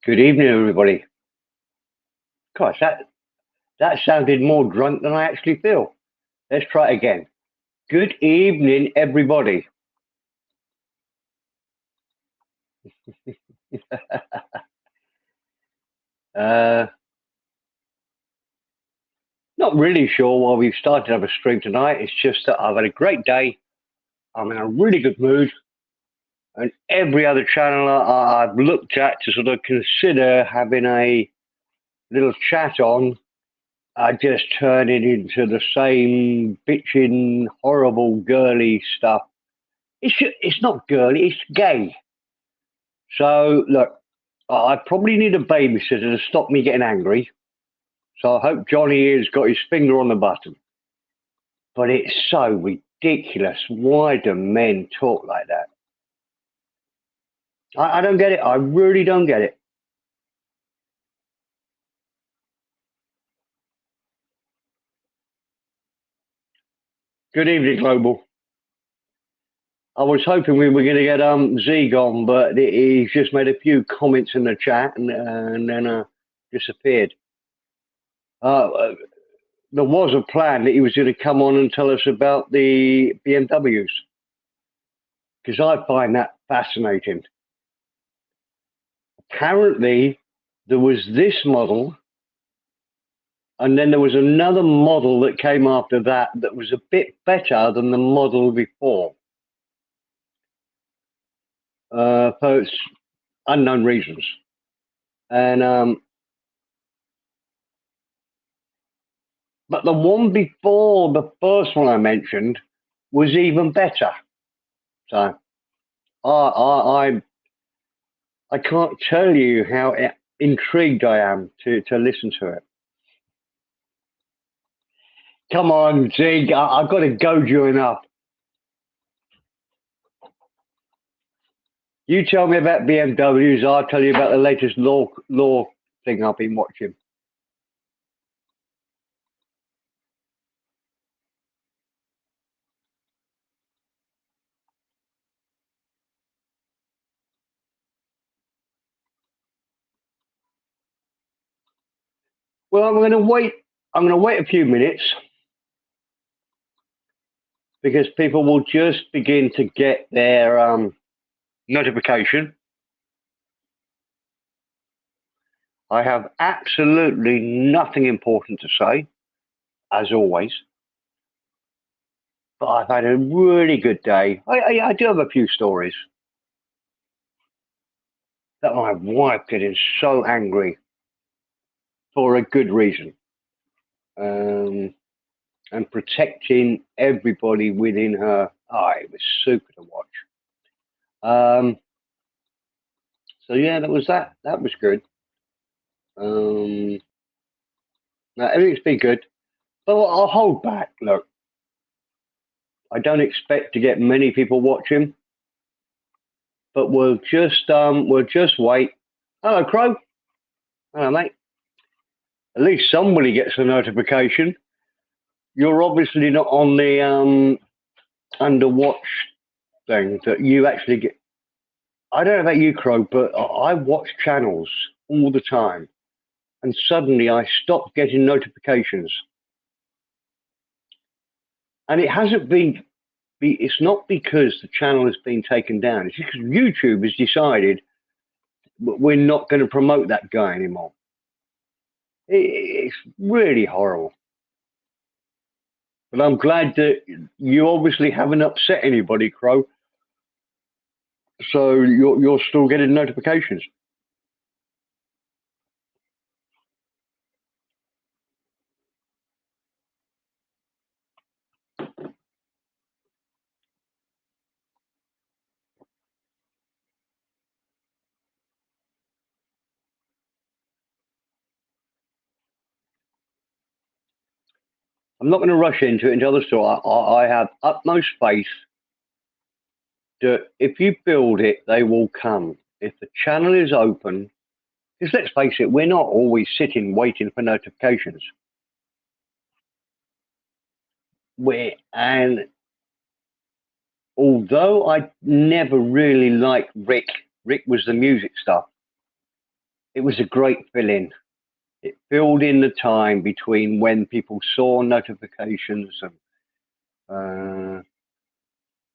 Good evening, everybody. Gosh, that sounded more drunk than I actually feel. Let's try it again. Good evening, everybody. Uh, Not really sure why we've started to have a stream tonight. It's just that I've had a great day. I'm in a really good mood, and every other channel I've looked at to sort of consider having a little chat on, I just turn it into the same bitching, horrible, girly stuff. It's not girly. It's gay. So look, I probably need a babysitter to stop me getting angry. So I hope Johnny has got his finger on the button. But it's so ridiculous. Why do men talk like that? I don't get it. I really don't get it. Good evening, Global. I was hoping we were going to get Zeke on, but he's just made a few comments in the chat and then disappeared. Uh, there was a plan that he was going to come on and tell us about the BMWs because I find that fascinating. Apparently, there was this model, and then there was another model that came after that that was a bit better than the model before, for unknown reasons. And but the one before the first one I mentioned was even better. So I can't tell you how intrigued I am to listen to it. Come on, Zig, I've got to goad you enough. You tell me about BMWs, I'll tell you about the latest law thing I've been watching. Well, I'm going to wait. I'm going to wait a few minutes because people will just begin to get their notification. I have absolutely nothing important to say, as always. But I've had a really good day. I do have a few stories. That my wife getting so angry for a good reason, and protecting everybody within her. Oh, it was super to watch. Um, so yeah, that was that. That was good. Um, no, everything's been good, but I'll hold back. Look, I don't expect to get many people watching, but we'll just wait. Hello, Crow. Hello, mate. At least somebody gets a notification. You're obviously not on the under watch thing that you actually get. I don't know about you, Crow, but I watch channels all the time, and suddenly I stopped getting notifications. And it hasn't been. It's not because the channel has been taken down. It's because YouTube has decided we're not going to promote that guy anymore. It's really horrible. But I'm glad that you obviously haven't upset anybody, Crow. So you're still getting notifications. I'm not going to rush into it and tell the story. I have utmost faith that if you build it, they will come. If the channel is open, because let's face it, we're not always sitting waiting for notifications. And although I never really liked Rick was the music stuff. it was a great fill-in. It filled in the time between when people saw notifications and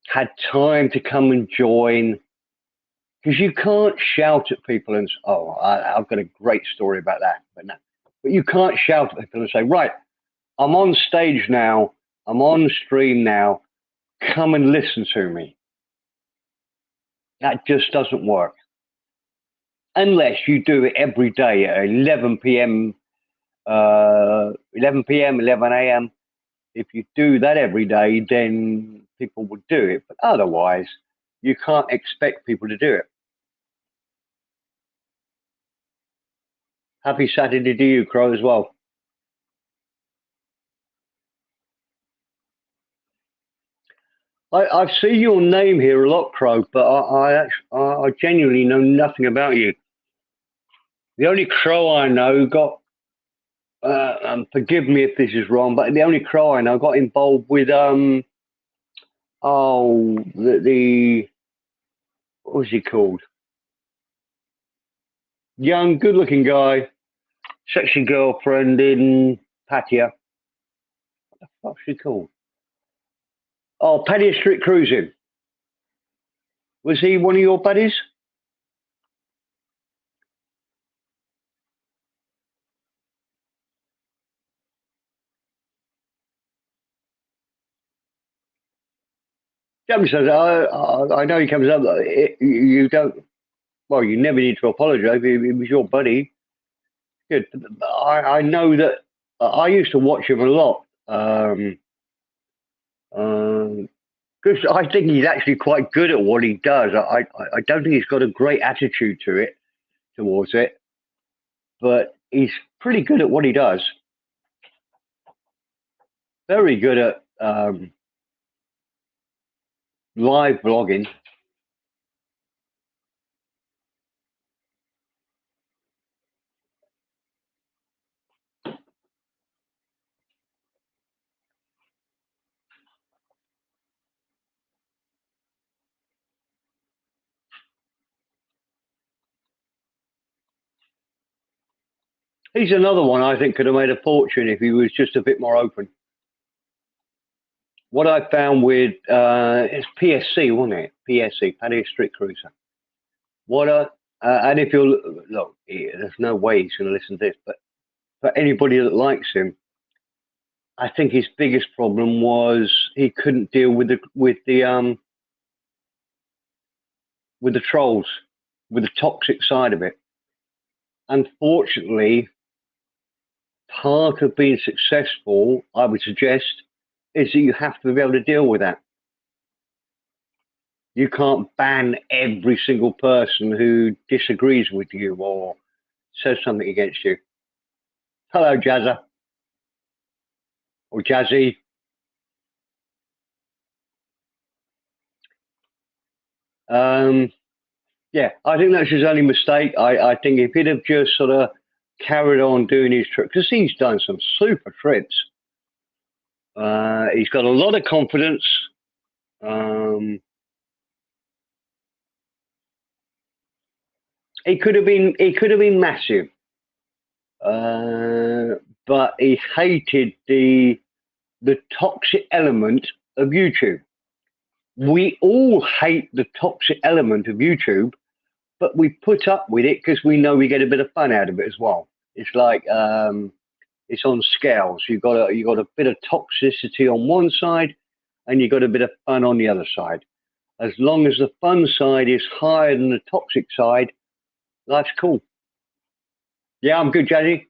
had time to come and join. Because you can't shout at people and I've got a great story about that, but no. But you can't shout at people and say, right, I'm on stage now, I'm on stream now, come and listen to me. That just doesn't work. Unless you do it every day at 11 p.m., 11 p.m., 11 a.m. If you do that every day, then people will do it. But otherwise, you can't expect people to do it. Happy Saturday to you, Crow, as well. I see your name here a lot, Crow, but I genuinely know nothing about you. The only Crow I know got, forgive me if this is wrong, but the only Crow I know got involved with, the what was he called? Young, good-looking guy, sexy girlfriend in Patia. What the fuck's she called? Oh, Paddy Street Cruising. Was he one of your buddies? Jamie says, I know he comes up. You don't. Well, you never need to apologise. It was your buddy. Good. I know that I used to watch him a lot. Because I think he's actually quite good at what he does. I don't think he's got a great attitude towards it, but he's pretty good at what he does. Very good at live blogging. He's another one I think could have made a fortune if he was just a bit more open. What I found with it's PSC, wasn't it? PSC, Paddy Street Cruiser. And if you look, there's no way he's going to listen to this, but for anybody that likes him, I think his biggest problem was he couldn't deal with the trolls, with the toxic side of it. Unfortunately, part of being successful, I would suggest, is that you have to be able to deal with that. You can't ban every single person who disagrees with you or says something against you. Hello, Jazza. Or Jazzy. Yeah, I think that's his only mistake. I think if he'd have just sort of carried on doing his trips, because he's done some super trips. He's got a lot of confidence. He could have been massive, but he hated the toxic element of YouTube. We all hate the toxic element of YouTube, but we put up with it because we know we get a bit of fun out of it as well. It's like it's on scales. You've got a bit of toxicity on one side, and you've got a bit of fun on the other side. As long as the fun side is higher than the toxic side, life's cool. Yeah, I'm good, Jazzy.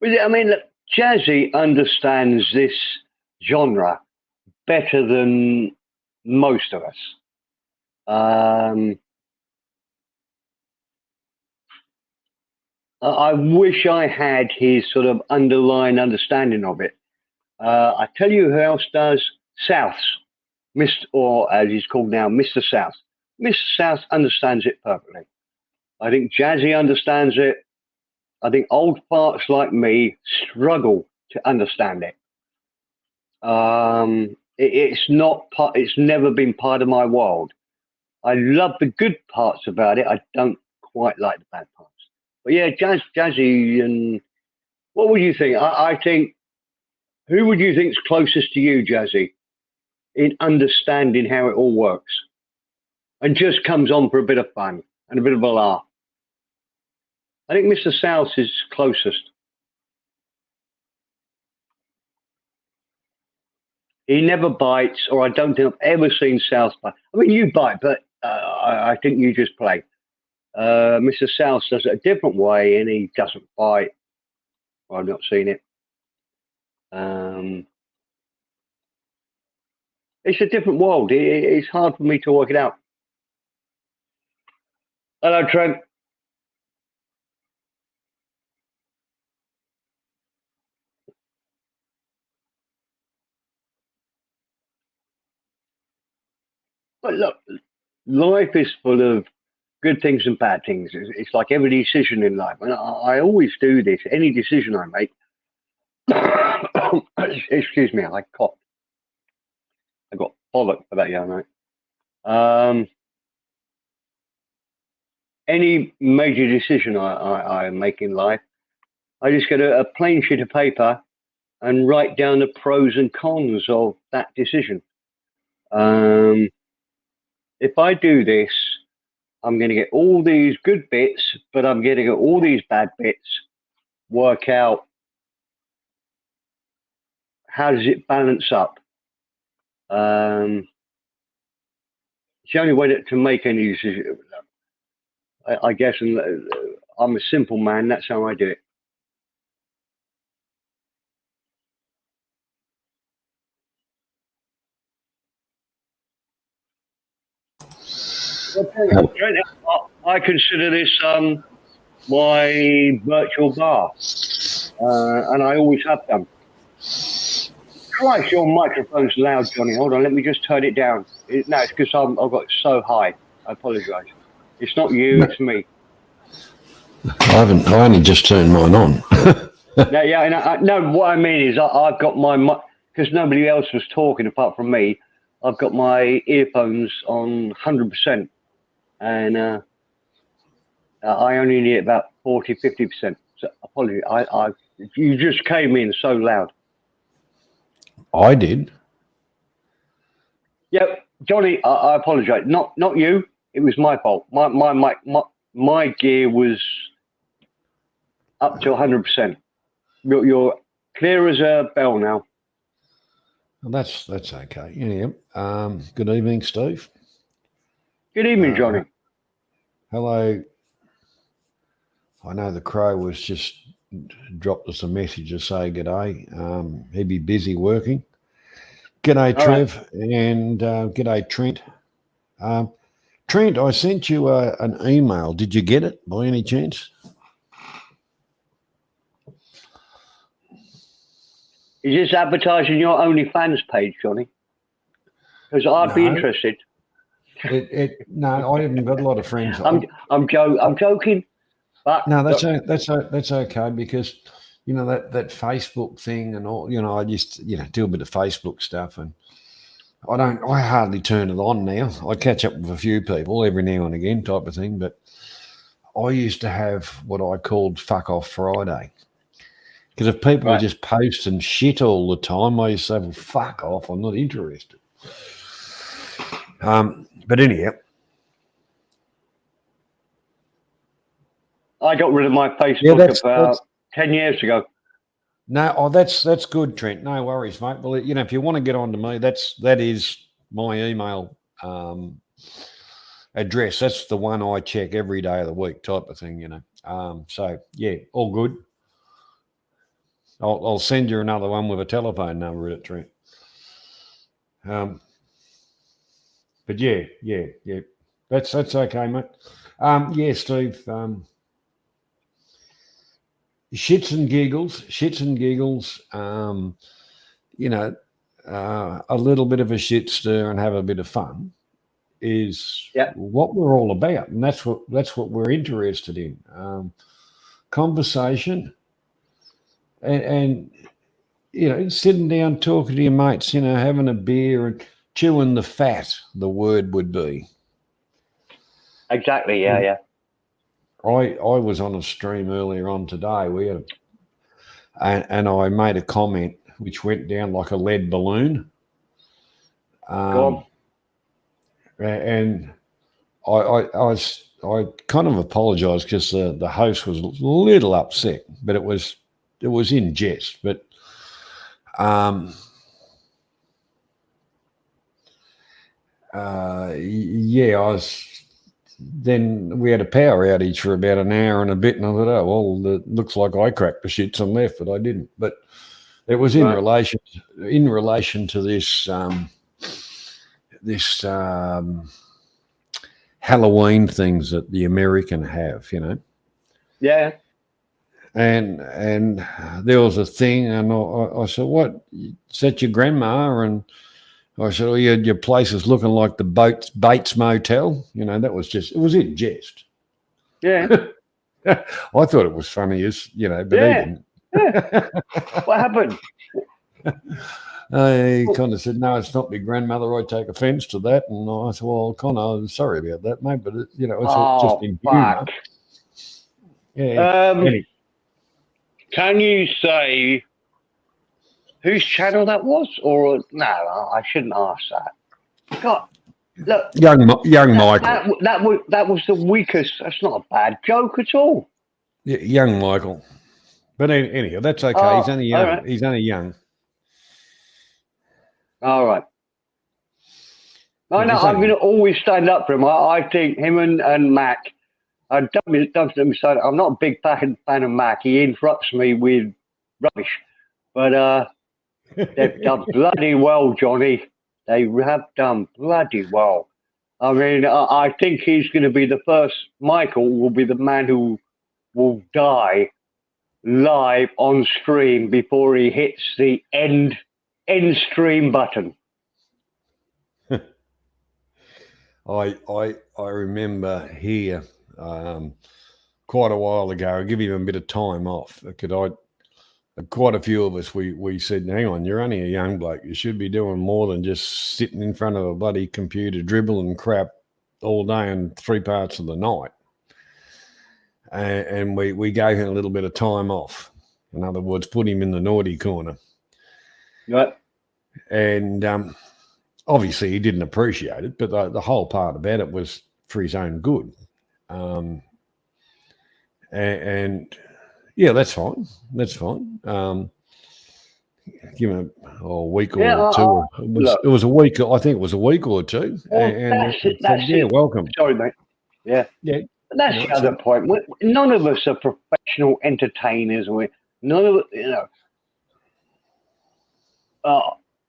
I mean, look, Jazzy understands this genre better than most of us. I wish I had his sort of underlying understanding of it. I tell you who else does? Souths, or as he's called now, Mr. South. Mr. South understands it perfectly. I think Jazzy understands it. I think old farts like me struggle to understand it. It's never been part of my world. I love the good parts about it. I don't quite like the bad parts. But yeah, Jazzy, and what would you think? I think, who would you think's closest to you, Jazzy, in understanding how it all works, and just comes on for a bit of fun and a bit of a laugh? I think Mr. South is closest. He never bites, or I don't think I've ever seen South bite. I mean, you bite, but I think you just play. Mr. South does it a different way, and he doesn't bite. I've not seen it. It's a different world. It's hard for me to work it out. Hello, Trent. But look, life is full of good things and bad things. It's like every decision in life. And I always do this. Any decision I make, excuse me, I coughed. I got bollocked for that, young mate. Any major decision I make in life, I just get a plain sheet of paper and write down the pros and cons of that decision. If I do this, I'm going to get all these good bits, but I'm going to get all these bad bits. Work out how does it balance up. It's the only way to make any decision. I guess, and I'm a simple man. That's how I do it. I consider this my virtual bar, and I always have done. Christ, your microphone's loud, Johnny. Hold on, let me just turn it down. No, it's because I've got it so high. I apologise. It's not you, it's me. I only just turned mine on. No, what I mean is I've got my, because nobody else was talking apart from me, I've got my earphones on 100%, and I only need about 40, 50%. So apologies, you just came in so loud. I did. Yeah, Johnny, I apologise. Not you. It was my fault. My gear was up to 100%. You're clear as a bell now. Well, that's okay. Yeah. Good evening, Steve. Good evening, Johnny. Hello. I know the Crow was just dropped us a message to say g'day. He'd be busy working. G'day, Trev, right. And g'day, Trent. Trent, I sent you an email. Did you get it by any chance? Is this advertising your OnlyFans page, Johnny? Because I'd be interested. No, I haven't got a lot of friends. I'm joking. But no, that's okay, because that Facebook thing and all. I just do a bit of Facebook stuff, and I hardly turn it on now. I catch up with a few people every now and again, type of thing. But I used to have what I called "fuck off Friday," because if people were just posting shit all the time, I used to say, "Well, fuck off, I'm not interested." But anyhow, I got rid of my Facebook about 10 years ago. No, that's good, Trent. No worries, mate. Well, if you want to get on to me, that is my email address. That's the one I check every day of the week, type of thing. So yeah, all good. I'll send you another one with a telephone number in it, Trent. But yeah. That's okay, mate. Yeah, Steve. Shits and giggles. A little bit of a shit stir and have a bit of fun is what we're all about, and that's what we're interested in. Conversation and sitting down talking to your mates, having a beer and chewing the fat, the word would be. Exactly. Yeah. I was on a stream earlier on today. We had and I made a comment which went down like a lead balloon. Go on. And I kind of apologised because the host was a little upset, but it was in jest. But yeah, I was. Then we had a power outage for about an hour and a bit, and I thought, oh well, it looks like I cracked the shits and left, but I didn't. But it was in relation to this Halloween things that the American have, you know. Yeah. And there was a thing, and I said, "What? Is that your grandma?" And I said, "Oh, your place is looking like the Bates Motel." You know, it was in jest. Yeah. I thought it was funny, as you know, but he didn't. Yeah. What happened? He kind of said, "No, it's not my grandmother. I take offence to that." And I said, "Well, Connor, I'm sorry about that, mate, but it's just in humour." Yeah. Can you say whose channel that was? Or no, I shouldn't ask that. God, look, young Michael. That was the weakest. That's not a bad joke at all. Young Michael. But anyhow, that's okay. He's only young. Right. He's only young. All right. I know. I'm going to always stand up for him. I think him and Mac. I'm not a big fan of Mac. He interrupts me with rubbish. But they've done bloody well, Johnny. They have done bloody well. I mean, I think he's going to be the first. Michael will be the man who will die live on stream before he hits the end stream button. I remember here quite a while ago. I'll give him a bit of time off. Quite a few of us, we said, hang on, you're only a young bloke. You should be doing more than just sitting in front of a bloody computer dribbling crap all day and 3 parts of the night. And we gave him a little bit of time off. In other words, put him in the naughty corner. Right. And obviously he didn't appreciate it, but the whole part about it was for his own good. And yeah, that's fine. That's fine. Give him a week or two. It was a week. I think it was a week or two. Well, that's welcome. Sorry, mate. Yeah. Yeah. That's the other point. None of us are professional entertainers. None of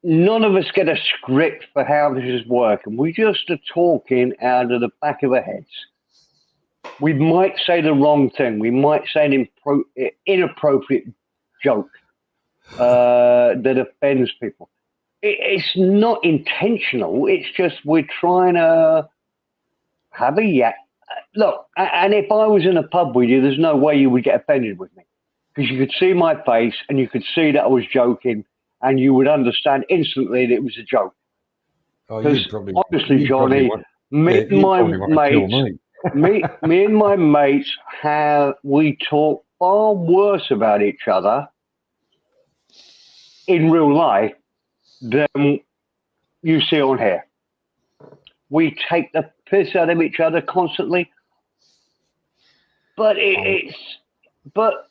none of us get a script for how this is working. We just are talking out of the back of our heads. We might say the wrong thing. We might say an inappropriate joke that offends people. It's not intentional. It's just we're trying to have a yak. Look, and if I was in a pub with you, there's no way you would get offended with me because you could see my face and you could see that I was joking and you would understand instantly that it was a joke. Because obviously, Johnny, me and my mates, we talk far worse about each other in real life than you see on here. We take the piss out of each other constantly, but but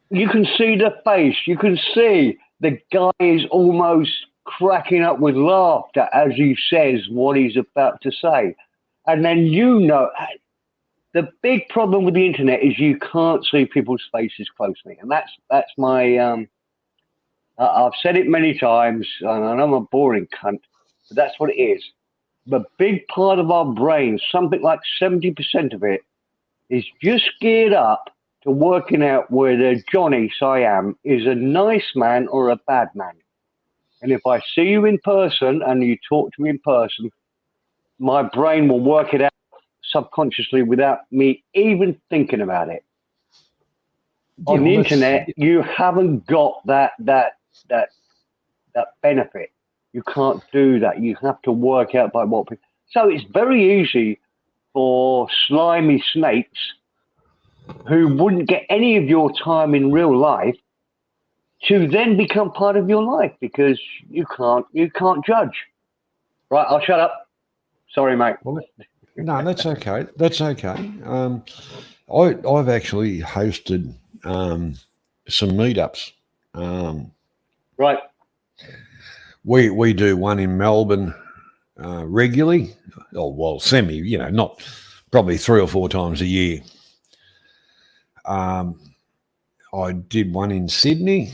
you can see the face. You can see the guy is almost cracking up with laughter as he says what he's about to say. And then the big problem with the internet is you can't see people's faces closely. And that's my, I've said it many times, and I'm a boring cunt, but that's what it is. The big part of our brain, something like 70% of it, is just geared up to working out whether Johnny Siam is a nice man or a bad man. And if I see you in person and you talk to me in person, my brain will work it out subconsciously without me even thinking about it. Yeah, on the internet, you haven't got that benefit. You can't do that. You have to work out by what people. So it's very easy for slimy snakes who wouldn't get any of your time in real life to then become part of your life because you can't judge. Right, I'll shut up. Sorry, mate. Well, no, that's okay. That's okay. I've actually hosted some meetups. Right. We do one in Melbourne regularly, or well, semi. You know, not probably 3 or 4 times a year. I did one in Sydney.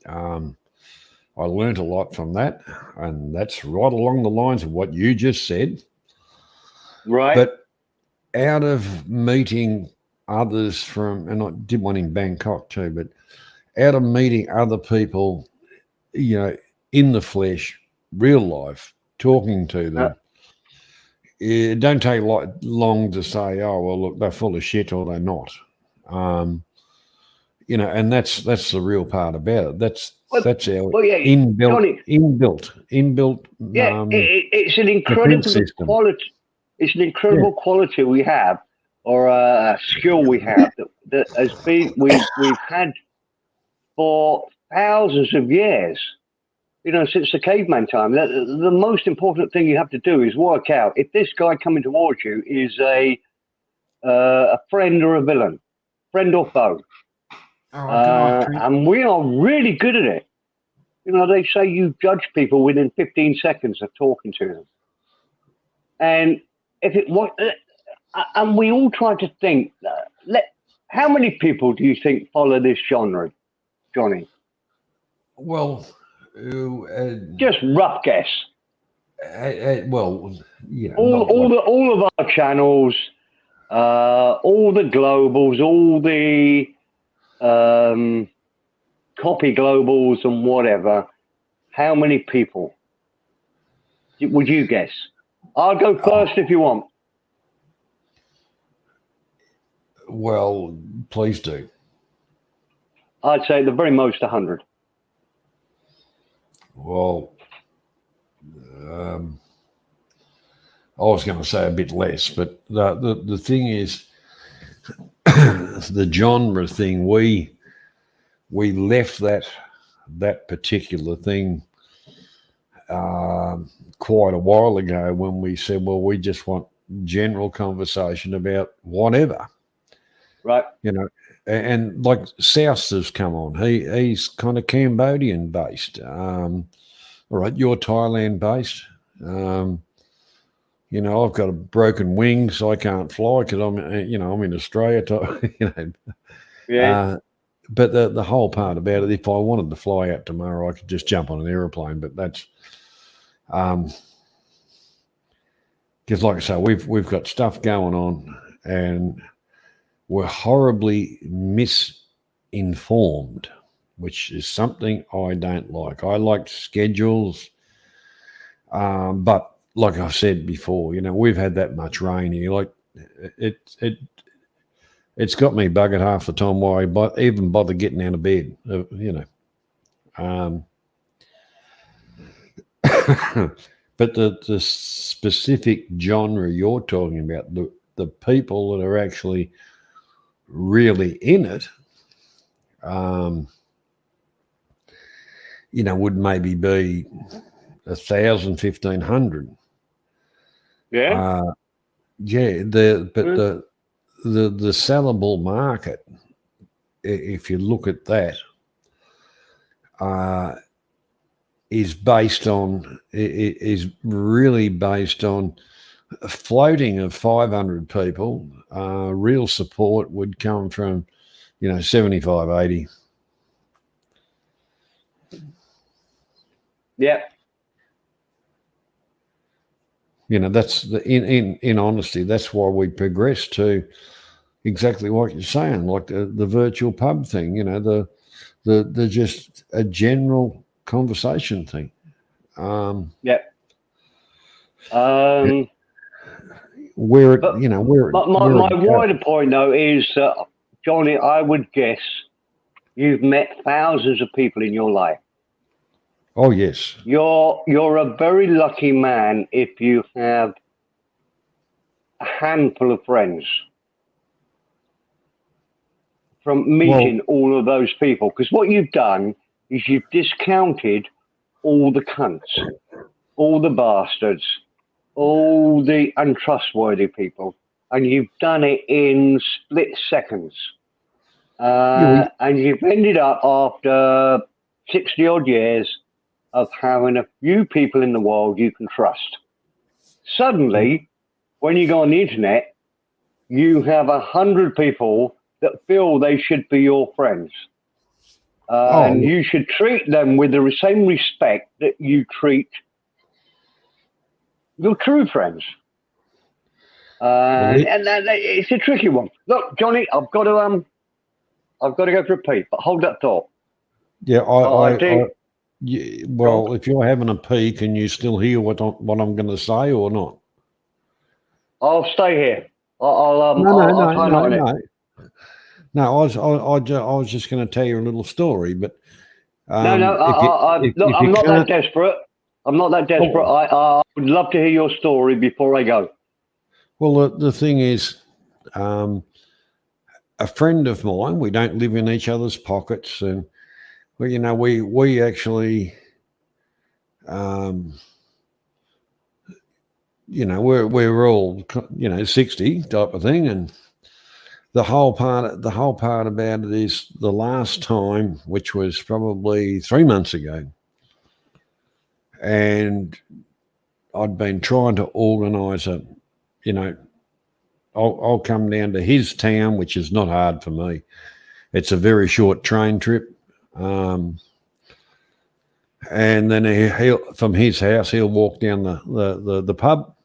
I learnt a lot from that, and that's right along the lines of what you just said. Right. But out of meeting others from, and I did one in Bangkok too, but out of meeting other people, you know, in the flesh, real life, talking to them, it don't take long to say, oh, well, look, they're full of shit or they're not. You know, and that's the real part about it. That's our inbuilt. Yeah, it's an incredible quality. It's an incredible quality we have, or a skill we have that has been we've had for thousands of years. You know, since the caveman time. The most important thing you have to do is work out if this guy coming towards you is a friend or a villain, friend or foe. And we are really good at it. You know, they say you judge people within 15 seconds of talking to them. And if it was, and we all try to think, how many people do you think follow this genre, Johnny? Well, just rough guess. Well, you know, all of our channels, all the globals, all the copy globals and whatever. How many people would you guess? I'll go first if you want. Well, please do. I'd say at the very most 100. Well, I was going to say a bit less, but the thing is, the genre thing, we left that particular thing quite a while ago when we said, well, we just want general conversation about whatever. Right. You know, and like South has come on. He's kind of Cambodian based. All right, you're Thailand based. You know, I've got a broken wing, so I can't fly because I'm in Australia. You know, yeah. But the whole part about it, if I wanted to fly out tomorrow, I could just jump on an aeroplane. But that's because, like I say, we've got stuff going on, and we're horribly misinformed, which is something I don't like. I like schedules, but like I said before, you know, we've had that much rain here. Like it's got me buggered half the time why I even bother getting out of bed. You know, but the specific genre you're talking about, the people that are actually really in it, you know, would maybe be 1,000, 1,500. Yeah. The sellable market, if you look at that, is really based on floating of 500 people. Real support would come from, you know, 75, 80. Yeah. You know, that's in honesty, that's why we progressed to exactly what you're saying, like the virtual pub thing. You know, the just a general conversation thing. Yeah. My wider point though is, Johnny, I would guess you've met thousands of people in your life. Oh yes. You're a very lucky man if you have a handful of friends from Well, meeting all of those people. Because what you've done is you've discounted all the cunts, all the bastards, all the untrustworthy people, and you've done it in split seconds. you, And you've ended up after 60 odd years of having a few people in the world you can trust. Suddenly, when you go on the internet, you have 100 people that feel they should be your friends. And look, you should treat them with the same respect that you treat your true friends. well, And it's a tricky one. Look, Johnny, I've got to go for a pee, but hold that thought. yeah, I think. yeah, well, if you're having a pee, can you still hear what I'm going to say or not? I'll stay here. I'll No, try not on it. no. I was just going to tell you a little story, but No. Look, if I'm you not that can't, desperate. I'm not that desperate. oh, I would love to hear your story before I go. well, the thing is, a friend of mine. We don't live in each other's pockets, and well, we actually, um, we're all 60 type of thing, and the whole part about it is the last time, which was probably 3 months ago, and I'd been trying to organise I'll come down to his town, which is not hard for me. It's a very short train trip. And then he'll from his house, he'll walk down the pub.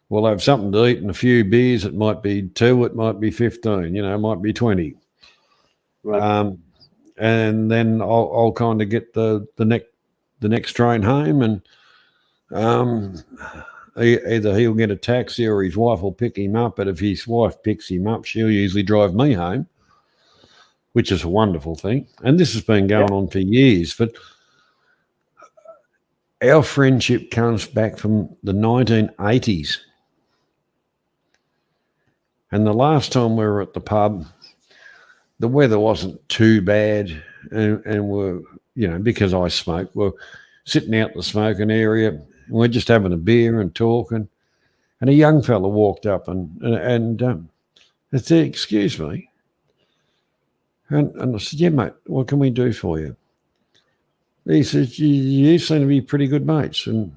We'll have something to eat and a few beers. It might be 2, it might be 15, it might be 20. Right. And then I'll kind of get the next train home, and either he'll get a taxi or his wife will pick him up. But if his wife picks him up, she'll usually drive me home, which is a wonderful thing. And this has been going on for years. But our friendship comes back from the 1980s. And the last time we were at the pub, the weather wasn't too bad. And we're, because I smoke, we're sitting out in the smoking area. And we're just having a beer and talking. And a young fella walked up and I said, "Excuse me." And I said, "Yeah, mate, what can we do for you?" He said, you seem to be pretty good mates. And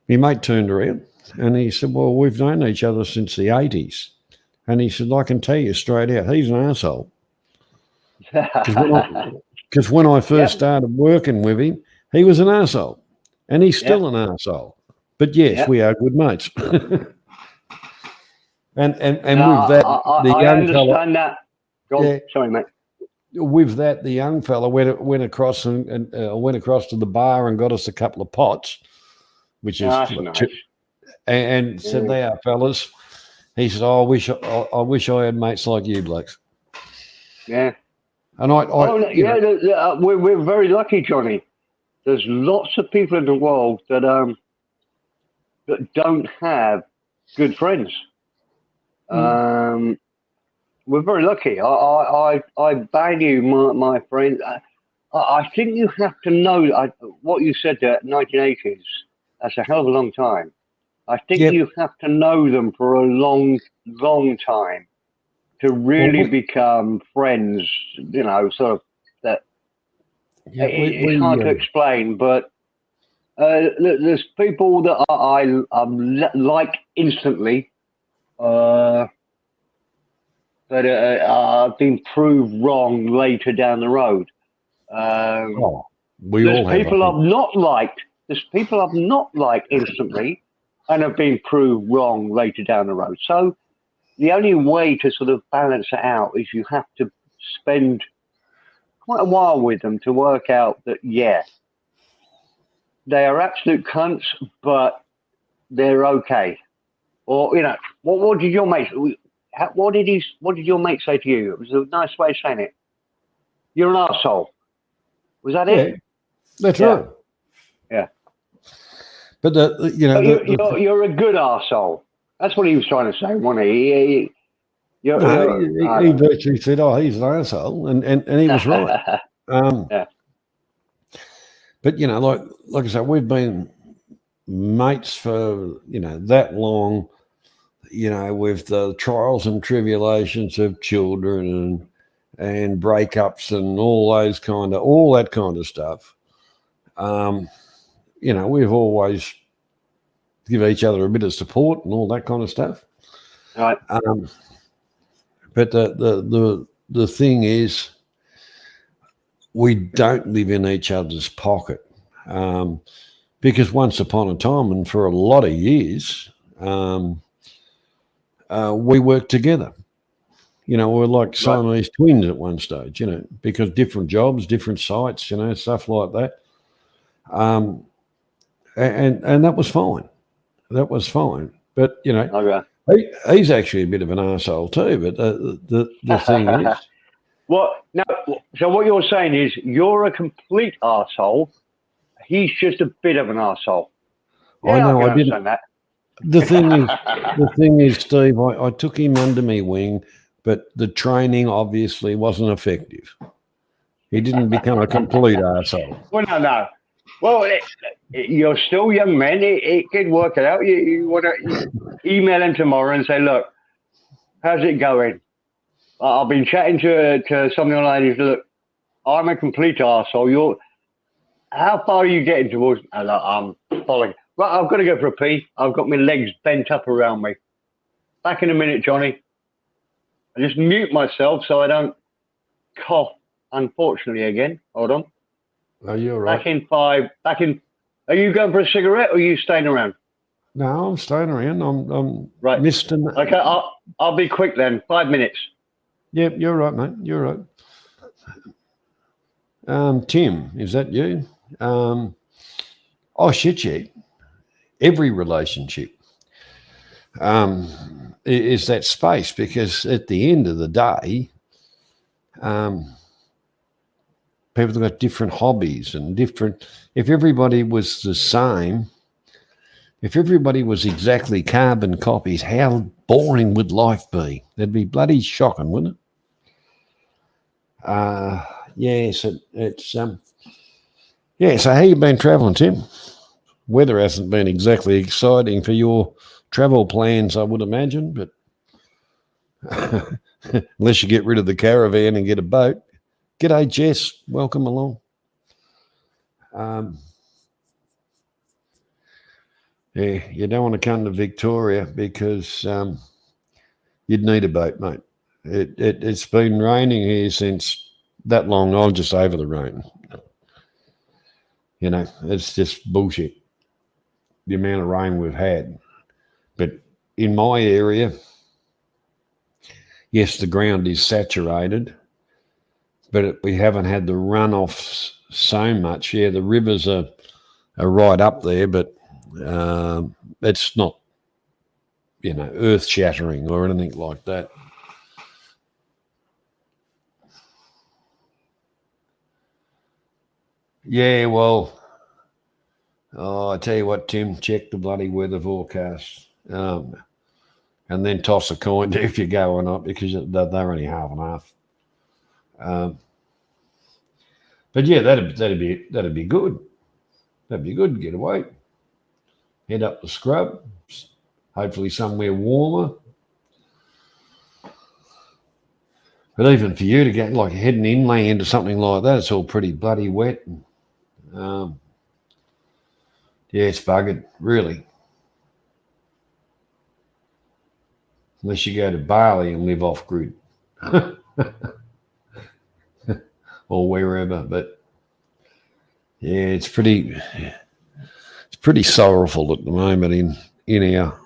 my mate turned around and he said, "Well, we've known each other since the 80s. And he said, "I can tell you straight out, he's an arsehole." Because when I first started working with him, he was an arsehole. And he's still an arsehole. But yes, we are good mates. and with that, the I young understand fella, that. Sorry, mate. With that, the young fella went across and went across to the bar and got us a couple of pots, which is Nice. And said, "They are, fellas." He said, "I wish I had mates like you blokes." Yeah. And we're very lucky, Johnny. There's lots of people in the world that don't have good friends. We're very lucky. I value my friends. I think you have to know what you said there, 1980s. That's a hell of a long time. I think you have to know them for a long, long time to really become friends. Sort of that. It's hard to explain, but there's people that I like instantly. But have been proved wrong later down the road. There's people I've not liked. There's people I've not liked instantly, and have been proved wrong later down the road. So the only way to sort of balance it out is you have to spend quite a while with them to work out that they are absolute cunts, but they're okay. Or what did your mate? What did your mate say to you? It was a nice way of saying it. You're an arsehole. Was that it? That's right. Yeah. But you're a good arsehole. That's what he was trying to say, wasn't he? No, I he don't virtually said, "Oh, he's an asshole," and he was right. yeah. But like I said, we've been mates for that long. With the trials and tribulations of children and breakups and all that kind of stuff. We've always give each other a bit of support and all that kind of stuff. Right. But the thing is, we don't live in each other's pocket, because once upon a time and for a lot of years, we worked together. We're like Siamese twins at one stage, because different jobs, different sites, stuff like that. And that was fine. That was fine. But, he's actually a bit of an arsehole too. But the thing is... So what you're saying is you're a complete arsehole. He's just a bit of an arsehole. Yeah, I know. I didn't understand that. The thing is, Steve, I took him under my wing, but the training obviously wasn't effective. He didn't become a complete arsehole. Well, no. Well, you're still young men. It can work it out. You want to email him tomorrow and say, look, how's it going? I've been chatting to some young ladies. Look, I'm a complete arsehole. How far are you getting towards? I'm following. Right, I've got to go for a pee. I've got my legs bent up around me. Back in a minute, Johnny. I just mute myself so I don't cough, unfortunately, again. Hold on. Oh, you're right. Back in 5. Are you going for a cigarette or are you staying around? No, I'm staying around. I'm right. Mr. Okay, I'll be quick then. 5 minutes. Yep, you're right, mate. You're right. Tim, is that you? Shit, yeah. Every relationship is that space, because at the end of the day, people have got different hobbies and different. If everybody was the same, if everybody was exactly carbon copies, how boring would life be? That'd be bloody shocking, wouldn't it? Yes, it's So how you been travelling, Tim? Weather hasn't been exactly exciting for your travel plans, I would imagine, but unless you get rid of the caravan and get a boat. G'day, Jess. Welcome along. You don't want to come to Victoria because you'd need a boat, mate. It's been raining here since that long. I'm just over the rain. It's just bullshit, the amount of rain we've had. But in my area, yes, the ground is saturated, but we haven't had the runoffs so much. Yeah, the rivers are right up there, but it's not, earth-shattering or anything like that. Yeah, well, I tell you what, Tim, check the bloody weather forecast, and then toss a coin if you go or not, because they're only half and half. But yeah, that'd be good. That'd be good to get away. Head up the scrub, hopefully somewhere warmer. But even for you to get like heading inland or something like that, it's all pretty bloody wet. Yeah, it's buggered, really. Unless you go to Bali and live off grid. Or wherever, but yeah, it's pretty sorrowful at the moment in our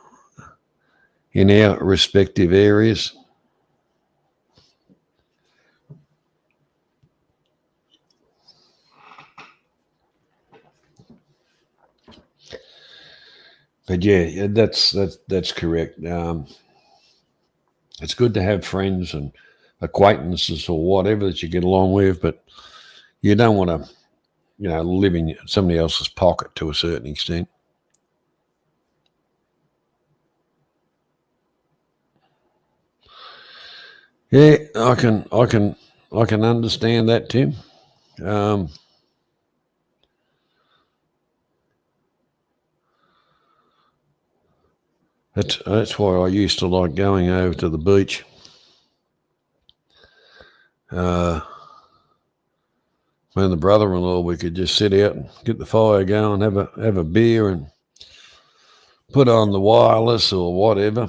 respective areas. But yeah, that's correct. It's good to have friends and acquaintances or whatever that you get along with, but you don't want to, live in somebody else's pocket to a certain extent. Yeah, I can understand that, Tim. That's why I used to like going over to the beach. Me and the brother-in-law, we could just sit out and get the fire going, have a beer, and put on the wireless or whatever,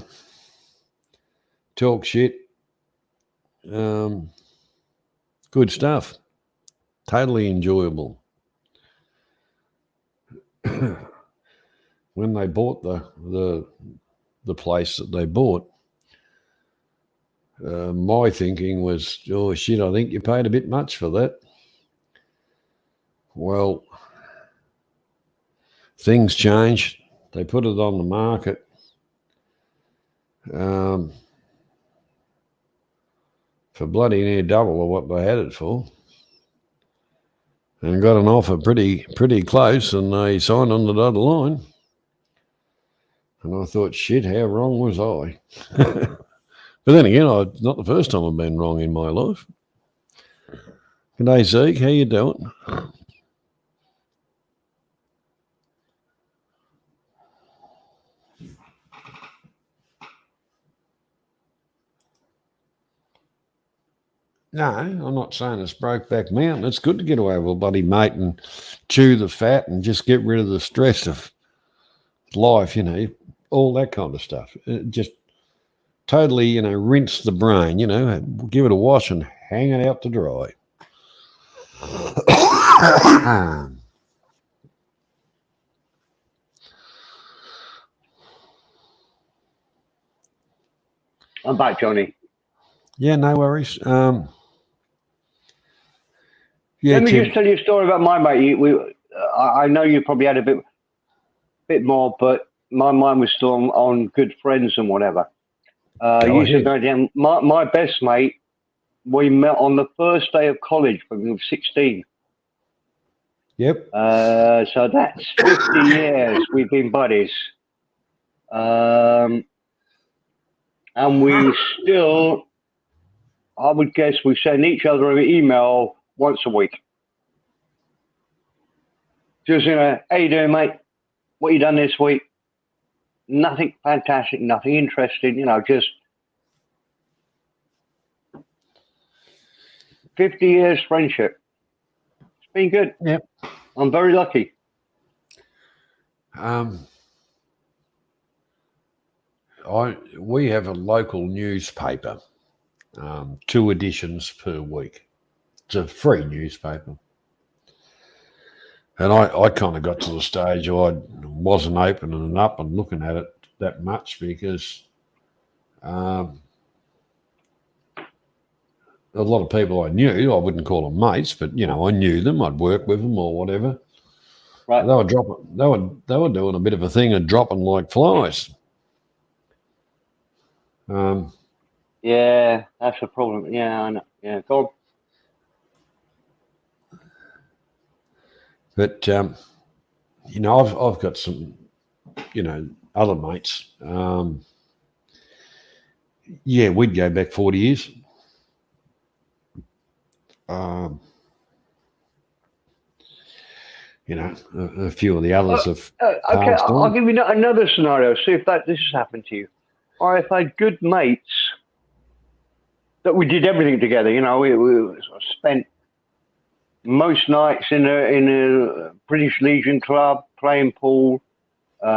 talk shit. Good stuff. Totally enjoyable. When they bought the place that they bought, my thinking was, oh shit, I think you paid a bit much for that. Well, things changed. They put it on the market. For bloody near double of what they had it for, and got an offer pretty close, and they signed on the dotted line. And I thought, shit, how wrong was I? But then again, not the first time I've been wrong in my life. G'day, Zeke. How you doing? No, I'm not saying it's Brokeback Mountain. It's good to get away with a bloody mate and chew the fat and just get rid of the stress of life, all that kind of stuff. Just totally, rinse the brain, give it a wash and hang it out to dry. I'm back, Johnny. Yeah, no worries. Yeah, let me just tell you a story about my mate. I know you probably had a bit more, but my mind was still on good friends and whatever. You should know, Dan, my best mate, we met on the first day of college when we were 16. Yep. So that's 50 years we've been buddies. And we still, I would guess, we send each other an email once a week. Just, how you doing, mate? What you done this week? Nothing fantastic, nothing interesting, just 50 years friendship. It's been good. Yep. I'm very lucky. We have a local newspaper, 2 editions per week. It's a free newspaper. And I kind of got to the stage I wasn't opening it up and looking at it that much because a lot of people I knew, I wouldn't call them mates, but I knew them. I'd work with them or whatever. Right. They were dropping. They were doing a bit of a thing and dropping like flies. Yeah, that's a problem. Yeah, I know. Yeah, go on. But I've got some, other mates. Yeah, we'd go back 40 years. A few of the others have. Okay, I'll give you another scenario. See if this has happened to you. I've had good mates that we did everything together. We spent most nights in a British Legion club playing pool. We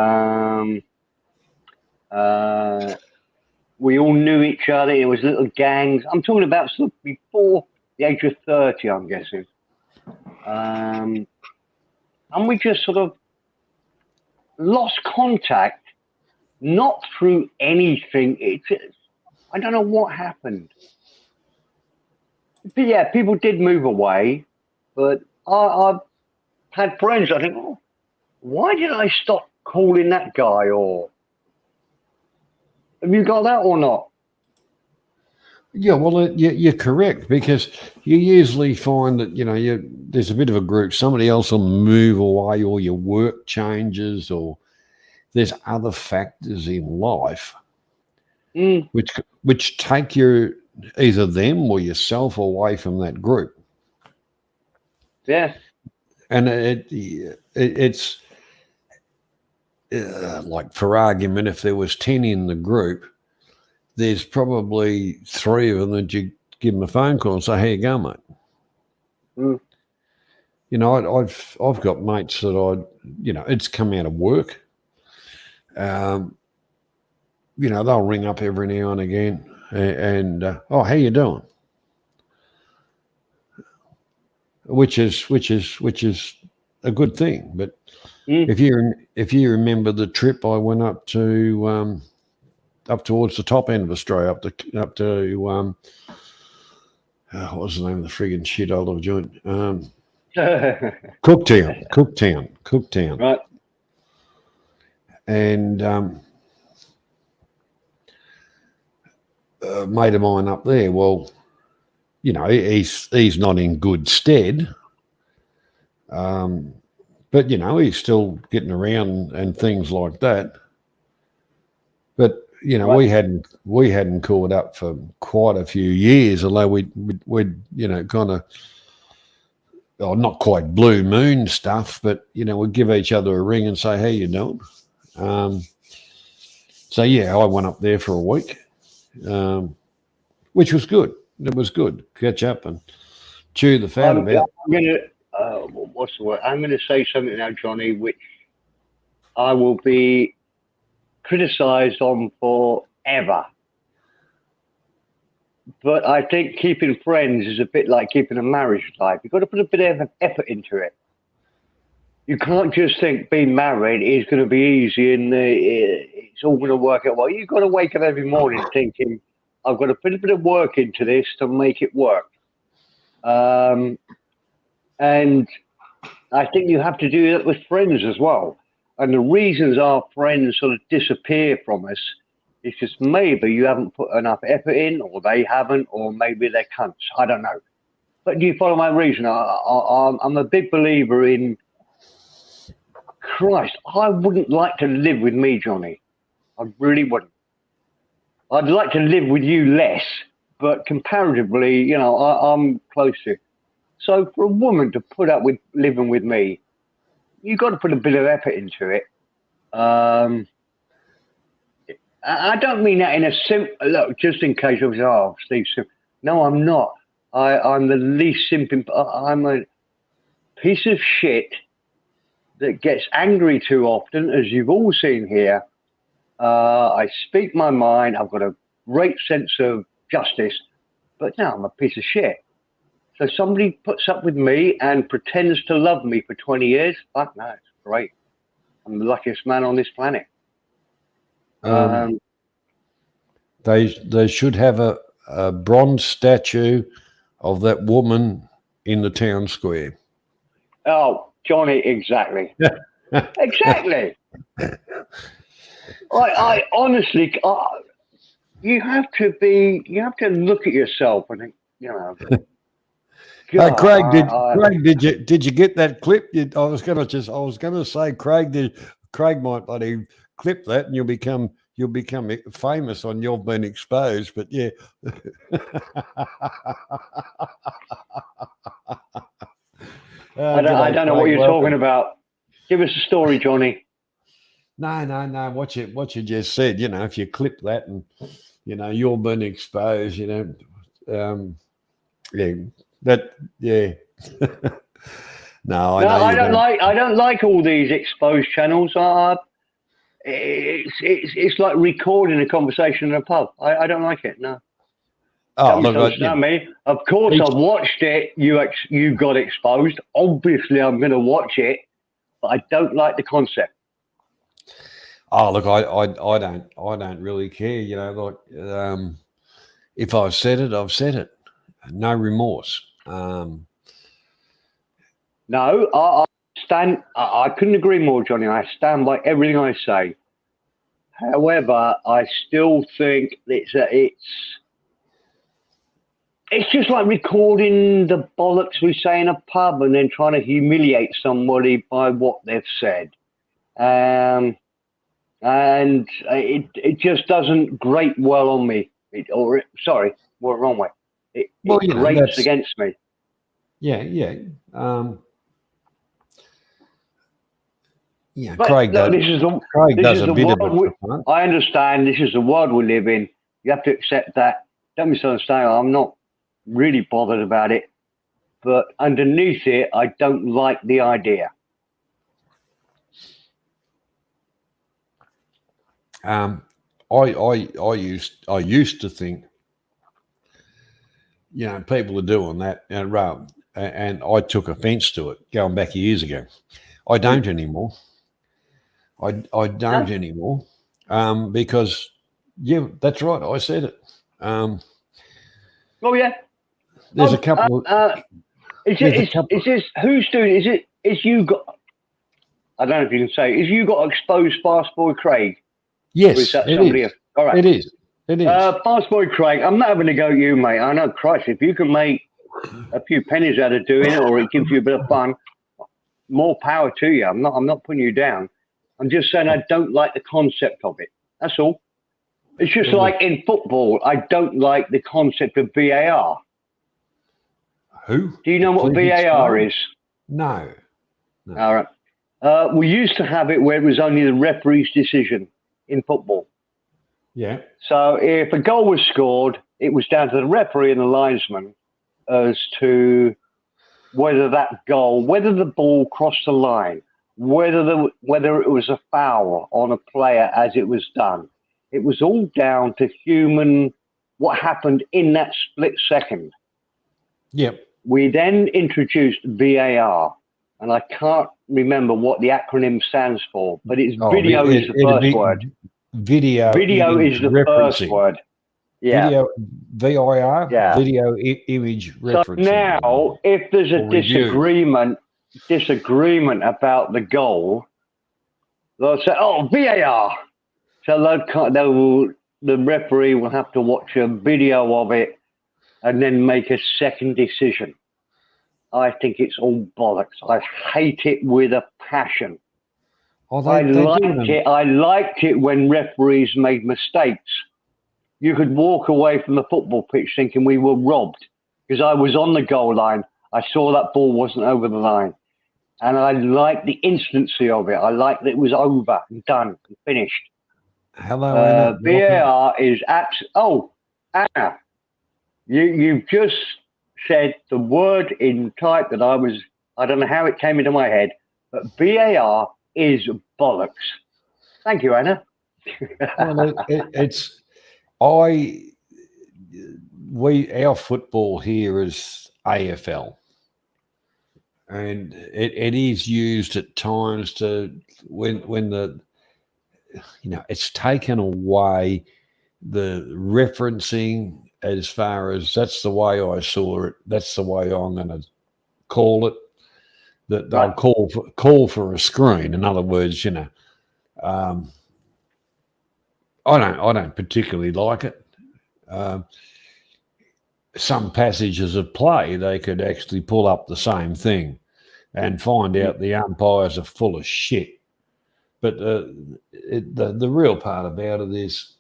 all knew each other. It was little gangs. I'm talking about sort of before the age of 30, I'm guessing. And we just sort of lost contact, not through anything. I don't know what happened. But yeah, people did move away. But I've had friends, I think, why did I stop calling that guy? Or have you got that or not? Yeah, well, you're correct because you usually find that, there's a bit of a group. Somebody else will move away or your work changes or there's other factors in life which take your either them or yourself away from that group. Yeah. And it's like, for argument, if there was 10 in the group, there's probably 3 of them that you give them a phone call and say, "How you going, mate?" Mm. You know, I've got mates that it's come out of work. You know, they'll ring up every now and again and "Oh, how you doing?" Which is a good thing. But if you remember the trip I went up to up towards the top end of Australia, up to what was the name of the friggin' shithole of a joint? Cooktown. Right. And a mate of mine up there, well, you know, he's not in good stead. But, you know, he's still getting around and things like that. But, you know, right. we hadn't caught up for quite a few years, although we'd you know, kind of, not quite blue moon stuff, but, you know, we'd give each other a ring and say, "How you doing?" So, yeah, I went up there for a week, which was good. It was good. Catch up and chew the fat I'm about. going to, what's the word? I'm going to say something now, Johnny, which I will be criticised on forever. But I think keeping friends is a bit like keeping a marriage alive. You've got to put a bit of effort into it. You can't just think being married is going to be easy and it's all going to work out well. You've got to wake up every morning thinking, I've got to put a bit of work into this to make it work. And I think you have to do that with friends as well. And the reasons our friends sort of disappear from us is just maybe you haven't put enough effort in, or they haven't, or maybe they're cunts. I don't know. But do you follow my reason? I'm a big believer in, Christ, I wouldn't like to live with me, Johnny. I really wouldn't. I'd like to live with you less, but comparatively, you know, I'm close to you. So for a woman to put up with living with me, you've got to put a bit of effort into it. I don't mean that in a look, just in case I was, "Oh, Steve Simp." No, I'm not. I'm the least simping. I'm a piece of shit that gets angry too often, as you've all seen here. I speak my mind. I've got a great sense of justice, but no, I'm a piece of shit. So somebody puts up with me and pretends to love me for 20 years. Fuck no, it's great. I'm the luckiest man on this planet. They should have a bronze statue of that woman in the town square. Oh, Johnny, exactly. Exactly. I honestly, you have to look at yourself and think, you know. God, Craig, did you get that clip? I was going to say, Craig might bloody clip that, and you'll become famous on "You've Been Exposed." But yeah. I don't know what you're talking about. Give us a story, Johnny. No. What you just said, you know, if you clip that and, you know, "You've Been Exposed," you know, yeah, that, yeah. No, I don't like all these exposed channels. It's like recording a conversation in a pub. I don't like it. No. Oh, Don't understand me. Of course, I've watched it. You got exposed. Obviously, I'm going to watch it, but I don't like the concept. Oh, look, I don't really care. You know, like, if I've said it, I've said it. No remorse. No, I stand. I couldn't agree more, Johnny. I stand by everything I say. However, I still think it's just like recording the bollocks we say in a pub and then trying to humiliate somebody by what they've said. And it just doesn't grate well on me. Sorry, more wrong way. It Well, grates that's against me. yeah. But Craig look, does. Craig this does is a the bit of world. it for fun. I understand this is the world we live in. You have to accept that. Don't misunderstand. I'm not really bothered about it, but underneath it, I don't like the idea. I used to think, people are doing that, and I took offence to it going back years ago. I Mm. don't anymore. I don't No? anymore, because that's right. I said it. Oh yeah. There's a couple of there's a couple. Is this who's doing? Is you got? I don't know if you can say. Is you got exposed Fast Boy Craig, or is Yes, that it somebody is. else? All right. It is. It is. Fast Boy Craig. I'm not having to go at you, mate. I know, Christ, if you can make a few pennies out of doing it, or it gives you a bit of fun, more power to you. I'm not putting you down. I'm just saying I don't like the concept of it. That's all. It's just Well, like in football, I don't like the concept of VAR. who? Do you know what Please VAR explain. is? No. All right. We used to have it where it was only the referee's decision in football. Yeah. So if a goal was scored, it was down to the referee and the linesman as to whether that goal, whether the ball crossed the line, whether it was a foul on a player as it was done. It was all down to what happened in that split second. Yep. We then introduced VAR, and I can't remember what the acronym stands for, but it's video is the first word. Video. Video is the first referencing. word. Yeah. Video VIR. Yeah. Video image So referencing. now, if there's a disagreement about the goal, they'll say, "Oh, VAR." So the referee will have to watch a video of it and then make a second decision. I think it's all bollocks. I hate it with a passion. I liked it when referees made mistakes. You could walk away from the football pitch thinking we were robbed because I was on the goal line. I saw that ball wasn't over the line. And I liked the instancy of it. I liked that it was over and done and finished. Hello, Anna. VAR is Oh, Anna, you've just said the word in type that I don't know how it came into my head, but VAR is bollocks. Thank you, Anna. Well, our football here is AFL, and it is used at times to when it's taken away the referencing as far as that's the way I saw it. That's the way I'm going to call it. That they'll call for a screen. In other words, I don't particularly like it. Some passages of play, they could actually pull up the same thing and find out the umpires are full of shit. But the real part about it is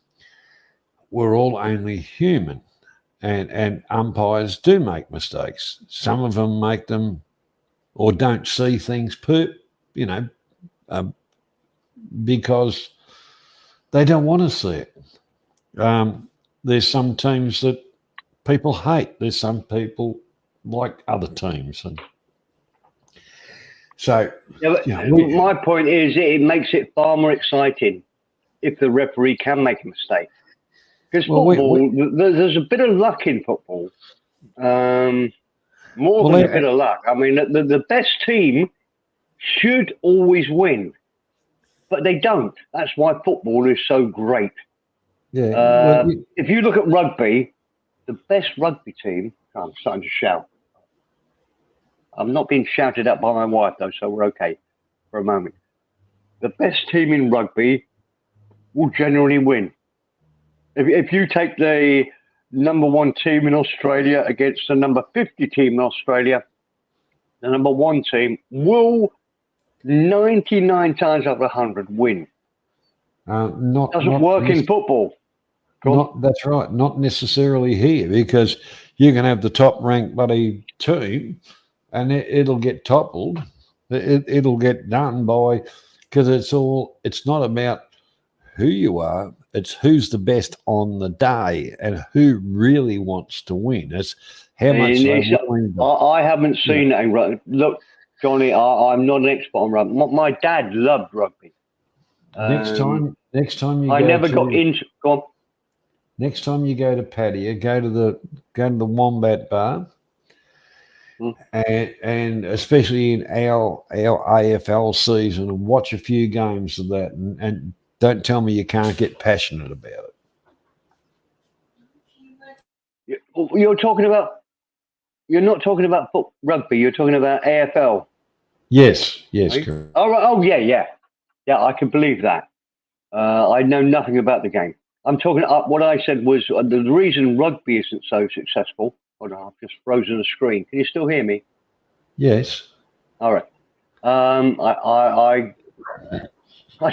we're all only human, and umpires do make mistakes. Some of them make them or don't see things because they don't want to see it. There's some teams that people hate. There's some people like other teams, and so my point is it makes it far more exciting if the referee can make a mistake. Because football, there's a bit of luck in football, more than a bit of luck. I mean, the best team should always win, but they don't. That's why football is so great. Yeah. If you look at rugby, the best rugby team. Oh, I'm starting to shout. I'm not being shouted at by my wife, though, so we're okay for a moment. The best team in rugby will generally win. If you take the number 1 team in Australia against the number 50 team in Australia, the number 1 team will 99 times out of 100 win. Doesn't work in football. That's right. Not necessarily here, because you can have the top ranked bloody team, and it'll get toppled. It'll get done by, because it's not about who you are. It's who's the best on the day and who really wants to win. It's how much they willing to, I haven't seen that in rugby. Look, Johnny, I'm not an expert on rugby. My dad loved rugby. Next time you I go never to, got into. Go on. next time you go to Pattaya, go to the Wombat Bar, and especially in our AFL season, and watch a few games of that, and don't tell me you can't get passionate about it. You're talking about. You're not talking about rugby. You're talking about AFL. Yes, correct. Oh, yeah. I can believe that. I know nothing about the game. I'm talking. What I said was the reason rugby isn't so successful. Hold on, I've just frozen the screen. Can you still hear me? Yes. All right. I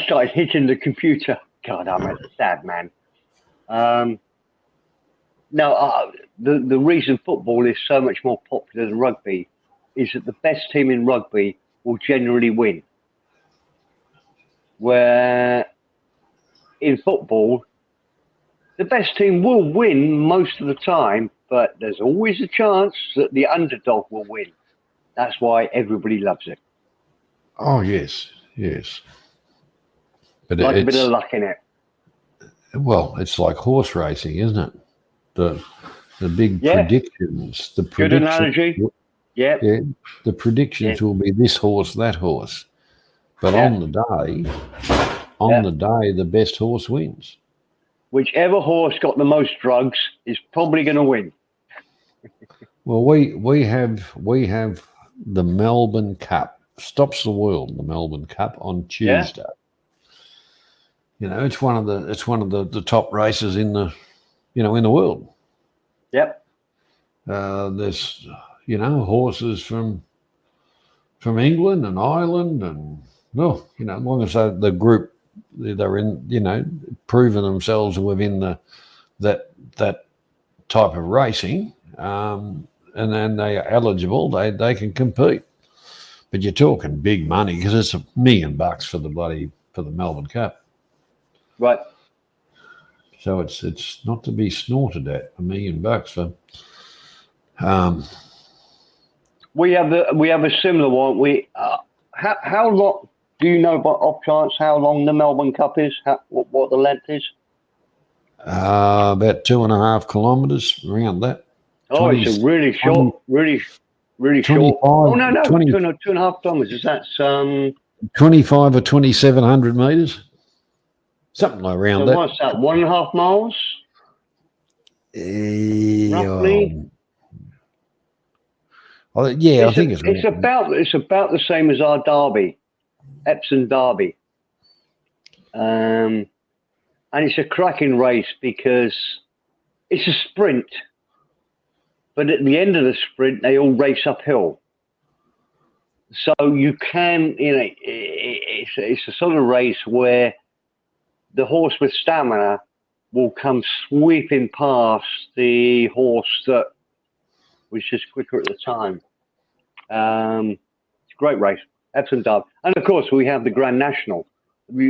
started hitting the computer. God, I'm a sad man. No, the reason football is so much more popular than rugby is that the best team in rugby will generally win. Where in football, the best team will win most of the time, but there's always a chance that the underdog will win. That's why everybody loves it. Oh, yes. But like a bit of luck in it. Well, it's like horse racing, isn't it? The big predictions. The Good analogy. Yeah. The predictions will be this horse, that horse. But on the day, the best horse wins. Whichever horse got the most drugs is probably going to win. Well, we have the Melbourne Cup. Stops the world, the Melbourne Cup on Tuesday. It's one of the top races in the in the world. Yep. There's horses from England and Ireland, and as long as the group they're in, proving themselves within that type of racing, and then they are eligible, they can compete. But you're talking big money, because it's $1 million for the Melbourne Cup. Right. So it's not to be snorted at, $1 million for. We have a similar one. How long do you know, by off chance, how long the Melbourne Cup is? What the length is? About 2.5 kilometres, around that. Oh, it's a really short, really short. Oh no, 2.5 kilometres. Is that 25 or 2,700 metres? Something like around that. What's that? 1.5 miles? Roughly. I think it's about the same as our Derby, Epsom Derby, and it's a cracking race because it's a sprint, but at the end of the sprint they all race uphill. So you can, it's a sort of race where the horse with stamina will come sweeping past the horse that was just quicker at the time. It's a great race, Epsom Derby, and of course we have the Grand National.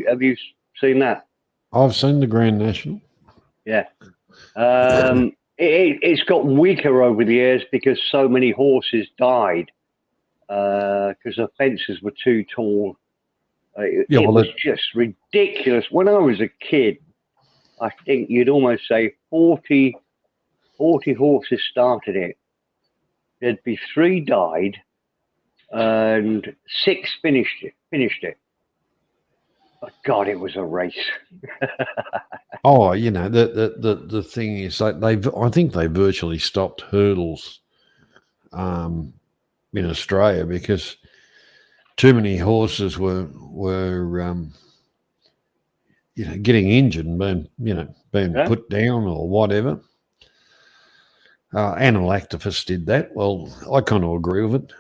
Have you seen that? I've seen the Grand National. Yeah, it's got weaker over the years because so many horses died because the fences were too tall. It was just ridiculous. When I was a kid, I think you'd almost say 40 horses started it. There'd be 3 died, and 6 finished it. But God, it was a race. The thing is, I think they virtually stopped hurdles in Australia because too many horses were getting injured and being put down or whatever. Animal activists did that. Well, I kind of agree with it.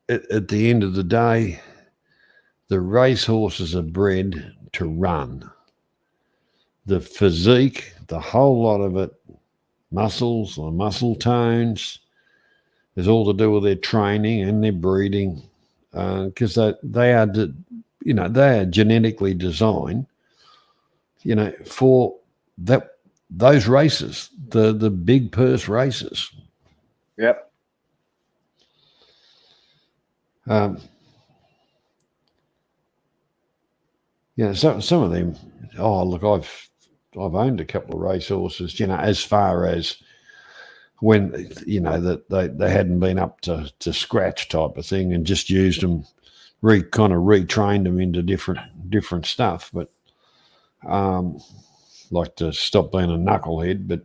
At the end of the day, the race horses are bred to run. the physique, the whole lot of it, muscles or muscle tones, is all to do with their training and their breeding, because they are genetically designed, for those races, the big purse races. Yep. Some of them. Oh, look, I've owned a couple of racehorses. As far as when that they hadn't been up to scratch type of thing, and just used them, kind of retrained them into different stuff. But like to stop being a knucklehead, but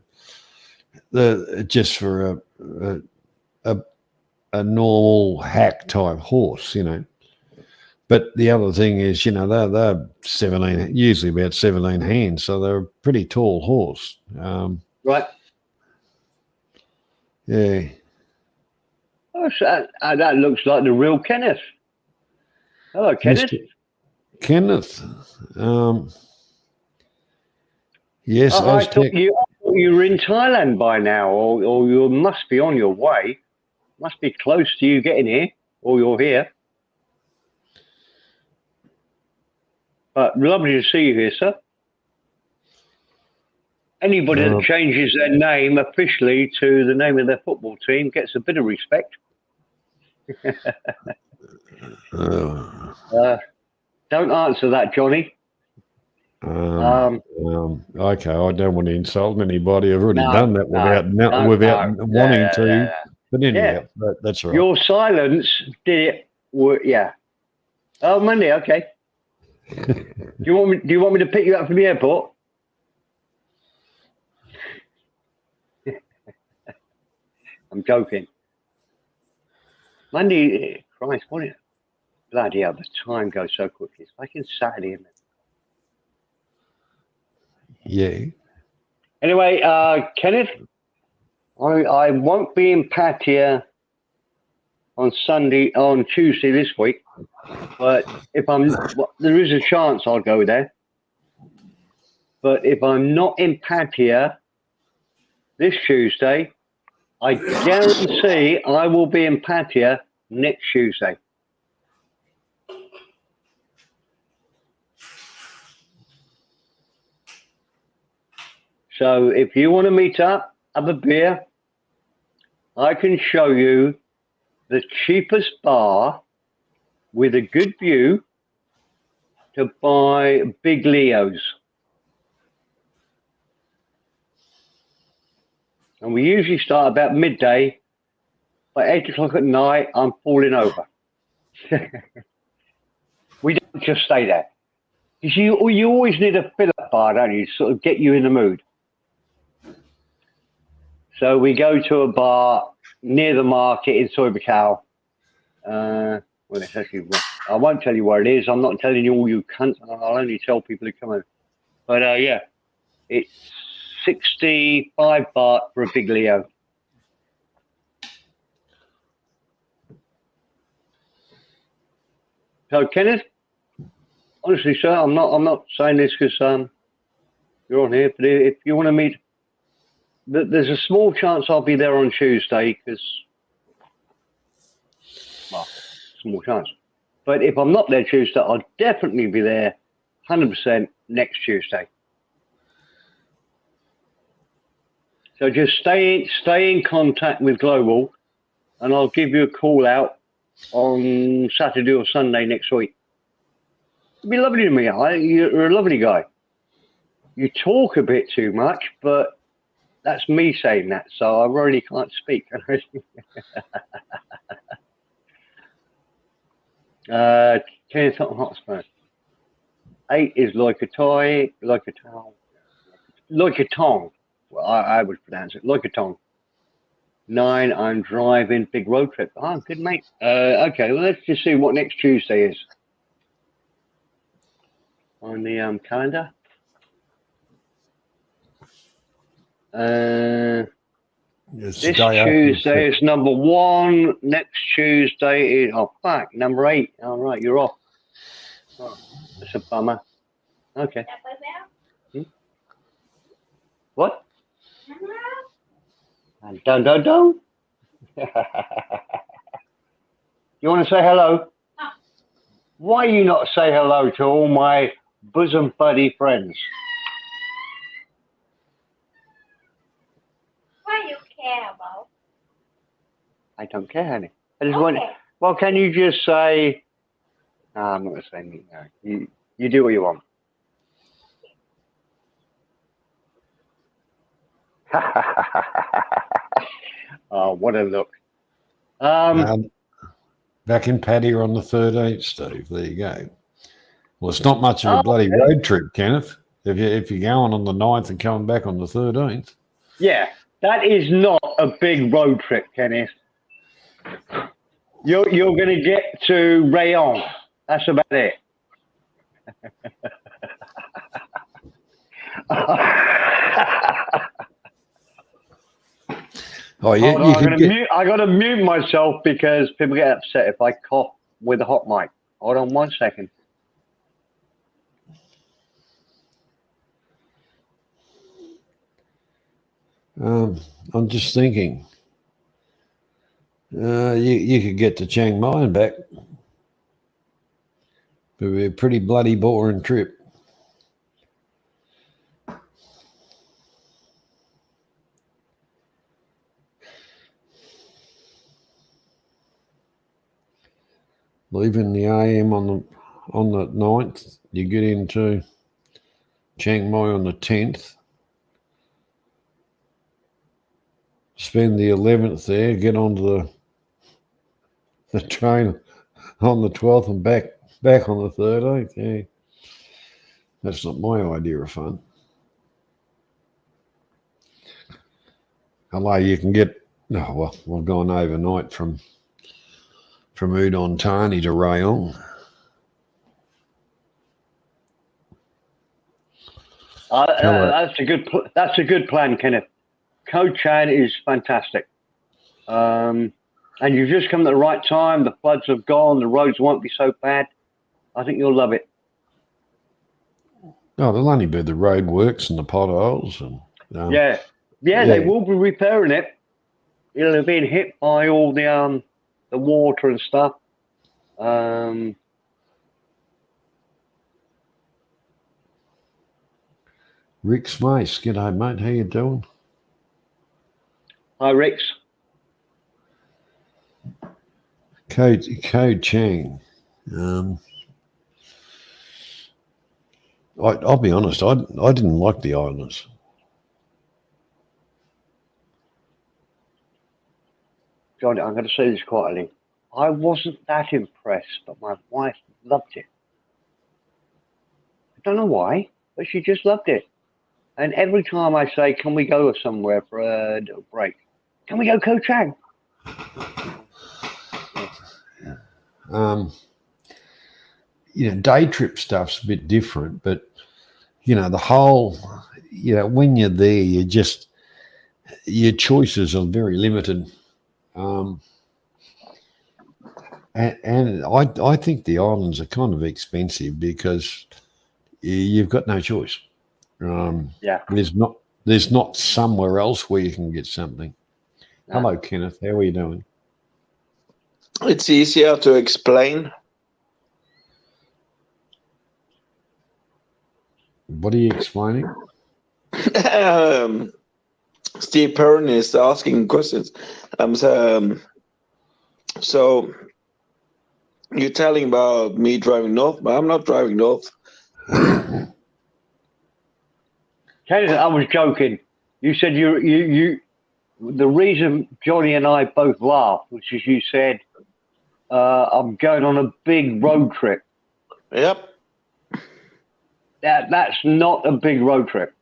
just for a normal hack type horse, But the other thing is, they're 17, usually about 17 hands, so they're a pretty tall horse. Right. Yeah. Oh, so that looks like the real Kenneth. Hello, Kenneth. Kenneth. Yes, I thought you were in Thailand by now, or you must be on your way. Must be close to you getting here, or you're here. But lovely to see you here, sir. Anybody that changes their name officially to the name of their football team gets a bit of respect. Don't answer that, Johnny. Okay, I don't want to insult anybody. I've already done that without wanting to. But anyhow, that's all right. Your silence did it. Yeah. Oh, Monday. Okay. Do you want me to pick you up from the airport? I'm joking. Monday, Christ, what is it? Bloody hell, the time goes so quickly. It's like it's Saturday, isn't it? Yeah. Anyway, Kenneth, I won't be in Pattaya on Tuesday this week, but there is a chance I'll go there. But if I'm not in Pattaya this Tuesday, I guarantee I will be in Pattaya next Tuesday. So if you want to meet up, have a beer, I can show you the cheapest bar with a good view to buy big Leos. And we usually start about midday. By 8 o'clock at night, I'm falling over. We don't just stay there. Because you always need a fill-up bar, don't you, to sort of get you in the mood. So we go to a bar near the market in Soibakau. Well, it's actually, I won't tell you where it is. I'm not telling you all you cunts. I'll only tell people who come over. But yeah, it's 65 baht for a big Leo. So Kenneth, honestly, sir, I'm not saying this because you're on here, but if you want to meet, there's a small chance I'll be there on Tuesday because, well, small chance. But if I'm not there Tuesday, I'll definitely be there 100% next Tuesday. So just stay in contact with Global, and I'll give you a call out on Saturday or Sunday next week. It'd be lovely to meet you. You're a lovely guy. You talk a bit too much, but that's me saying that, so I really can't speak. Kenneth Hotspur. 8 is like a toy, like a towel, like a tongue. Well, I would pronounce it like a tongue. 9, I'm driving, big road trip. Oh, good mate. Okay, well, let's just see what next Tuesday is on the calendar. This Tuesday is number 1. Next Tuesday is number 8. All right, you're off. Oh, that's a bummer. Okay. What? And dun. You want to say hello? Why you not say hello to all my bosom buddy friends? What you care about? I don't care, honey. I just want. Well, can you just say? No, I'm not going to say anything. No. You do what you want. Oh, what a look. Back in Paddy on the 13th, Steve. There you go. Well, it's not much of a bloody road trip, Kenneth. If you're going on the 9th and coming back on the 13th. Yeah, that is not a big road trip, Kenneth. You're going to get to Rayon. That's about it. Oh, yeah. I got to mute myself because people get upset if I cough with a hot mic. Hold on 1 second. I'm just thinking. You could get to Chiang Mai and back. It would be a pretty bloody boring trip. Leaving the AM on the 9th, you get into Chiang Mai on the 10th. Spend the 11th there, get onto the train on the 12th and back on the 13th. Yeah. That's not my idea of fun. Although you can get, we're going overnight from Udon Thani to Rayon. That's a good plan, Kenneth. Koh Chan is fantastic. And you've just come at the right time. The floods have gone. The roads won't be so bad. I think you'll love it. No, there'll only be the road works and the potholes. And, yeah, they will be repairing it. It'll have been hit by all the water and stuff. Rick Smace, g'day, mate. How you doing? Hi, Rix. Koh Chang. I'll be honest, I didn't like the islands. Johnny, I'm going to say this quietly. I wasn't that impressed, but my wife loved it. I don't know why, but she just loved it. And every time I say, can we go somewhere for a little break? Can we go Koh Chang? Day trip stuff's a bit different, but, the whole, when you're there, your choices are very limited. And I think the islands are kind of expensive because you've got no choice. There's not somewhere else where you can get something. No. Hello, Kenneth. How are you doing? It's easier to explain. What are you explaining? Steve Perrin is asking questions. So you're telling about me driving north, but I'm not driving north. Kenneth, I was joking. You said you. The reason Johnny and I both laughed, which is you said, I'm going on a big road trip. Yep. That's not a big road trip.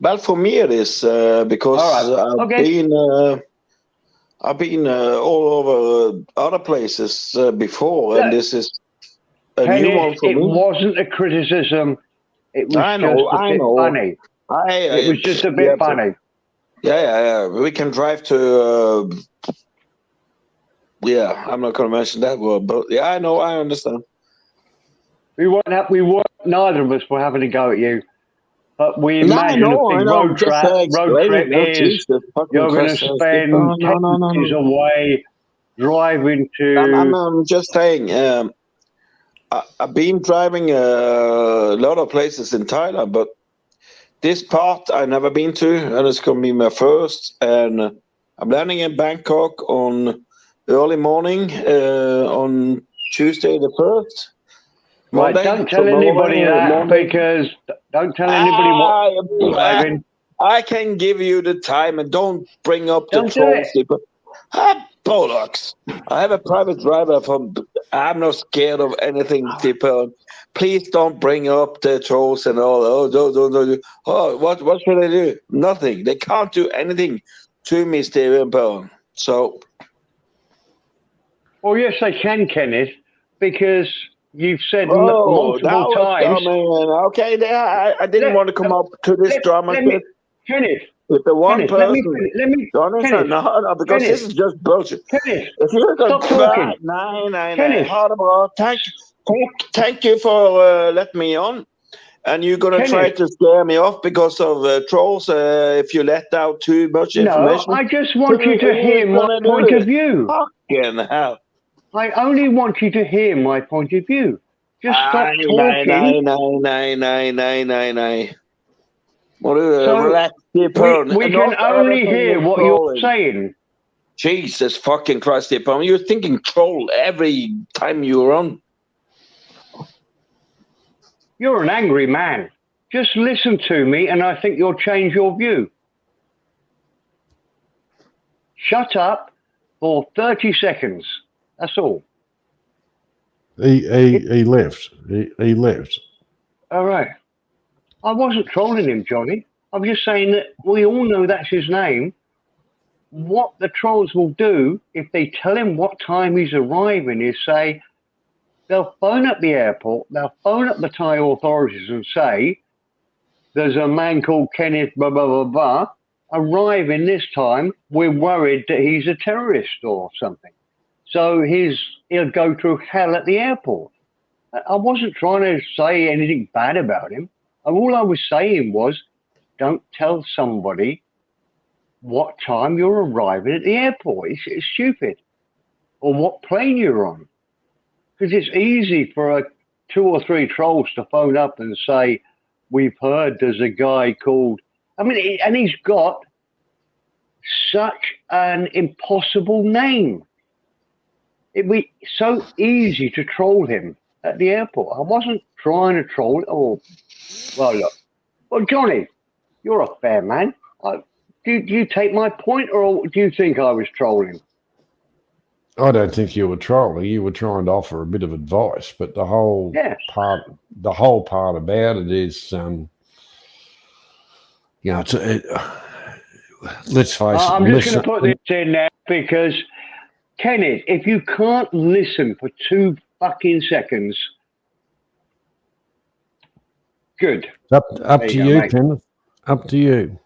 Well, for me it is because I've been all over other places before, and this is a new one for me. It wasn't a criticism. It was funny. It was just a bit funny. Yeah. We can drive to. I'm not going to mention that word, but I know, I understand. We weren't. Neither of us were having a go at you. But we No, imagine a I big know. Just road explain trip it. No, is Jesus, fucking you're going to Christ, spend no. 10 days away driving to. I'm just saying. I've been driving a lot of places in Thailand, but this part I've never been to, and it's going to be my first. And I'm landing in Bangkok on early morning on Tuesday the 1st. Right, Monday. don't tell anybody that because don't tell anybody what you're driving. I can give you the time, and don't bring up the Don't do it. trolls. Bollocks! I have a private driver from. I'm not scared of anything, people. Please don't bring up the trolls and all. Oh, don't. Oh, what should I do? Nothing. They can't do anything to me, Stephen Perrin. So. Well, yes, they can, Kenneth, because you've said Oh, multiple now it's times. coming. Okay, there. I didn't want to come up to this drama. Kenneth, with the one Kenneth, person. let me Kenneth, no, because Kenneth, this is just bullshit. Kenneth, If you're going stop talking. No. Kenneth. Thank you for letting me on. And you're going to try to scare me off because of trolls if you let out too much information? No, I just want you to hear my point of view. Fucking hell. I only want you to hear my point of view. Just stop talking. No. So relax, we can only hear what you're saying. Jesus fucking Christ, Perrin. You're thinking troll every time you're on. You're an angry man. Just listen to me and I think you'll change your view. Shut up for 30 seconds. That's all. He left. He left. All right. I wasn't trolling him, Johnny. I'm just saying that we all know that's his name. What the trolls will do if they tell him what time he's arriving is say, they'll phone up the airport, they'll phone up the Thai authorities and say, there's a man called Kenneth blah, blah, blah, blah, arriving this time, we're worried that he's a terrorist or something. So he'll go through hell at the airport. I wasn't trying to say anything bad about him. All I was saying was, don't tell somebody what time you're arriving at the airport. It's stupid. Or what plane you're on. Because it's easy for 2 or 3 trolls to phone up and say, we've heard there's a guy called... and he's got such an impossible name. It'd be so easy to troll him at the airport. I wasn't trying to troll. Oh, well, look. Well, Johnny, you're a fair man. Do you take my point, or do you think I was trolling? I don't think you were trolling. You were trying to offer a bit of advice, but the whole part about it is, let's face it. I'm just going to put this in there because, Kenneth, if you can't listen for 2 fucking seconds, good. Up to you, Kenneth. Up to you.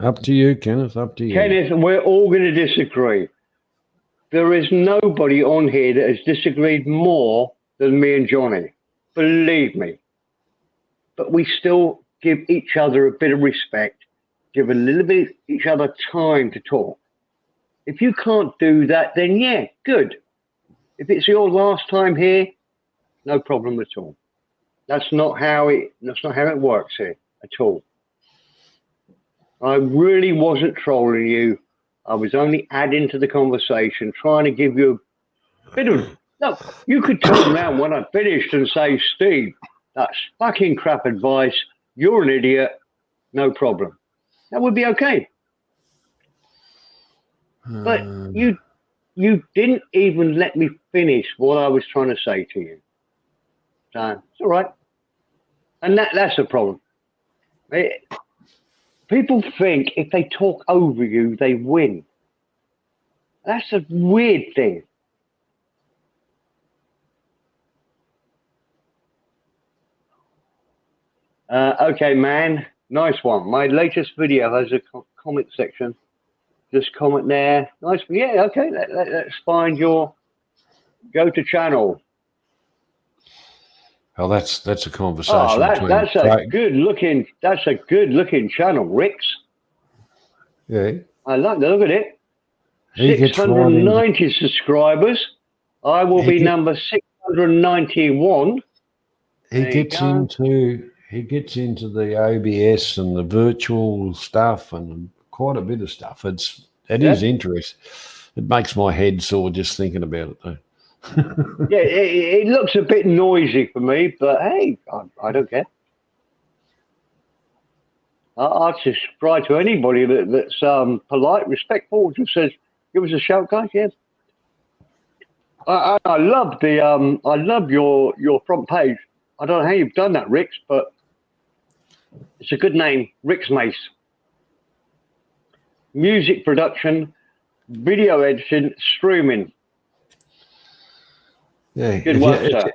Up to you, Kenneth. Up to you. Kenneth, we're all going to disagree. There is nobody on here that has disagreed more than me and Johnny. Believe me. But we still give each other a bit of respect, give a little bit each other time to talk. If you can't do that, then yeah, good. If it's your last time here, no problem at all. That's not how it works here at all. I really wasn't trolling you. I was only adding to the conversation, trying to give you a bit of... Look, you could turn around when I finished and say, Steve, that's fucking crap advice. You're an idiot. No problem. That would be okay. But you didn't even let me finish what I was trying to say to you. So it's all right. And that's the problem. People think if they talk over you, they win. That's a weird thing. Okay, man. Nice one. My latest video has a comment section. Just comment there. Nice. Yeah, okay. Let's find your go-to channel. Oh, that's a Oh, conversation between that's a Craig. good looking channel, Rick's. Yeah, I like the look at it. he gets right into 690 subscribers. I will be number 691. he There you gets go. into the OBS and the virtual stuff and quite a bit of stuff. It is Yeah. interesting. It makes my head sore just thinking about it though. Yeah, it looks a bit noisy for me, but hey, I don't care. I'll subscribe to anybody that's polite, respectful, just says, "Give us a shout, guys." Yeah. I love I love your front page. I don't know how you've done that, Rick's, but it's a good name, Rick's Mace. Music production, video editing, streaming. Yeah, Good work, sir.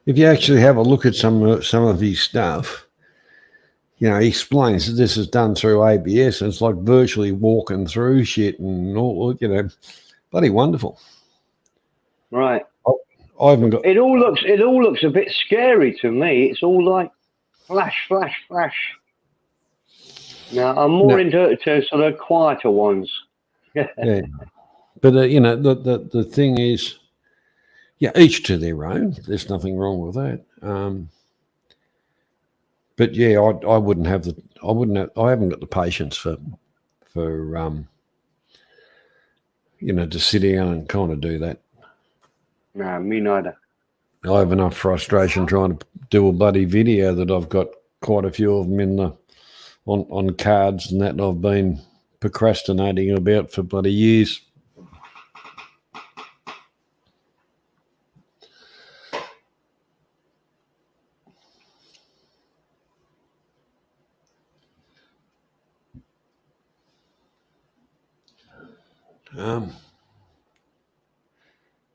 if you actually have a look at some of his stuff, you know, he explains that this is done through ABS, and it's like virtually walking through shit and all, you know, bloody wonderful. Right. I haven't got. It all looks a bit scary to me. It's all like flash, flash, flash. Now I'm more into sort of quieter ones. Yeah, but you know, the thing is, yeah, each to their own. There's nothing wrong with that. But yeah, I wouldn't have the. I wouldn't have. I haven't got the patience for you know, to sit down and kind of do that. No, me neither. I have enough frustration trying to do a bloody video that I've got quite a few of them in the on cards and that I've been procrastinating about for bloody years.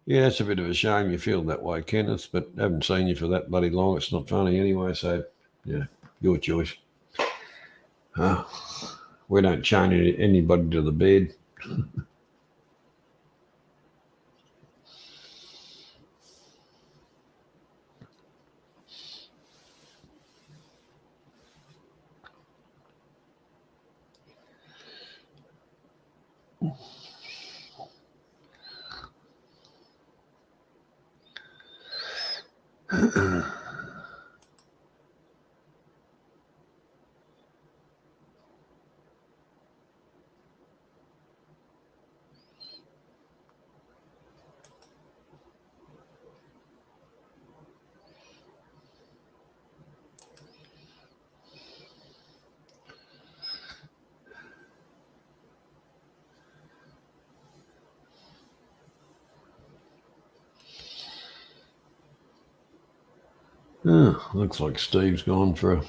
Yeah, it's a bit of a shame you feel that way, Kenneth, but I haven't seen you for that bloody long. It's not funny anyway, so, yeah, your choice. We don't chain anybody to the bed. Looks like Steve's gone for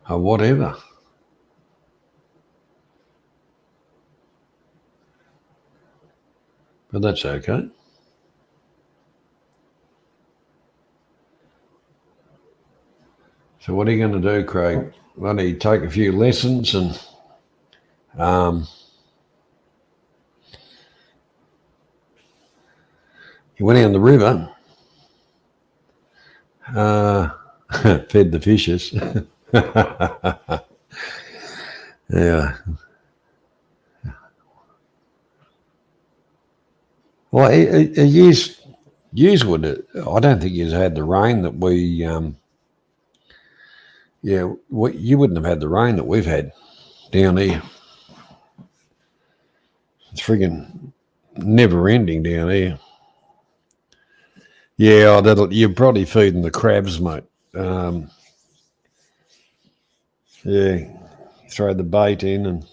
a whatever. But that's okay. So what are you going to do, Craig? Why don't you take a few lessons and you went down the river, fed the fishes. Yeah. Well, yous would. I don't think yous had the rain that we. Yeah, you wouldn't have had the rain that we've had down here. It's friggin' never ending down here. Yeah, you're probably feeding the crabs, mate. Yeah, throw the bait in and.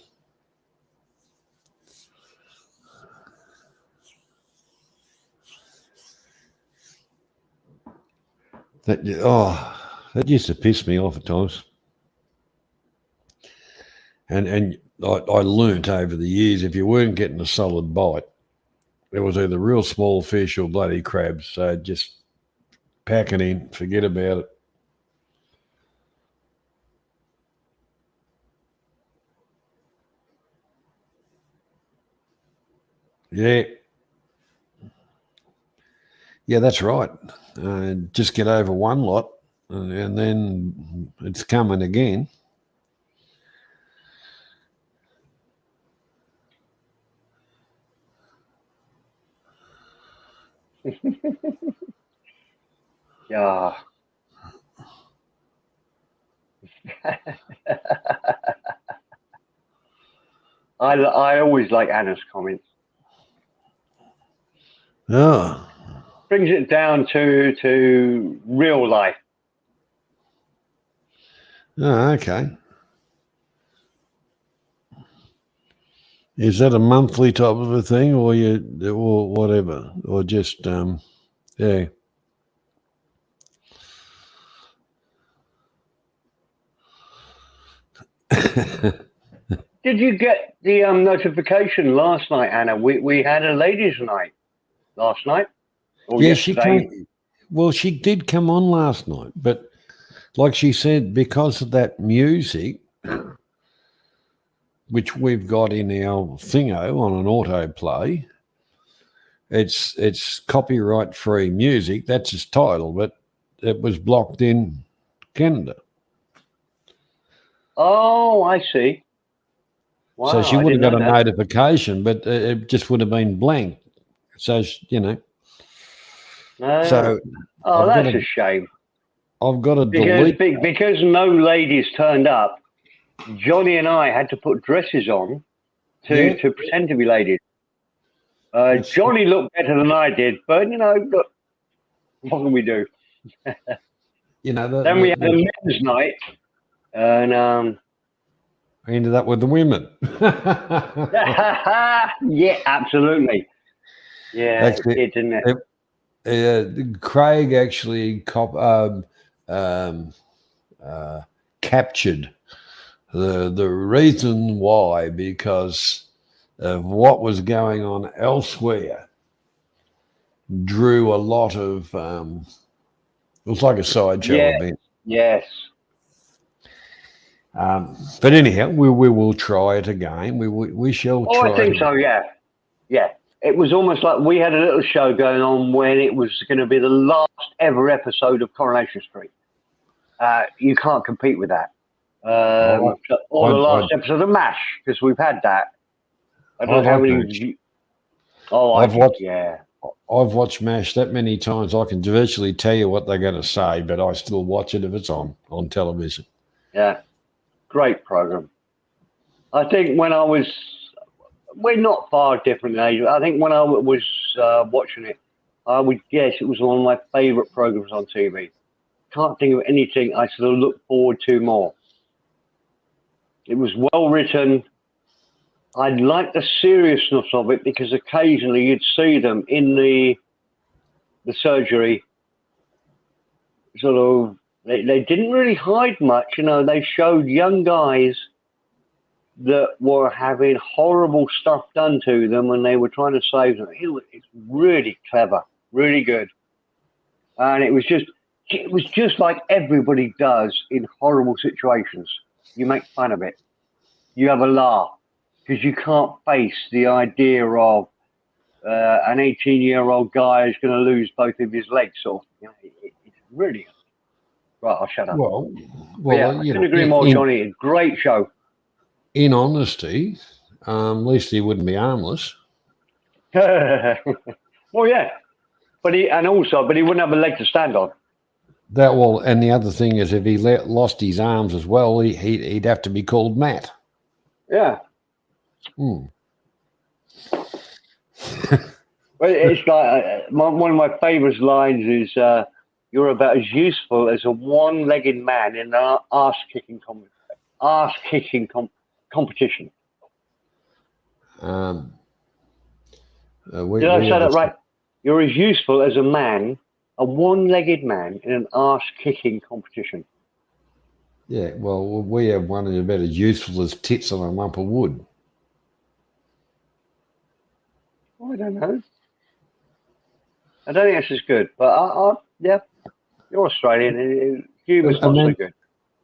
That used to piss me off at times. And I learnt over the years, if you weren't getting a solid bite, it was either real small fish or bloody crabs. So just pack it in, forget about it. Yeah. Yeah, that's right. Just get over one lot, and then it's coming again. Yeah. I always like Anna's comments. Oh, Brings it down to real life. okay. Is that a monthly type of a thing, or whatever, or just yeah? Did you get the notification last night, Anna? We had a ladies' night last night or Yeah, she yesterday. came. Well, she did come on last night, but like she said, because of that music, which we've got in our thingo on an autoplay, it's copyright free music. That's its title, but it was blocked in Canada. Oh, I see. Wow, So she I would have didn't got know a that. notification, but it just would have been blank. So No. so Oh, I've got that's a to shame. delete. Because no ladies turned up, Johnny and I had to put dresses on Yeah, to pretend to be ladies. that's Johnny looked better than I did, but look, what can we do? Then we had a men's night, and I ended up with the women. yeah, absolutely. Yeah, it Actually, did, didn't it? Craig actually captured the reason why, because of what was going on elsewhere, drew a lot of it was like a sideshow Yeah, event. yes. But anyhow, we will try it again. We shall Oh, try I think it. so. Yeah, yeah. It was almost like we had a little show going on when it was going to be the last ever episode of Coronation Street. You can't compete with that. I, Or the I, last episode of MASH, because we've had that. I don't I know how like many. MASH. I I've did, watched yeah. I've watched MASH that many times I can virtually tell you what they're going to say, but I still watch it if it's on television. Yeah, great program. I think when we're not far different in age. I think when I was watching it, I would guess it was one of my favourite programs on TV. Can't think of anything I sort of look forward to more. It was well written. I liked the seriousness of it because occasionally you'd see them in the surgery. Sort of, they didn't really hide much. They showed young guys that were having horrible stuff done to them and they were trying to save them. It's really clever, really good. And it was just like everybody does in horrible situations. You make fun of it. You have a laugh because you can't face the idea of an 18-year-old guy who's going to lose both of his legs. It's really right. I'll shut up. Well, Yeah, I couldn't agree more, Johnny. Great show. In honesty, at least he wouldn't be harmless. Well, yeah, but he wouldn't have a leg to stand on. And the other thing is, if he lost his arms as well, he'd have to be called Matt. Yeah. Hmm. Well, it's like one of my favourite lines is, "You're about as useful as a one-legged man in an ass-kicking competition." Did I say that right? You're as useful as a one-legged man in an ass-kicking competition. Yeah, well, we have one that's about as useful as tits on a lump of wood. Oh, I don't know. I don't think that's as good, but yeah, you're Australian. Humour's not so good.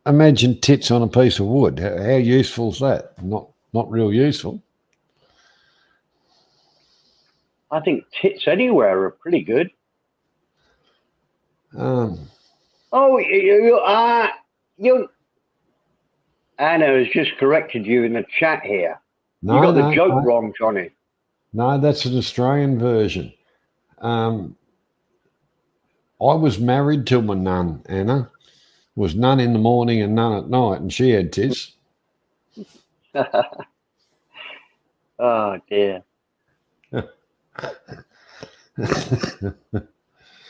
Imagine tits on a piece of wood. How useful is that? Not real useful. I think tits anywhere are pretty good. Oh, Anna has just corrected you in the chat here. You No, got the no, joke no, wrong, Johnny. no, that's an Australian version. I was married to my nun, Anna. Was none in the morning and none at night, and she had tits. Oh dear.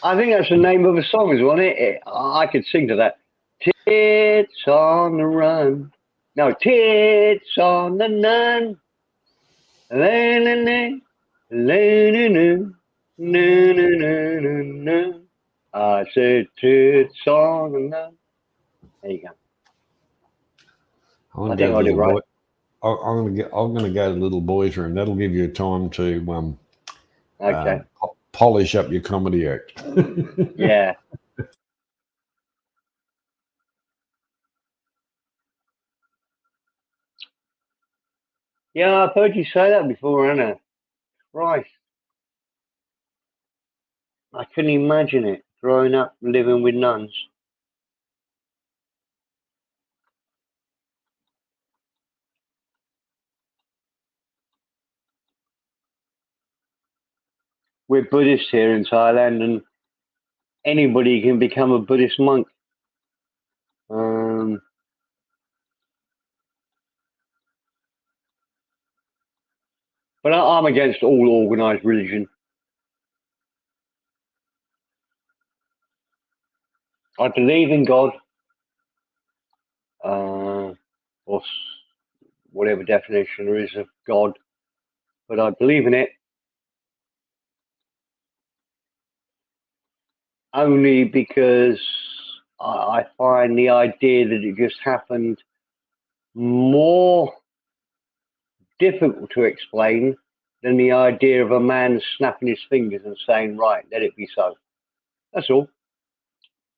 I think that's the name of a song, isn't it? I could sing to that. Tits on the run. No, tits on the nun. I said tits on the nun. There you go. I'm I think I did right. I'm gonna go to the little boys' room. That'll give you time to Okay. polish up your comedy act. Yeah. Yeah, I've heard you say that before, Anna. Christ. I couldn't imagine it, growing up living with nuns. We're Buddhists here in Thailand, and anybody can become a Buddhist monk. But I'm against all organised religion. I believe in God, or whatever definition there is of God, but I believe in it only because I find the idea that it just happened more difficult to explain than the idea of a man snapping his fingers and saying, right, let it be so. That's all.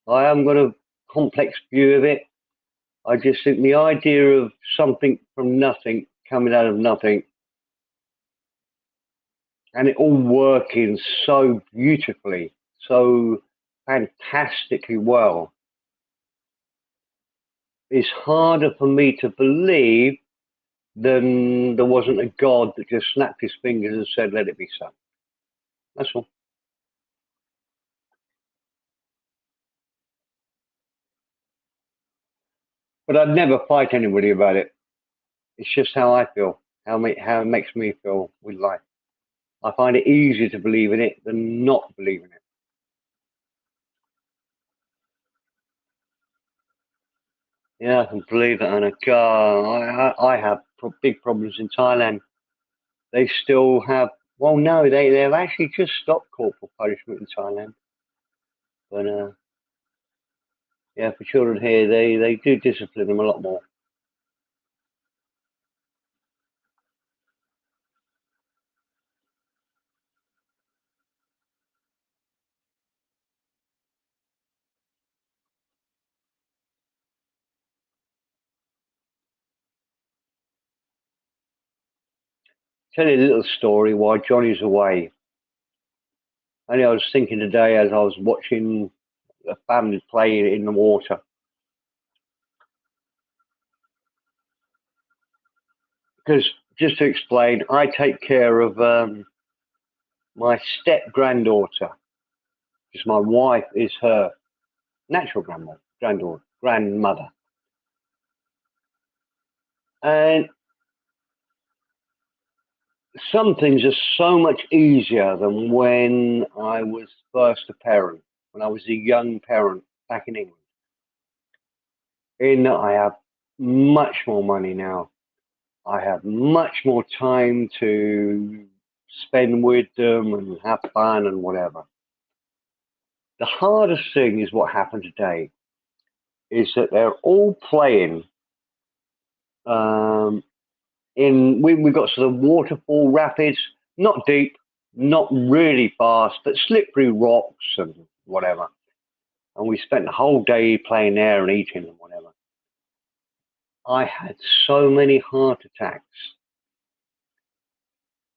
I haven't got a complex view of it. I just think the idea of something from nothing coming out of nothing and it all working so beautifully, so fantastically well, is harder for me to believe than there wasn't a God that just snapped his fingers and said, let it be so. That's all. But I'd never fight anybody about it. It's just how I feel, how it makes me feel with life. I find it easier to believe in it than not believe in it. Yeah, I can believe it, Anna. God, I have big problems in Thailand. They still have, well, no, they've actually just stopped corporal punishment in Thailand. But yeah, for children here, they do discipline them a lot more. Tell you a little story while Johnny's away. Only I was thinking today as I was watching a family play in the water. Because just to explain, I take care of my step granddaughter, because my wife is her natural grandmother. And some things are so much easier than when I was first a parent, when I was a young parent back in England. In that I have much more money now. I have much more time to spend with them and have fun and whatever. The hardest thing is what happened today is that they're all playing we've got sort of waterfall rapids, not deep, not really fast, but slippery rocks and whatever. And we spent the whole day playing there and eating and whatever. I had so many heart attacks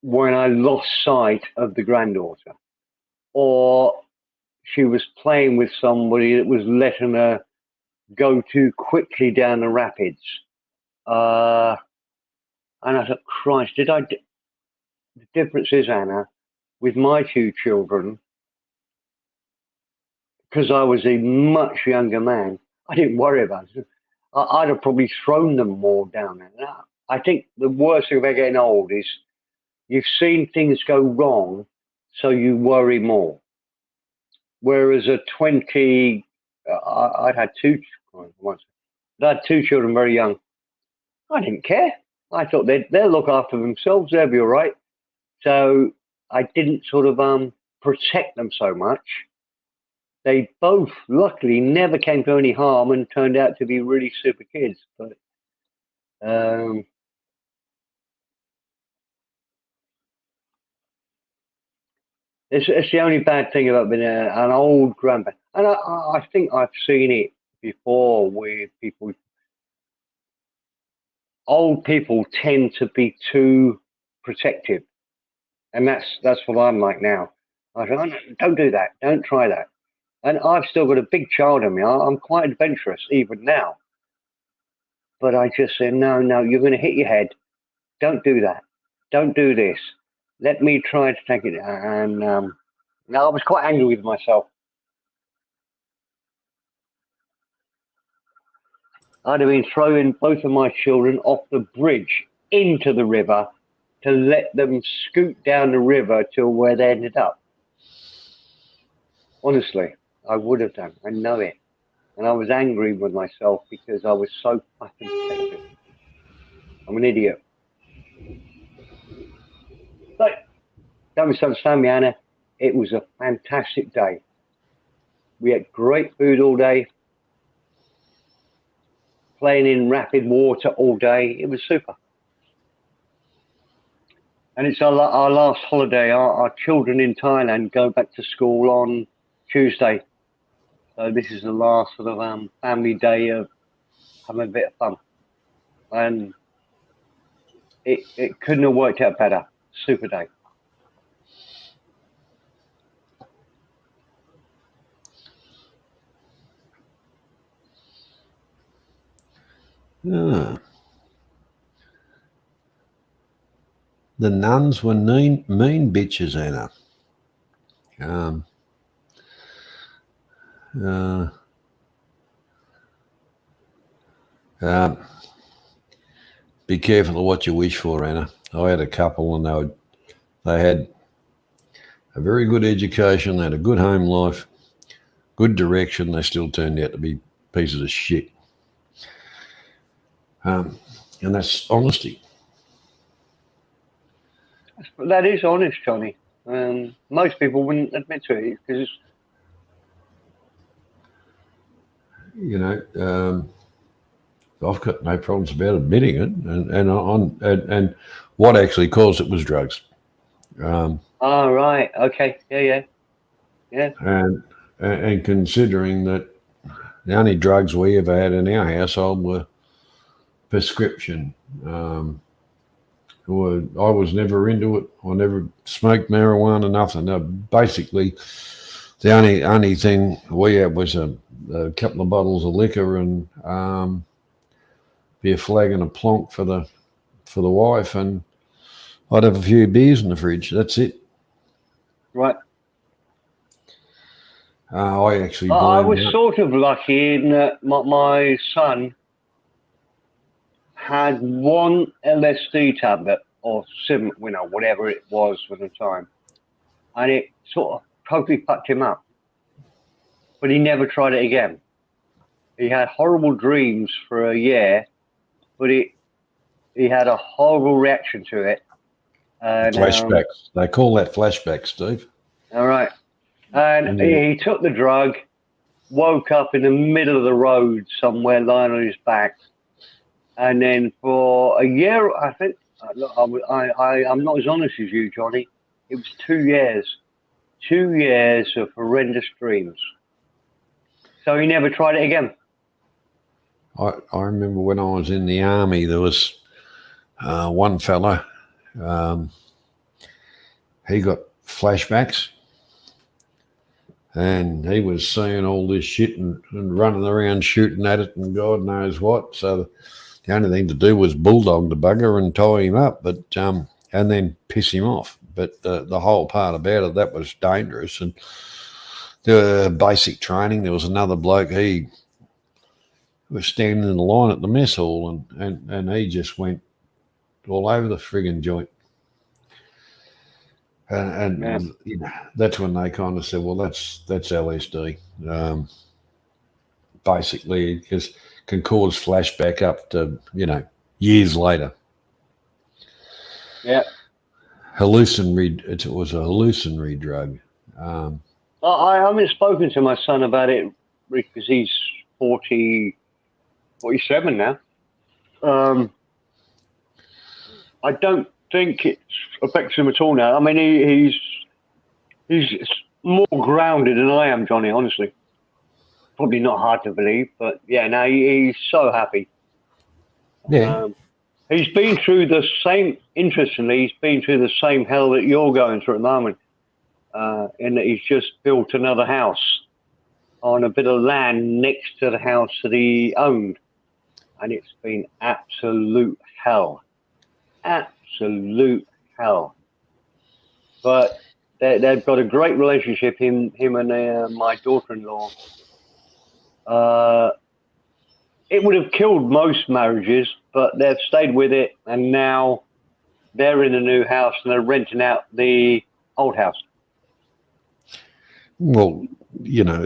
when I lost sight of the granddaughter, or she was playing with somebody that was letting her go too quickly down the rapids. And I thought, Christ, the difference is, Anna, with my two children, because I was a much younger man, I didn't worry about it. I'd have probably thrown them more down there. I think the worst thing about getting old is you've seen things go wrong, so you worry more. Whereas at 20, I'd had two children very young. I didn't care. I thought they'll look after themselves. They'll be all right. So I didn't sort of protect them so much. They both, luckily, never came to any harm and turned out to be really super kids. But it's the only bad thing about being an old grandpa. And I think I've seen it before with people. Old people tend to be too protective. And that's what I'm like now. I go, oh, no, don't do that. Don't try that. And I've still got a big child in me. I'm quite adventurous even now. But I just say, no, you're going to hit your head. Don't do that. Don't do this. Let me try to take it. And now I was quite angry with myself. I'd have been throwing both of my children off the bridge into the river to let them scoot down the river to where they ended up. Honestly, I would have done. I know it. And I was angry with myself because I was so fucking protective. I'm an idiot. But don't misunderstand me, Anna. It was a fantastic day. We had great food all day. Playing in rapid water all day. It was super. And it's our last holiday. Our children in Thailand go back to school on Tuesday. So this is the last sort of family day of having a bit of fun. And it couldn't have worked out better. Super day. Ah. The nuns were mean bitches, Anna. Be careful of what you wish for, Anna. I had a couple and they had a very good education, they had a good home life, good direction. They still turned out to be pieces of shit. And that's honesty. That is honest, Johnny. Most people wouldn't admit to it because, you know, I've got no problems about admitting it, and what actually caused it was drugs. Right, okay, yeah. And considering that the only drugs we ever had in our household were prescription. I was never into it. I never smoked marijuana, nothing. Basically, the only thing we had was a couple of bottles of liquor and be a flag and a plonk for the wife, and I'd have a few beers in the fridge. That's it. Right. I actually. I was sort of lucky in that my son had one LSD tablet or whatever it was for the time, and it sort of totally fucked him up. But he never tried it again. He had horrible dreams for a year, but he had a horrible reaction to it. And, flashbacks. They call that flashbacks, Steve. All right. And he took the drug, woke up in the middle of the road somewhere, lying on his back. And then for a year, I think, I'm not as honest as you, Johnny. It was 2 years. 2 years of horrendous dreams. So he never tried it again. I remember when I was in the army, there was one fella, he got flashbacks, And he was seeing all this shit and running around shooting at it and God knows what. So the only thing to do was bulldog the bugger and tie him up, but and then piss him off. But the whole part about it, that was dangerous. And the basic training, there was another bloke, he was standing in the line at the mess hall and he just went all over the friggin' joint. And you know, that's when they kind of said, well, that's LSD. Basically, because can cause flashback up to, you know, years later. Yeah. It was a hallucinatory drug. I haven't spoken to my son about it because he's 47 now. I don't think it affects him at all now. I mean, he's more grounded than I am, Johnny, honestly. Probably not hard to believe, but yeah, no, he's so happy. Yeah. He's been through the same, interestingly, he's been through the same hell that you're going through at the moment, in that he's just built another house on a bit of land next to the house that he owned. And it's been absolute hell. Absolute hell. But they've got a great relationship, him and my daughter-in-law. It would have killed most marriages, but they've stayed with it, and now they're in a new house and they're renting out the old house. Well, you know,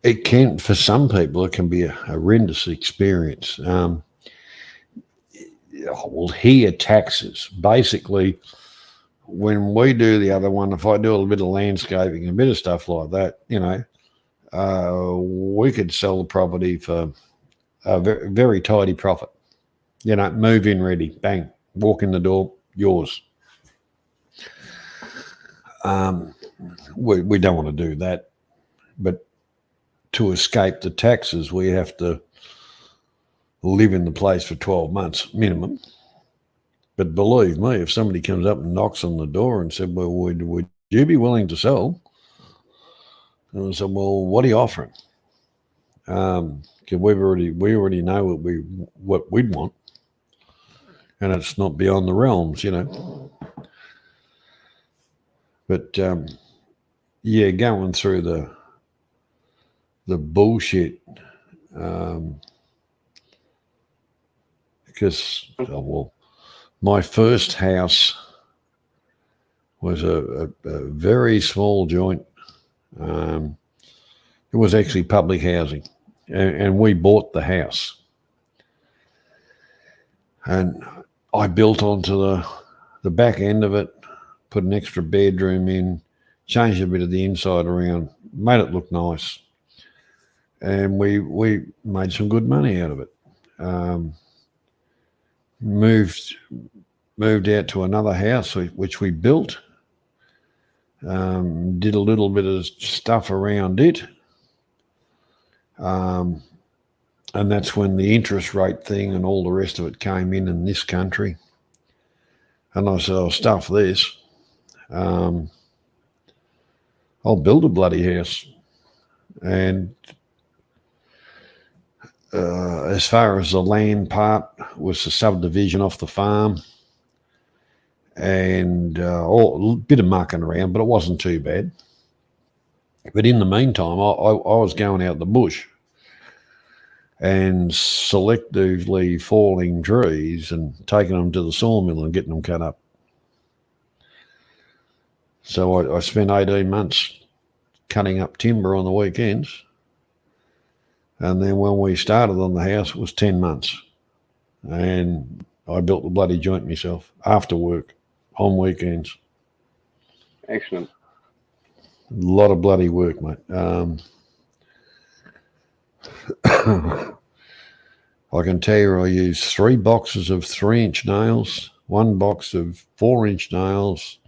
it can, for some people, it can be a horrendous experience. Well, he taxes. Basically, when we do the other one, if I do a little bit of landscaping, a bit of stuff like that, you know, we could sell the property for a very, very tidy profit. You know, move in ready, bang, walk in the door, yours. We don't want to do that, but to escape the taxes, we have to live in the place for 12 months minimum. But believe me, if somebody comes up and knocks on the door and said, well, would you be willing to sell? And I said, well, what are you offering? Because we already know what we'd want, and it's not beyond the realms, you know. But yeah, going through the bullshit, because my first house was a very small joint. It was actually public housing, and we bought the house. And I built onto the back end of it, put an extra bedroom in, changed a bit of the inside around, made it look nice. And we made some good money out of it. Moved out to another house which we built. Did a little bit of stuff around it. And that's when the interest rate thing and all the rest of it came in this country. And I said, I'll stuff this. I'll build a bloody house. And as far as the land part was the subdivision off the farm, and a bit of mucking around, but it wasn't too bad. But in the meantime, I was going out the bush and selectively falling trees and taking them to the sawmill and getting them cut up. So I spent 18 months cutting up timber on the weekends. And then when we started on the house, it was 10 months. And I built the bloody joint myself after work on weekends. Excellent. A lot of bloody work, mate. I can tell you I used 3 boxes of 3-inch nails, 1 box of 4-inch nails,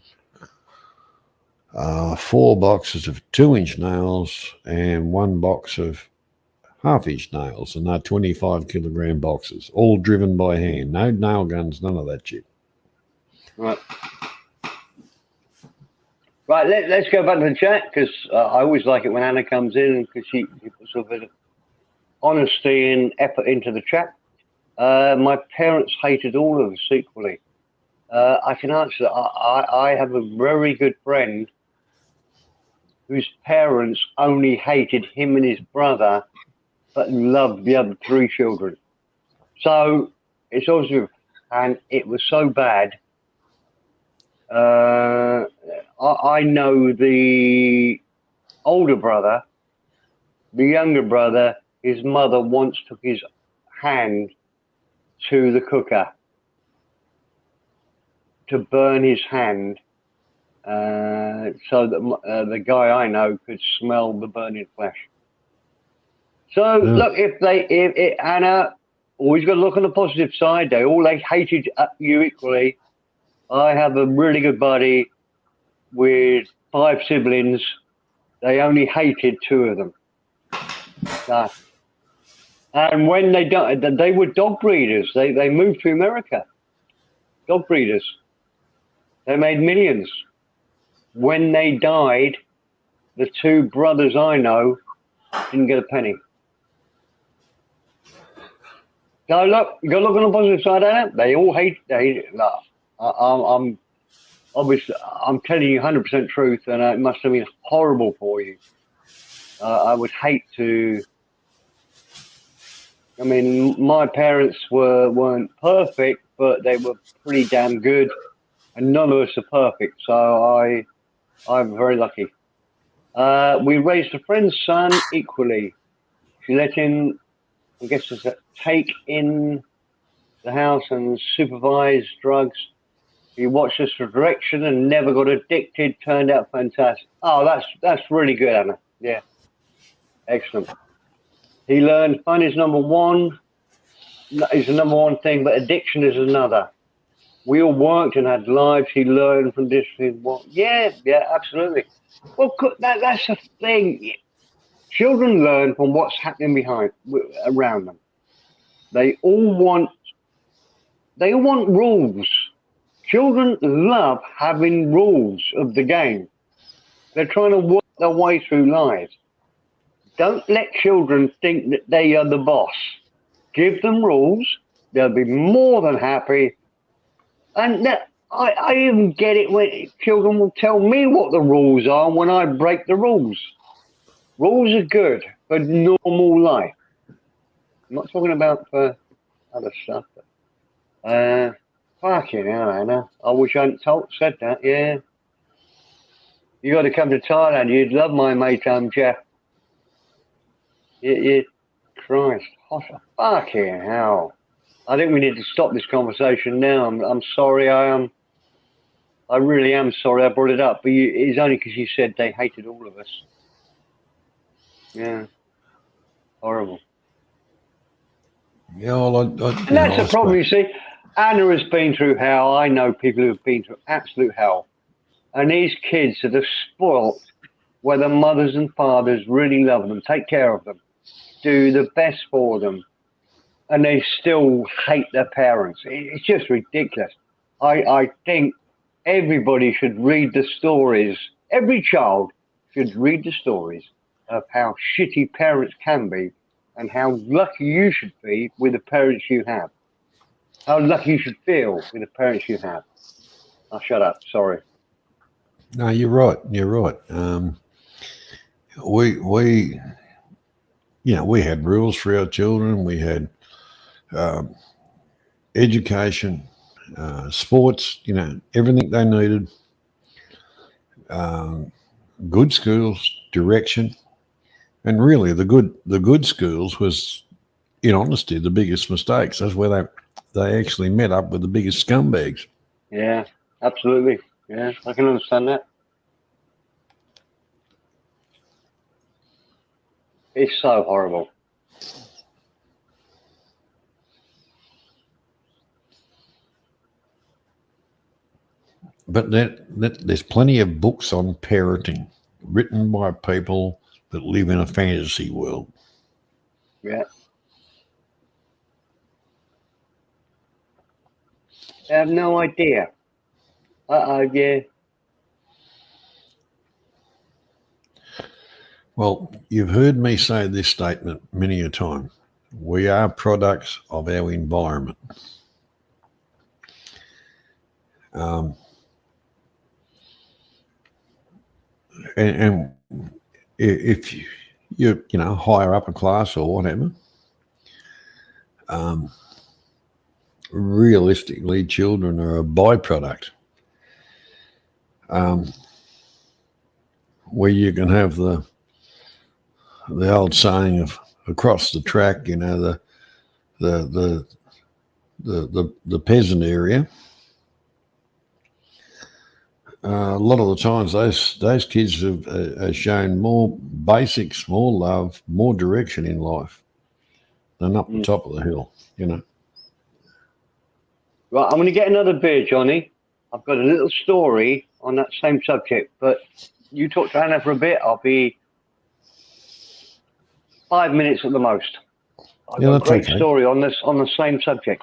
4 boxes of 2-inch nails, and 1 box of half-inch nails, and they're 25-kilogram boxes, all driven by hand. No nail guns, none of that shit. Right. Right, let's go back to the chat because I always like it when Anna comes in because she puts a bit of honesty and effort into the chat. My parents hated all of us equally. I can answer that. I have a very good friend whose parents only hated him and his brother, but loved the other 3 children. So it's also, and it was so bad. I know the older brother, the younger brother, his mother once took his hand to the cooker to burn his hand so that the guy I know could smell the burning flesh. So look, if Anna, always got to look on the positive side. They hated you equally. I have a really good buddy with 5 siblings. They only hated 2 of them. And when they died, they were dog breeders. They moved to America. Dog breeders. They made millions. When they died, the 2 brothers I know didn't get a penny. So look, you got to look on the positive side of it. They all hate it. Look, I'm obviously, I'm telling you 100% truth, and it must have been horrible for you. I would hate to. I mean, my parents weren't perfect, but they were pretty damn good, and none of us are perfect. So I'm very lucky. We raised a friend's son equally. She let him, I guess, take in the house and supervise drugs. He watched us for direction and never got addicted. Turned out fantastic. Oh, that's really good, Anna. Yeah, excellent. He learned fun is number one. Is the number one thing, but addiction is another. We all worked and had lives. He learned from this. Yeah, absolutely. Well, that's the thing. Children learn from what's happening around them. They all want rules. Children love having rules of the game. They're trying to work their way through life. Don't let children think that they are the boss. Give them rules. They'll be more than happy. And I even get it when children will tell me what the rules are when I break the rules. Rules are good for normal life. I'm not talking about for other stuff. But, fucking hell, Anna. I wish I hadn't said that, yeah. You got to come to Thailand. You'd love my mate, Jeff. Christ. Fucking hell. I think we need to stop this conversation now. I'm sorry. I really am sorry I brought it up. But it's only because you said they hated all of us. Yeah. Horrible. Yeah, well, and that's the problem, you see. Anna has been through hell. I know people who have been through absolute hell. And these kids are just spoilt where the mothers and fathers really love them, take care of them, do the best for them, and they still hate their parents. It's just ridiculous. I think everybody should read the stories. Every child should read the stories of how shitty parents can be and how lucky you should be with the parents you have. How lucky you should feel with the parents you have. I'll shut up. Sorry. No, you're right. You're right. We had rules for our children. We had education, sports, everything they needed. Good schools, direction, and really the good schools was, in honesty, the biggest mistakes. That's where they actually met up with the biggest scumbags. Yeah, absolutely. Yeah, I can understand that. It's so horrible. But there's plenty of books on parenting written by people that live in a fantasy world. Yeah. I have no idea. Yeah. Well, you've heard me say this statement many a time. We are products of our environment. And if you're, higher upper class or whatever, realistically, children are a byproduct. Where you can have the old saying of across the track, the peasant area. A lot of the times, those kids have shown more basics, more love, more direction in life than up the top of the hill. Right, I'm going to get another beer, Johnny. I've got a little story on that same subject, but you talk to Anna for a bit. I'll be 5 minutes at the most. I've got a great story on the same subject.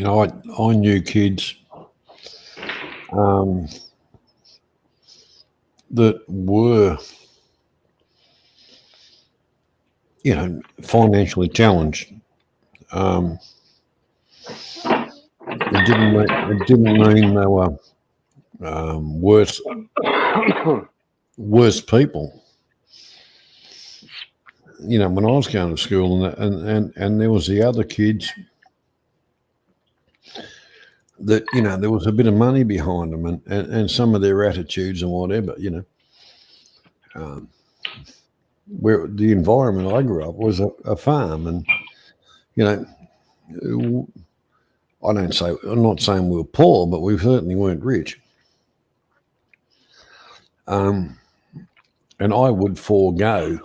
I knew kids that were, financially challenged. It didn't mean they were worse people. When I was going to school, and there was the other kids that, there was a bit of money behind them and some of their attitudes and whatever, where the environment I grew up was a farm, and, I'm not saying we were poor, but we certainly weren't rich. And I would forego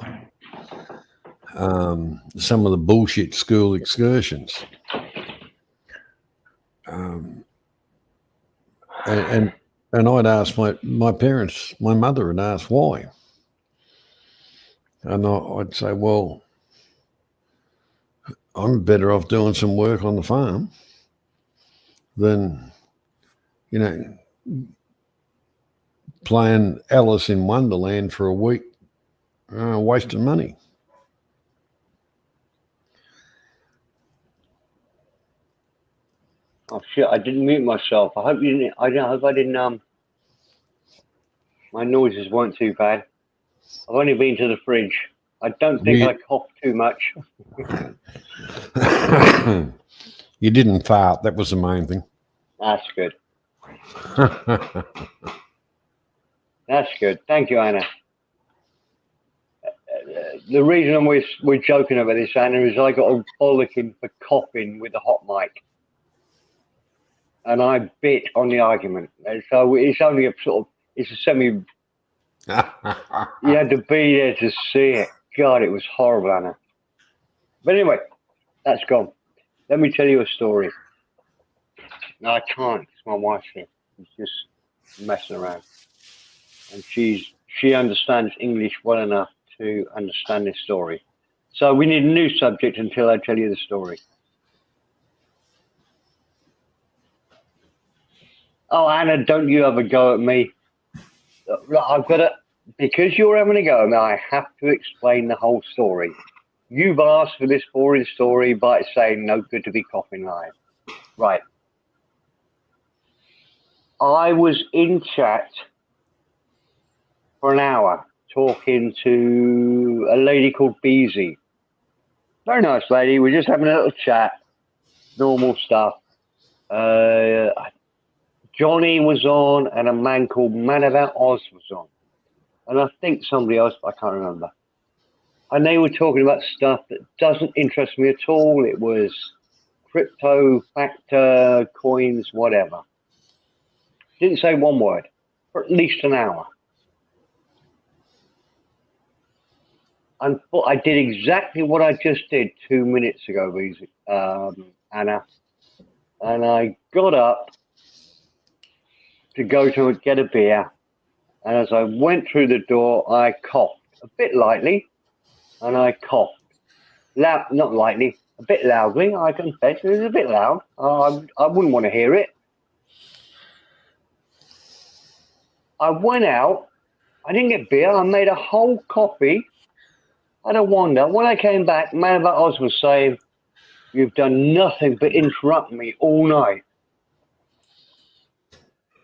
some of the bullshit school excursions. And I'd ask my parents, my mother had asked why. And I'd say, well, I'm better off doing some work on the farm than, playing Alice in Wonderland for a week, wasting money. Oh shit! I didn't mute myself. I hope you didn't. I hope I didn't. My noises weren't too bad. I've only been to the fridge. I don't think I coughed too much. You didn't fart. That was the main thing. That's good. That's good. Thank you, Anna. The reason we're joking about this, Anna, is I got a bollocking for coughing with the hot mic. And I bit on the argument. And so it's only it's a semi. You had to be there to see it. God, it was horrible, Anna. But anyway, that's gone. Let me tell you a story. No, I can't. It's my wife here. She's just messing around. And she understands English well enough to understand this story. So we need a new subject until I tell you the story. Oh, Anna, don't you have a go at me. I've got to, because you're having a go at me, I have to explain the whole story. You've asked for this boring story by saying no good to be coughing live. Right. I was in chat for an hour talking to a lady called Beezy. Very nice lady. We're just having a little chat, normal stuff. Johnny was on, and a man called Man About Oz was on. And I think somebody else, but I can't remember. And they were talking about stuff that doesn't interest me at all. It was crypto, factor, coins, whatever. Didn't say one word for at least an hour. And I did exactly what I just did 2 minutes ago, Anna. And I got up to go to get a beer. And as I went through the door, I coughed a bit lightly. And I coughed. Not lightly, a bit loudly. I confess it was a bit loud. I wouldn't want to hear it. I went out. I didn't get beer. I made a whole coffee. I had a wander. When I came back, man about Oz was saying, "You've done nothing but interrupt me all night.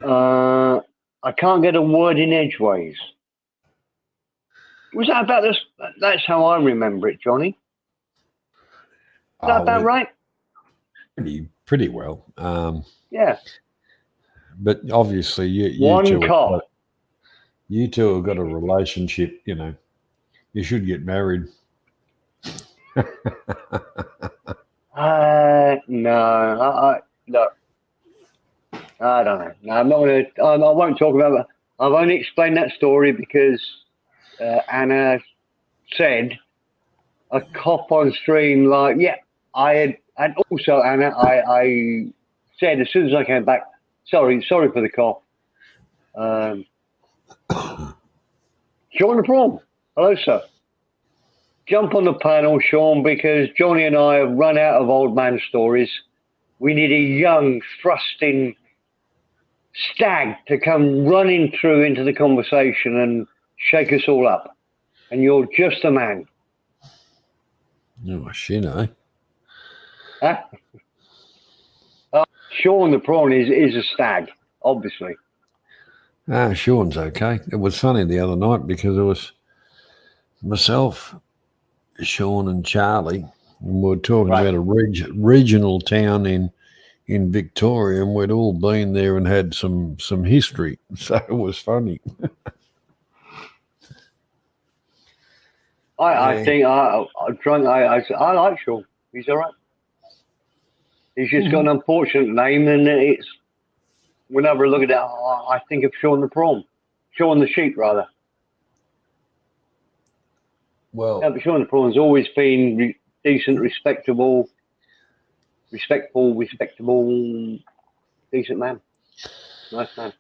I can't get a word in edgeways." Was that about this? That's how I remember it, Johnny. Is that about right? Pretty well. Yeah. But obviously, you One two, cop. you two have got a relationship. You know, you should get married. No. Look, I don't know. No, I'm not going to. I won't talk about it. I've only explained that story because Anna said a cop on stream. Like, yeah, I had, and also Anna, I said as soon as I came back, sorry for the cough. Sean the Prawn. Hello, sir. Jump on the panel, Sean, because Johnny and I have run out of old man stories. We need a young, thrusting stag to come running through into the conversation and shake us all up. And you're just the man. Oh, shit, eh? Huh? Sean the Prawn is a stag, obviously. Sean's okay. It was funny the other night because it was myself, Sean and Charlie, and we were talking about a regional town in Victoria, and we'd all been there and had some history, so it was funny. I think I like Sean. He's all right. He's just got an unfortunate name, and it's whenever I look at it, I think of Sean the Prawn, Sean the Sheep, rather. Well, yeah, but Sean the Prawn's always been decent, respectable, decent man, nice man.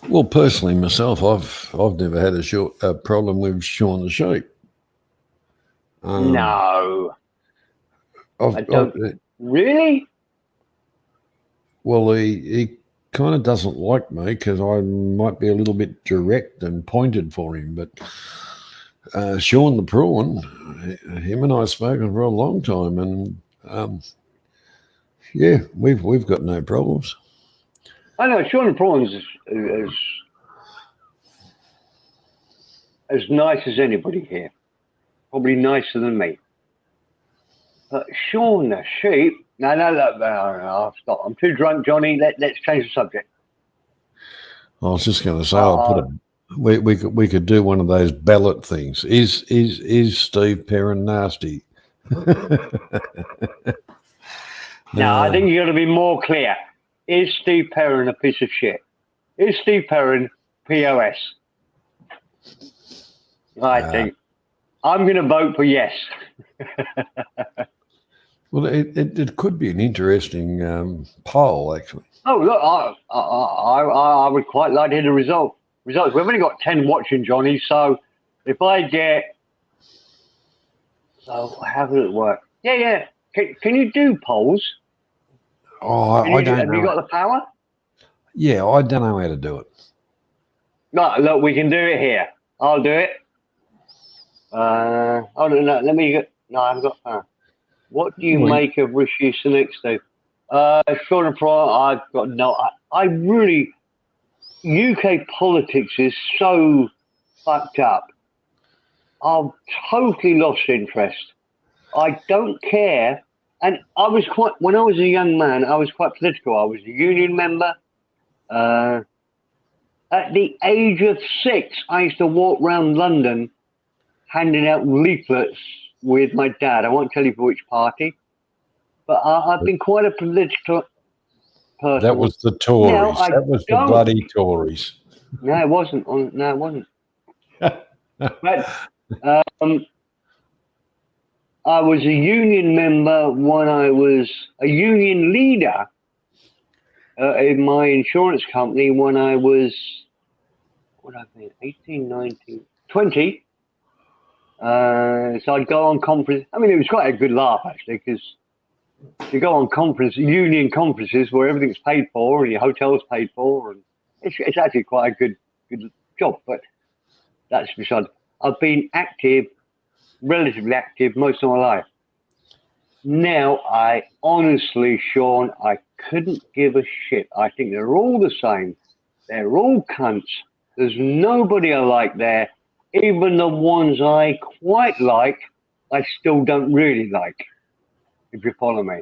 Well, personally, myself, I've never had a problem with Sean the Sheep. No, I don't. Really? Well, he kind of doesn't like me because I might be a little bit direct and pointed for him. But Sean the Prawn, him and I have spoken for a long time, and yeah, we've got no problems. I know Sean the Prawn's as nice as anybody here. Probably nicer than me. But Sean the Sheep, no, I'll stop. I'm too drunk, Johnny. Let's change the subject. I was just going to say, we could do one of those ballot things. Is Steve Perrin nasty? No, I think you got to be more clear. Is Steve Perrin a piece of shit? Is Steve Perrin POS? I think I'm going to vote for yes. Well, it could be an interesting poll, actually. Oh, look, I would quite like to hear the results. We've only got 10 watching, Johnny, so if I get... So how does it work? Yeah. Can you do polls? Oh, I don't know. Have you got the power? Yeah, I don't know how to do it. No, look, we can do it here. I'll do it. No, let me get... No, I haven't got power. What do you make of Rishi Sunak's though? Sean and Prawn, I've got no... I really... UK politics is so fucked up. I've totally lost interest. I don't care. And I was quite... When I was a young man, I was quite political. I was a union member. At the age of 6, I used to walk around London handing out leaflets with my dad. I won't tell you for which party, but I've been quite a political person. That was the Tories. That was the bloody Tories. No, it wasn't. No, it wasn't. But I was a union member when I was a union leader in my insurance company when I was, 18, 19, 20. So I'd go on conference. I mean, it was quite a good laugh, actually, because you go on union conferences where everything's paid for and your hotel's paid for. And it's actually quite a good good job. But that's beside. I've been active, relatively active, most of my life. Now, I honestly, Sean, I couldn't give a shit. I think they're all the same. They're all cunts. There's nobody I like there. Even the ones I quite like, I still don't really like, if you follow me.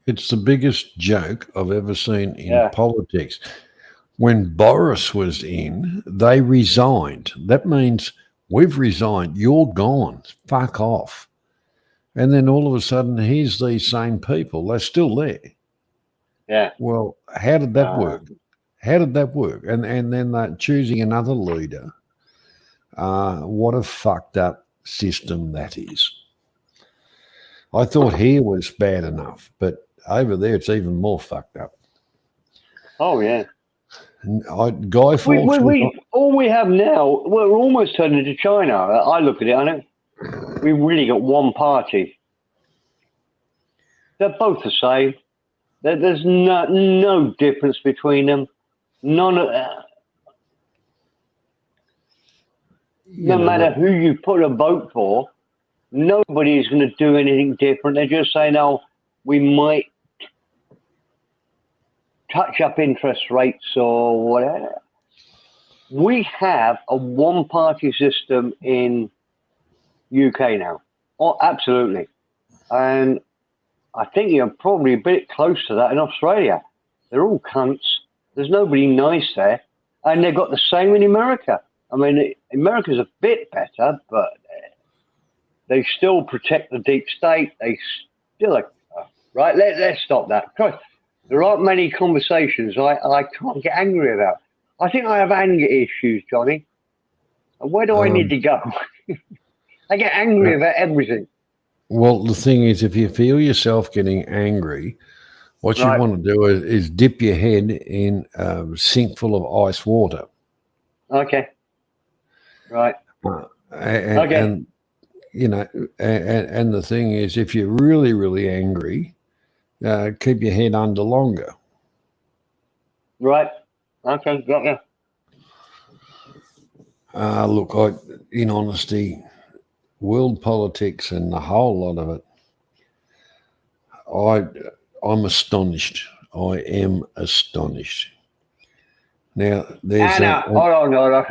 It's the biggest joke I've ever seen in politics. When Boris was in, they resigned. That means we've resigned. You're gone. Fuck off. And then all of a sudden, here's these same people. They're still there. Yeah. Well, how did that work? How did that work? And then they're choosing another leader. What a fucked up system that is. I thought here was bad enough, but over there it's even more fucked up. Oh, yeah. Guy Fawkes. All we have now, we're almost turning into China. I look at it, I know. We've really got one party. They're both the same. There's no difference between them. No matter who you put a vote for, nobody is going to do anything different. They're just saying, oh, we might touch up interest rates or whatever. We have a one-party system in UK now. Oh, absolutely. And I think you're probably a bit close to that in Australia. They're all cunts. There's nobody nice there. And they've got the same in America. I mean, America's a bit better, but they still protect the deep state. They still are. Right? Let's stop that. Christ, there aren't many conversations I can't get angry about. I think I have anger issues, Johnny. And where do I need to go? I get angry about everything. Well, the thing is, if you feel yourself getting angry, what you want to do is dip your head in a sink full of ice water. Okay. Right. And you know, and the thing is, if you're really, really angry, keep your head under longer. Right. Okay. Got you. Look, in honesty, world politics and the whole lot of it, I'm astonished. I am astonished. Now, there's Anna, hold on.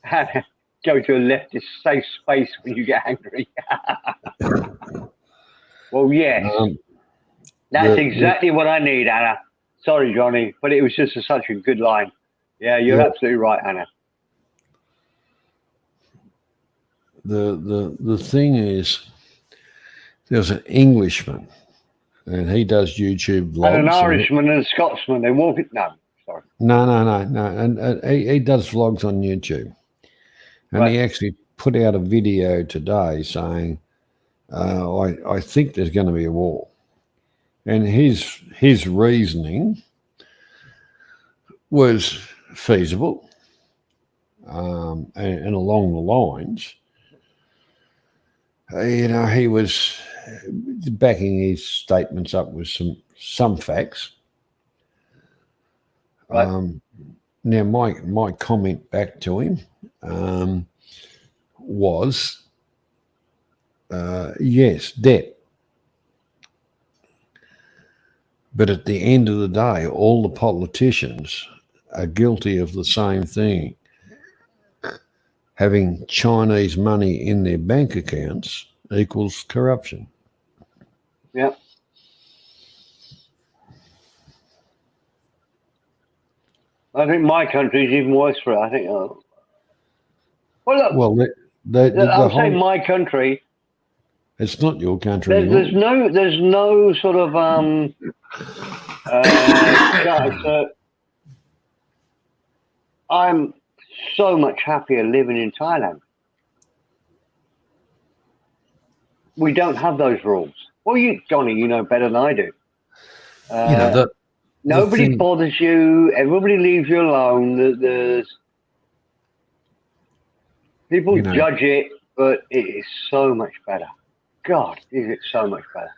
Anna, go to a leftist safe space when you get angry. Well, yes. That's exactly what I need, Anna. Sorry, Johnny, but it was just such a good line. Yeah, you're absolutely right, Anna. The thing is, there's an Englishman, and he does YouTube vlogs. And an Irishman and a Scotsman. They walk it. No, sorry. No. And he does vlogs on YouTube. And he actually put out a video today saying, I think there's going to be a war. And his reasoning was feasible and along the lines. He was backing his statements up with some facts. Right. Now, my comment back to him was, yes, debt. But at the end of the day, all the politicians are guilty of the same thing. Having Chinese money in their bank accounts equals corruption. Yeah. I think my country is even worse for it. I think. Well, look. I'm saying my country. It's not your country anymore. There's no sort of I'm so much happier living in Thailand. We don't have those rules. Well, Johnny, you know better than I do. Nobody bothers you. Everybody leaves you alone. There's people judge it, but it is so much better. God, is it so much better?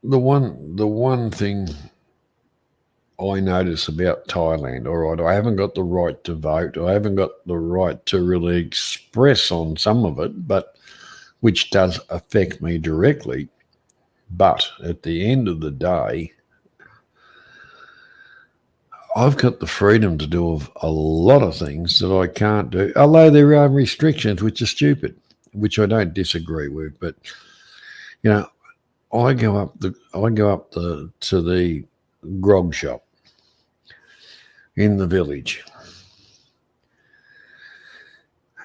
The one thing I notice about Thailand. All right, I haven't got the right to vote. I haven't got the right to really express on some of it, but which does affect me directly. But at the end of the day, I've got the freedom to do a lot of things that I can't do, although there are restrictions which are stupid, which I don't disagree with. But you know, I go up to the grog shop in the village,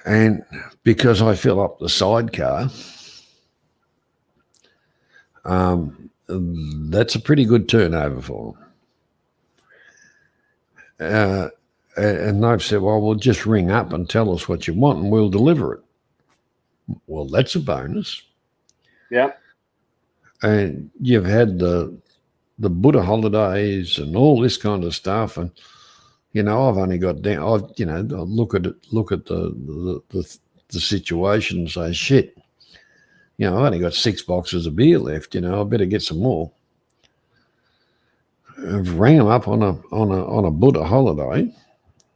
and because I fill up the sidecar, that's a pretty good turnover for them. And they've said, well, we'll just ring up and tell us what you want and we'll deliver it. Well, that's a bonus. Yeah. And you've had the Buddha holidays and all this kind of stuff. And, you know, I've only got down, I look at the situation and say, shit, you know, I've only got 6 boxes of beer left, you know, I better get some more. I've rang them up on a Buddha holiday,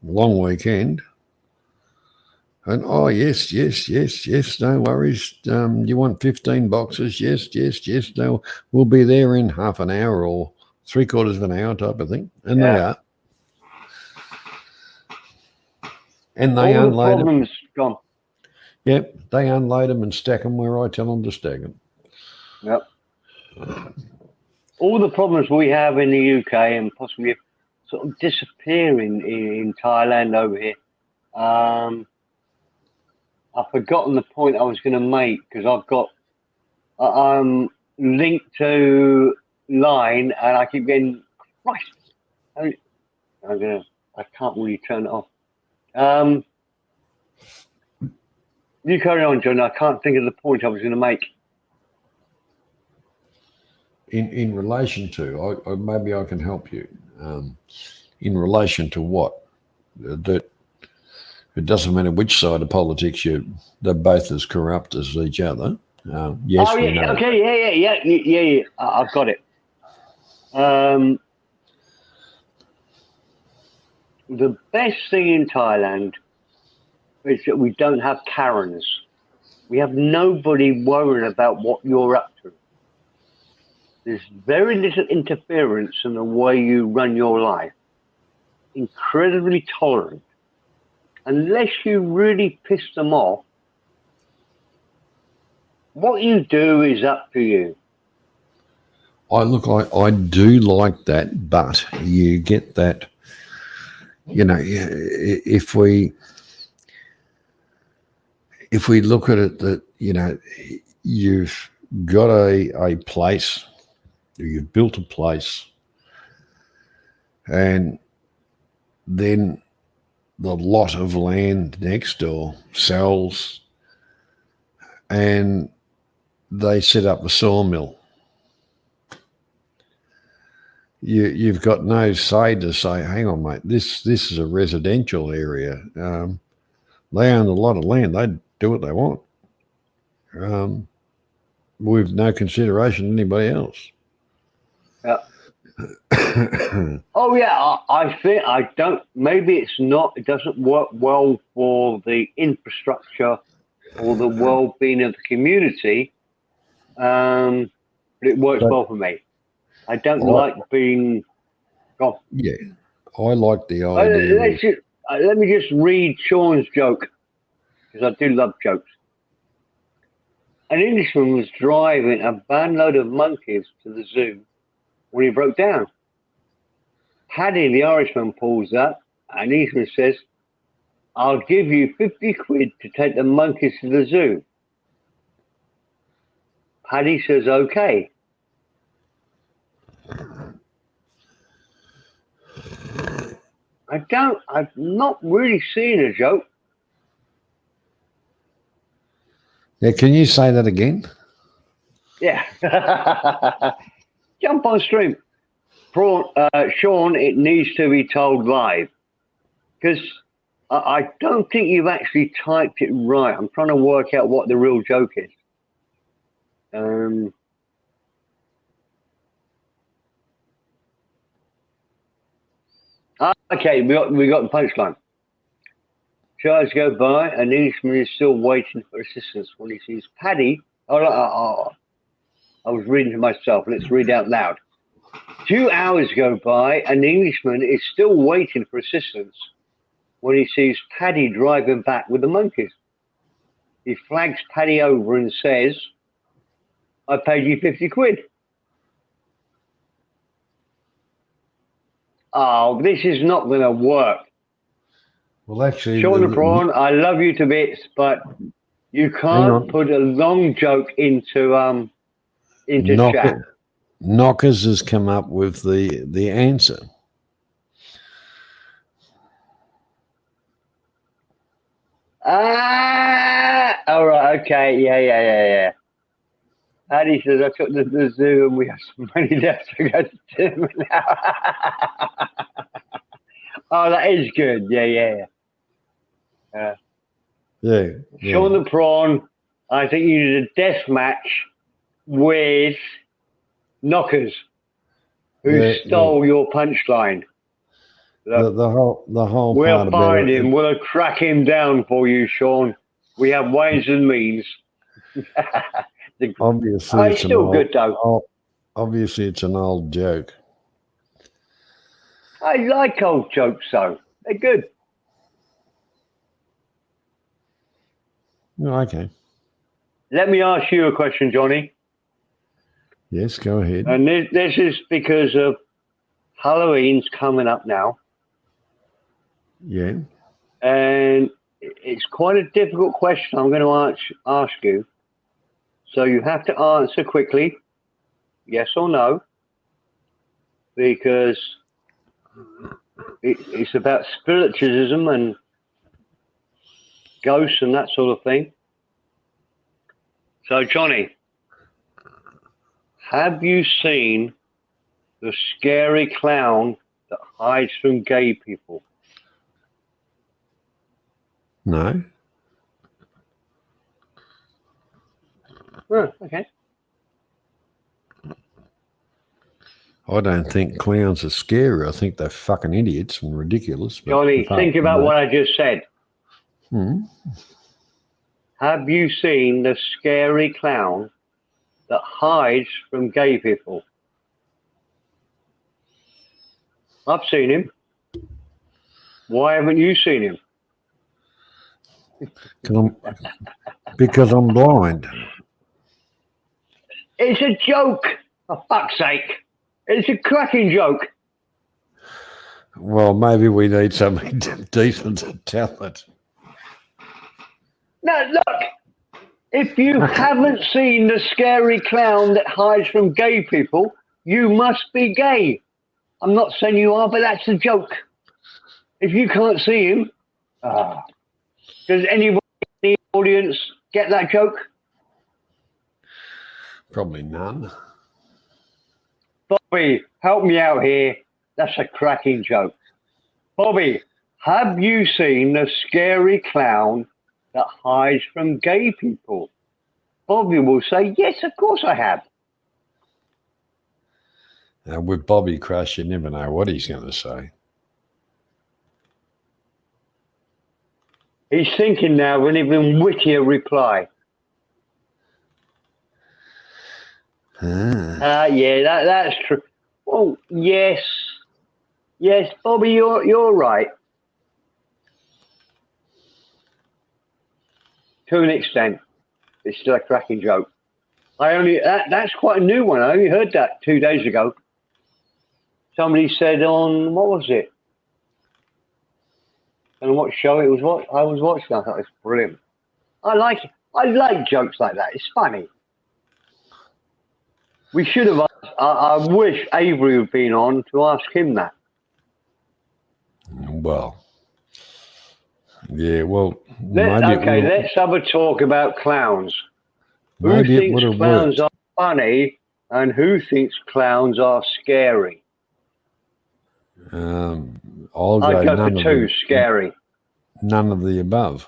long weekend. And, oh, yes, no worries. You want 15 boxes? Yes. No, we'll be there in half an hour or 3/4 of an hour type of thing. And they are. And they all unload the problems gone. Yep, they unload them and stack them where I tell them to stack them. Yep. All the problems we have in the UK and possibly sort of disappearing in Thailand over here. I've forgotten the point I was going to make because I'm linked to line and I keep getting Christ. I can't really turn it off. You carry on, John. I can't think of the point I was going to make. In relation to, maybe I can help you. In relation to what? That it doesn't matter which side of politics they're both as corrupt as each other. Yes, we know. Okay, yeah. I've got it. The best thing in Thailand is that we don't have Karens. We have nobody worrying about what you're up to. There's very little interference in the way you run your life. Incredibly tolerant. Unless you really piss them off, what you do is up to you. I do like that, but you get that, you know, if we look at it that, you know, you've got a place, you've built a place, and then the lot of land next door sells and they set up a sawmill. You've got no say to say, hang on, mate, this is a residential area. They own a lot of land. They do what they want. With no consideration to anybody else. Yeah. Oh yeah, I think maybe it doesn't work well for the infrastructure or the well-being of the community, but it works well for me. I don't like being gone. Yeah, I like the idea. Let me just read Sean's joke, because I do love jokes. An Englishman was driving a van-load of monkeys to the zoo when he broke down. Paddy, the Irishman, pulls up, and Englishman says, I'll give you 50 quid to take the monkeys to the zoo. Paddy says, okay. I'm not really seeing a joke. Yeah, can you say that again? Yeah. Jump on stream. Sean, it needs to be told live. Because I don't think you've actually typed it right. I'm trying to work out what the real joke is. Okay, we got the punchline. 2 hours go by, and Englishman is still waiting for assistance when he sees Paddy. I was reading to myself. Let's read out loud. 2 hours go by, and the Englishman is still waiting for assistance when he sees Paddy driving back with the monkeys. He flags Paddy over and says, I paid you 50 quid. Oh, this is not going to work. Well, actually, Sean the Prawn, I love you to bits, but you can't put a long joke into chat. Knockers has come up with the answer. All right, okay, yeah. Paddy says, I took the zoo and we have some money left to go to Tim now. Oh, that is good. Yeah. Sean the Prawn, I think you did a death match with Knockers, who stole your punchline. The whole We'll part find about him. We'll track him down for you, Sean. We have ways and means. Obviously, it's still good though. Obviously, it's an old joke. I like old jokes though. They're good. Okay. Let me ask you a question, Johnny. Yes, go ahead. And this is because of Halloween's coming up now. Yeah. And it's quite a difficult question I'm going to ask you. So you have to answer quickly, yes or no, because it's about spiritualism and ghosts and that sort of thing. So, Johnny, have you seen the scary clown that hides from gay people? No. Oh, okay. I don't think clowns are scary. I think they're fucking idiots and ridiculous. Johnny, think about what I just said. Have you seen the scary clown that hides from gay people? I've seen him. Why haven't you seen him? Because I'm blind. It's a joke, for fuck's sake. It's a cracking joke. Well, maybe we need something decent to tell it. No, look. If you haven't seen the scary clown that hides from gay people, you must be gay. I'm not saying you are, but that's a joke. If you can't see him, does anyone in the audience get that joke? Probably none. Bobby, help me out here. That's a cracking joke. Bobby, have you seen the scary clown that hides from gay people? Bobby will say, yes, of course I have. With Bobby Crush, you never know what he's going to say. He's thinking now of an even wittier reply. Yeah, that's true. Well, yes, Bobby, you're right. To an extent, it's still a cracking joke. That's quite a new one. I only heard that 2 days ago. Somebody said on, what was it? I don't know what show it was. What I was watching, I thought it was brilliant. I like jokes like that. It's funny. We should have asked, I wish Avery had been on to ask him that. Well, yeah, well, let's have a talk about clowns. Who thinks clowns are funny and who thinks clowns are scary? I'll go for two, scary. None of the above.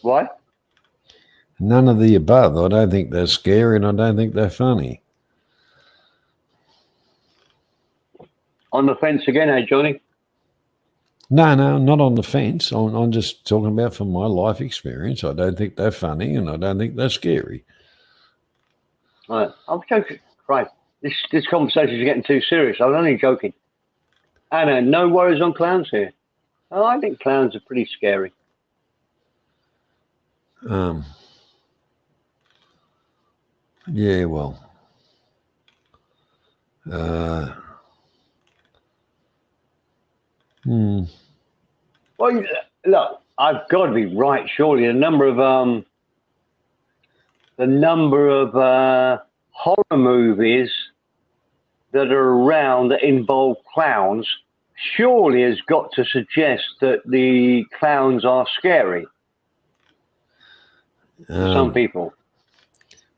What? None of the above. I don't think they're scary, and I don't think they're funny. On the fence again, eh, Johnny? No, not on the fence. I'm just talking about from my life experience. I don't think they're funny, and I don't think they're scary. Right. I'm joking. Right. This conversation is getting too serious. I was only joking. Anna, no worries on clowns here. Oh, I think clowns are pretty scary. Yeah, well, Well, look, I've got to be right. Surely the number of horror movies that are around that involve clowns surely has got to suggest that the clowns are scary to some people.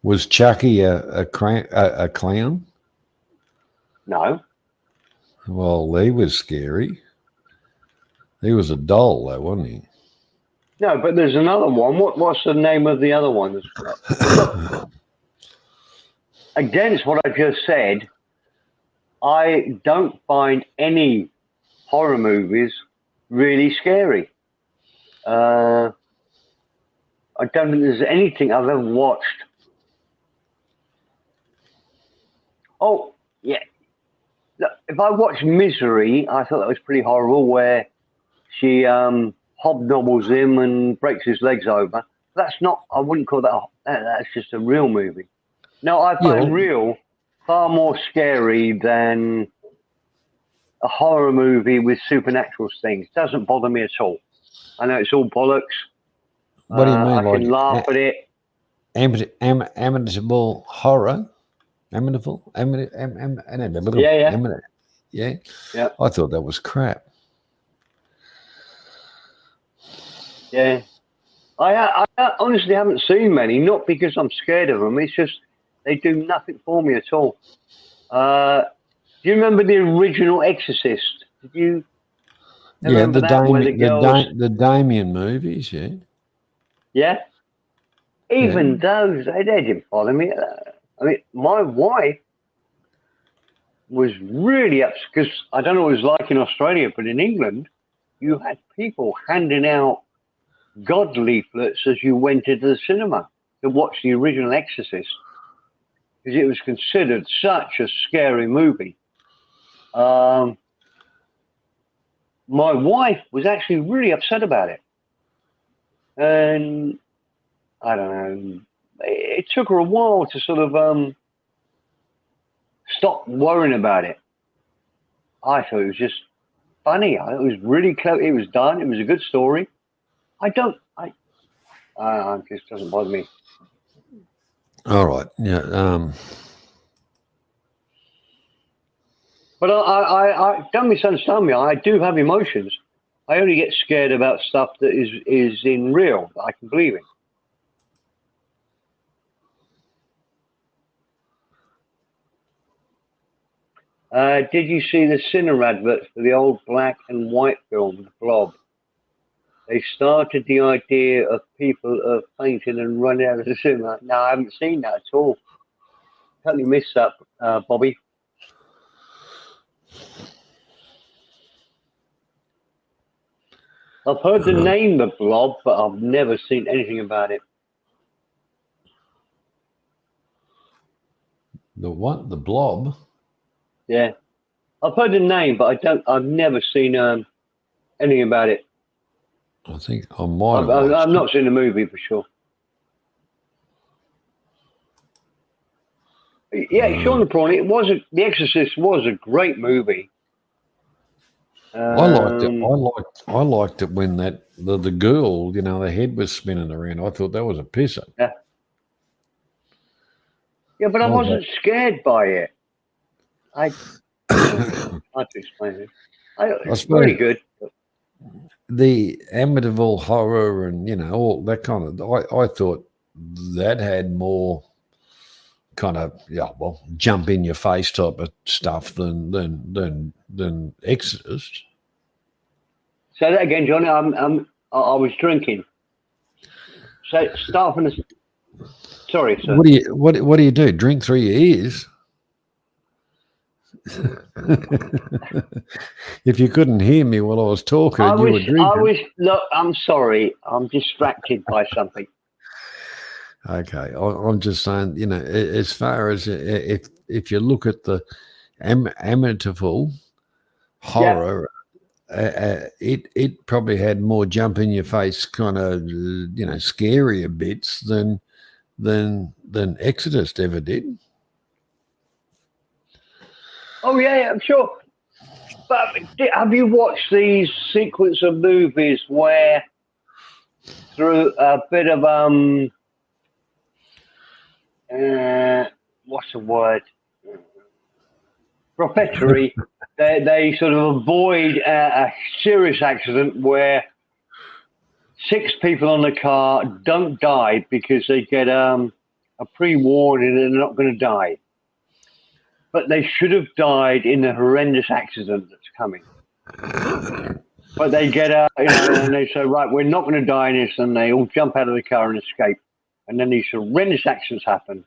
Was Chucky a clown? No. Well, he was scary. He was a doll, though, wasn't he? No, but there's another one. What's the name of the other one? Against what I just said, I don't find any horror movies really scary. I don't think there's anything I've ever watched. Oh, yeah. Look, if I watched Misery, I thought that was pretty horrible, where she hobnobbles him and breaks his legs over. That's not, I wouldn't call that, that's just a real movie. No, I find real far more scary than a horror movie with supernatural things. Doesn't bother me at all. I know it's all bollocks. What do you mean? I can laugh at it. Amiable horror? Amiable? Yeah. I thought that was crap. Yeah. I honestly haven't seen many, not because I'm scared of them. It's just they do nothing for me at all. Do you remember the original Exorcist? Did you remember the Damien movies, yeah. Yeah? Even those, they didn't bother me. I mean, my wife was really upset because I don't know what it was like in Australia, but in England, you had people handing out God leaflets as you went into the cinema to watch the original Exorcist because it was considered such a scary movie. My wife was actually really upset about it. And I don't know, it took her a while to sort of stop worrying about it. I thought it was just funny. It was really clever. It was done. It was a good story. It just doesn't bother me. All right. Yeah. But I don't misunderstand me. I do have emotions. I only get scared about stuff that is in real, that I can believe in. Did you see the Cinema adverts for the old black and white film, The Blob? They started the idea of people fainting and running out of the cinema. No, I haven't seen that at all. Totally missed that, Bobby. I've heard the name The Blob, but I've never seen anything about it. The what? The Blob? Yeah. I've heard the name, but I've never seen anything about it. I think I might have I've not seen the movie for sure. Yeah, Sean the Prawn. The Exorcist was a great movie. I liked it. I liked it when the girl, the head was spinning around. I thought that was a pisser. Yeah. Yeah, but I wasn't scared by it. I hard to explain it. It's pretty good. The Amityville horror and all that kind of. I thought that had more kind of jump in your face type of stuff than Exorcist. Say that again, Johnny. I was drinking. So start from the Sorry, sir. What do you do? Drink through your ears? If you couldn't hear me while I was talking and you were drinking. Look, I'm sorry. I'm distracted by something. Okay, I'm just saying, you know, as far as if you look at the Amityville horror, it probably had more jump in your face kind of, you know, scarier bits than Exodus ever did. Oh yeah, I'm sure. But have you watched these sequence of movies where, through a bit of what's the word? Prophetry, they sort of avoid a serious accident where 6 people on the car don't die because they get a pre-warning and they're not going to die. But they should have died in the horrendous accident that's coming. But they get out, you know, and they say, right, we're not going to die in this, and they all jump out of the car and escape. And then these horrendous accidents happen.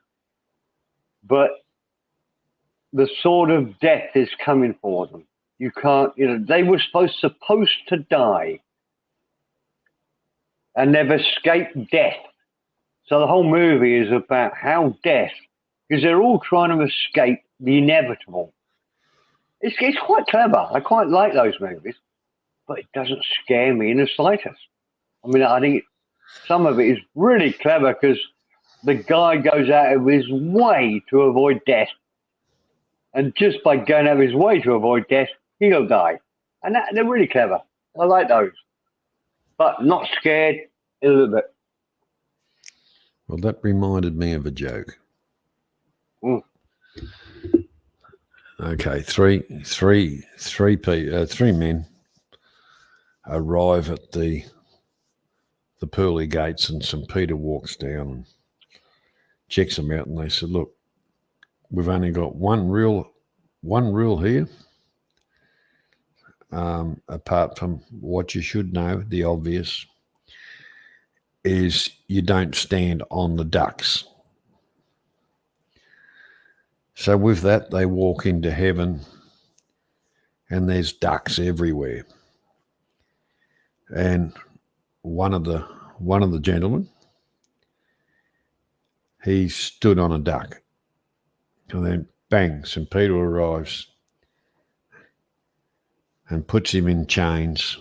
But the sword of death is coming for them. You can't, you know, they were supposed to die, and they've escaped death. So the whole movie is about how death, because they're all trying to escape the inevitable. It's quite clever. I quite like those movies, but it doesn't scare me in the slightest. I mean, I think some of it is really clever because the guy goes out of his way to avoid death. And just by going out of his way to avoid death, he'll die. And they're really clever. I like those. But not scared a little bit. Well, that reminded me of a joke. Mm. Okay, three men arrive at the pearly gates, and St. Peter walks down and checks them out, and they said, "Look, we've only got one rule here. Apart from what you should know, the obvious is you don't stand on the ducks." So with that, they walk into heaven, and there's ducks everywhere. And one of the gentlemen, he stood on a duck, and then bang, St. Peter arrives and puts him in chains.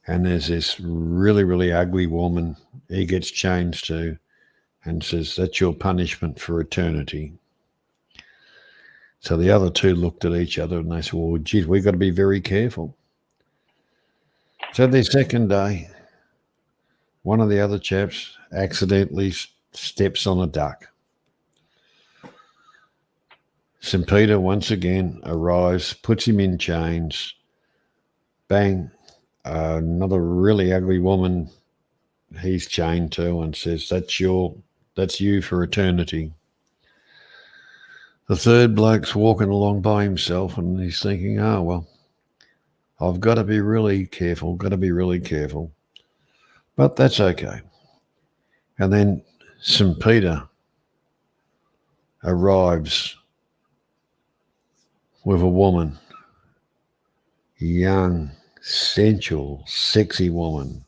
And there's this really, really ugly woman he gets chains to, and says, "That's your punishment for eternity." So the other two looked at each other and they said, "Well, geez, we've got to be very careful." So the second day, one of the other chaps accidentally steps on a duck. St. Peter once again arrives, puts him in chains. Bang, another really ugly woman he's chained to, and says, that's you for eternity. The third bloke's walking along by himself, and he's thinking, oh, well, I've got to be really careful, But that's okay. And then St. Peter arrives with a woman, young, sensual, sexy woman,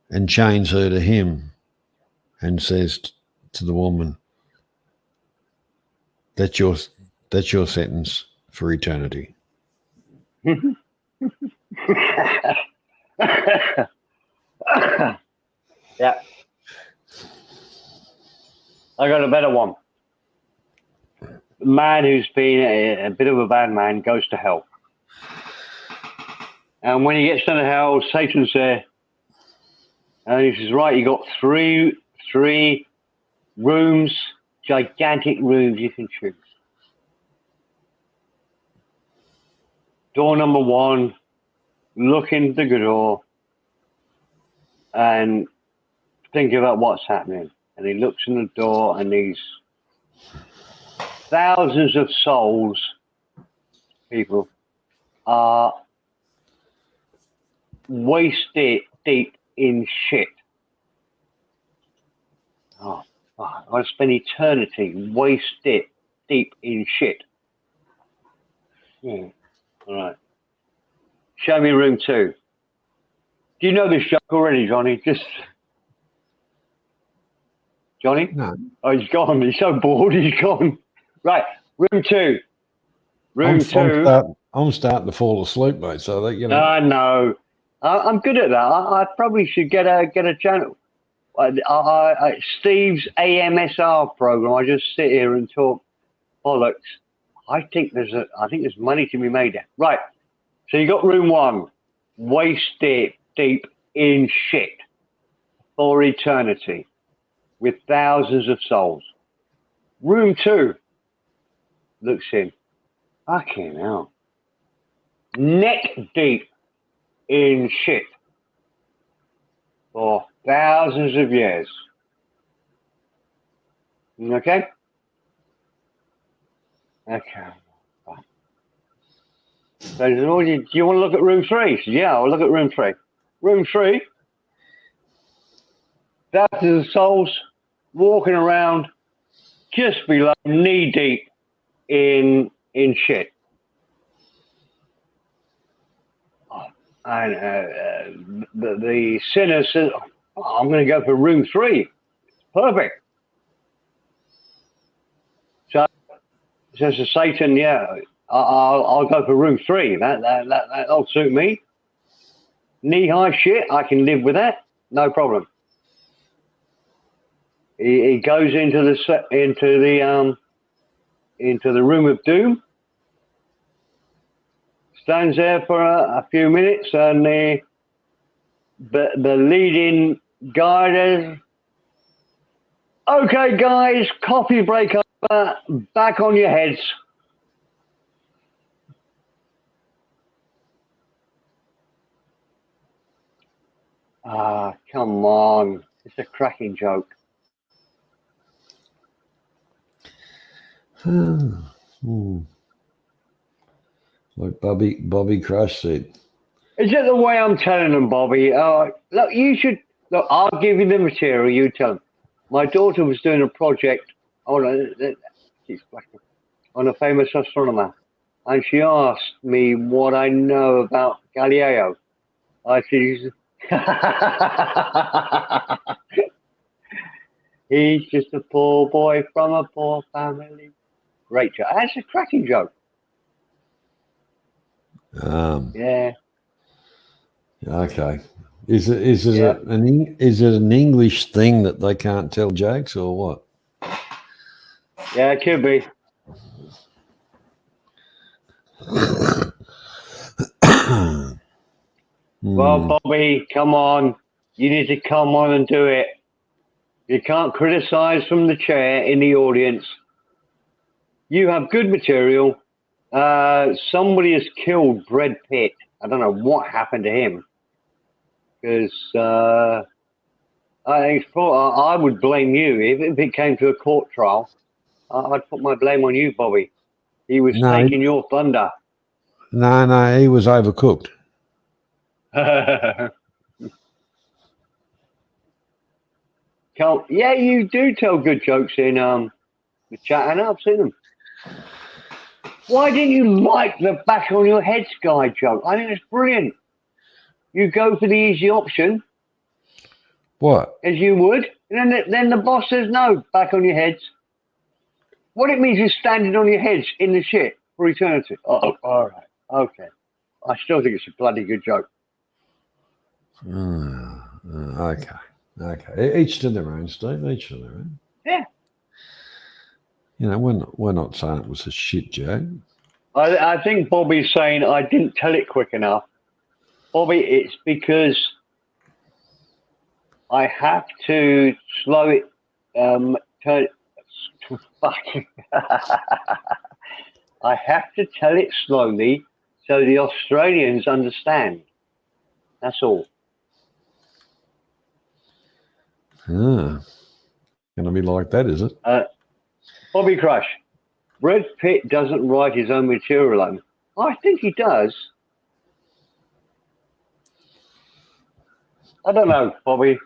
and chains her to him and says to the woman, that's your sentence for eternity. Yeah. I got a better one. The man who's been a bit of a bad man goes to hell. And when he gets to hell, Satan's there. And he says, right, you got three rooms, gigantic rooms you can choose. Door number 1, look into the door and think about what's happening. And he looks in the door, and these thousands of souls, people, are waist deep in shit. Oh, fuck. I spend eternity waist deep in shit. All right. Show me room 2. Do you know this joke already, Johnny? Johnny? No. Oh, he's gone. He's so bored. He's gone. Right. Room 2. Room 2. I'm starting to fall asleep, mate. So that No. I'm good at that. I probably should get a channel. Steve's AMSR program. I just sit here and talk bollocks. I think there's money to be made there. Right. So you got room 1, waist deep in shit for eternity, with thousands of souls. Room 2 looks in. Fucking hell. Neck deep in shit for thousands of years. Okay? Okay. So, do you want to look at room 3? So, yeah, I'll look at room 3. Room 3, thousands of souls walking around just below knee deep in shit. And the sinner says, I'm going to go for room 3. Perfect. So says to Satan, yeah, I'll go for room 3. That'll suit me. Knee-high shit, I can live with that. No problem. He goes into the room of doom. Stands there for a few minutes, and the leading guy says, "Okay, guys, coffee break over. Back on your heads." Ah, come on! It's a cracking joke. Like Bobby Crush said. Is it the way I'm telling them, Bobby? Look, you should. Look, I'll give you the material. You tell them. My daughter was doing a project on a famous astronomer, and she asked me what I know about Galileo. I said, he's just a poor boy from a poor family. Great joke. That's a cracking joke. Yeah. Okay. Is it an English thing that they can't tell jokes or what? Yeah, it could be. Well, Bobby, come on. You need to come on and do it. You can't criticize from the chair in the audience. You have good material. Somebody has killed Brad Pitt. I don't know what happened to him. Because I think I would blame you. If it came to a court trial, I'd put my blame on you, Bobby. He was taking your thunder. No, he was overcooked. Yeah, you do tell good jokes in the chat, and I've seen them. Why didn't you like the back on your heads guy joke? I think it's brilliant. You go for the easy option. What? As you would. And then the boss says, no, back on your heads. What it means is standing on your heads in the shit for eternity. Oh, all right. Okay. I still think it's a bloody good joke. Okay. Each to their own, Steve. Each to their own. Yeah. You know, we're not saying it was a shit joke. I think Bobby's saying I didn't tell it quick enough. Bobby, it's because I have to slow it. I have to tell it slowly so the Australians understand. That's all. Gonna be like that, is it? Bobby Crush. Brad Pitt doesn't write his own material alone. I think he does. I don't know, Bobby.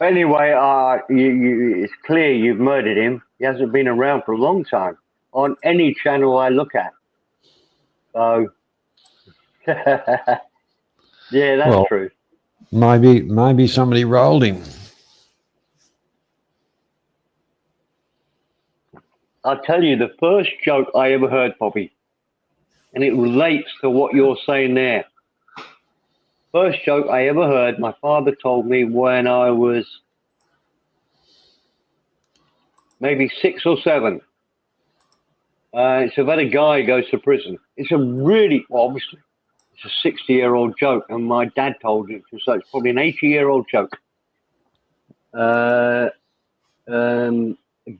Anyway, it's clear you've murdered him. He hasn't been around for a long time on any channel I look at. So, yeah, that's Well, true. maybe somebody rolled him. I'll tell you the first joke I ever heard, Bobby, and it relates to what you're saying there. First joke I ever heard, my father told me when I was maybe 6 or 7. It's about a guy who goes to prison. It's a really, well, obviously, it's a 60-year-old joke, and my dad told it, so it's probably an 80-year-old joke. A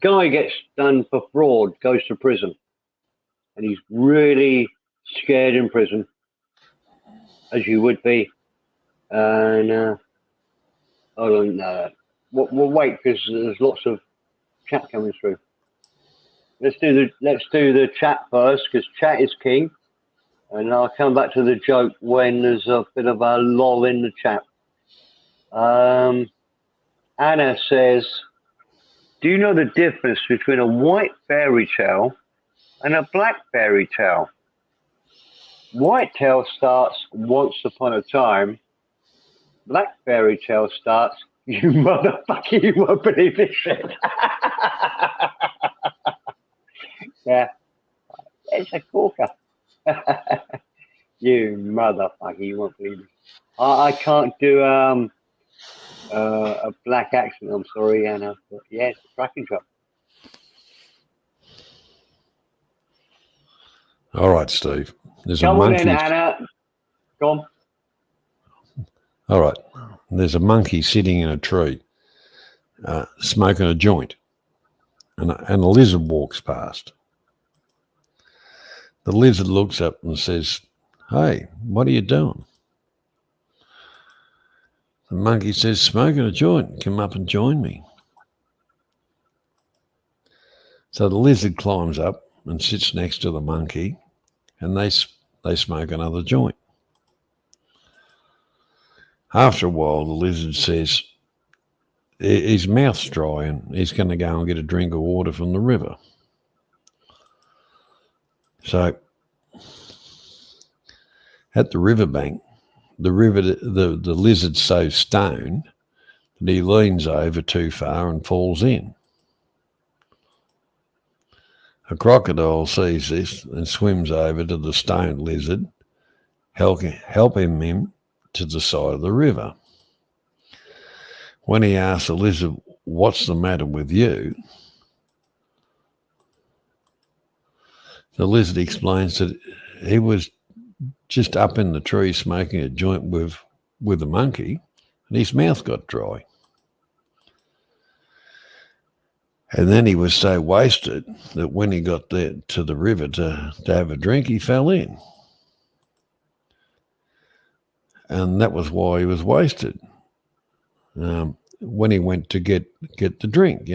guy gets done for fraud, goes to prison, and he's really scared in prison, as you would be. And hold on, we'll wait because there's lots of chat coming through. Let's do the chat first because chat is king, and I'll come back to the joke when there's a bit of a lull in the chat. Anna says, "Do you know the difference between a white fairy tale and a black fairy tale? White tale starts once upon a time. Black fairy tale starts, you motherfucker, you won't believe this shit." Yeah, it's a corker. You motherfucker, you won't believe it. I can't do a black accent, I'm sorry, Anna. But yeah, it's a cracking job. All right, Steve. There's Come a on monkey. in, Anna. Go on. All right. There's a monkey sitting in a tree, smoking a joint, and a lizard walks past. The lizard looks up and says, "Hey, what are you doing?" The monkey says, "Smoking a joint. Come up and join me." So the lizard climbs up and sits next to the monkey, and they smoke another joint. After a while, the lizard says his mouth's dry and he's going to go and get a drink of water from the river. So at the riverbank, the lizard's so stoned that he leans over too far and falls in. A crocodile sees this and swims over to the stoned lizard, helping him to the side of the river. When he asks the lizard, "What's the matter with you?" the lizard explains that he was just up in the tree smoking a joint with the monkey, and his mouth got dry. And then he was so wasted that when he got there to the river to have a drink, he fell in. And that was why he was wasted. When he went to get the drink,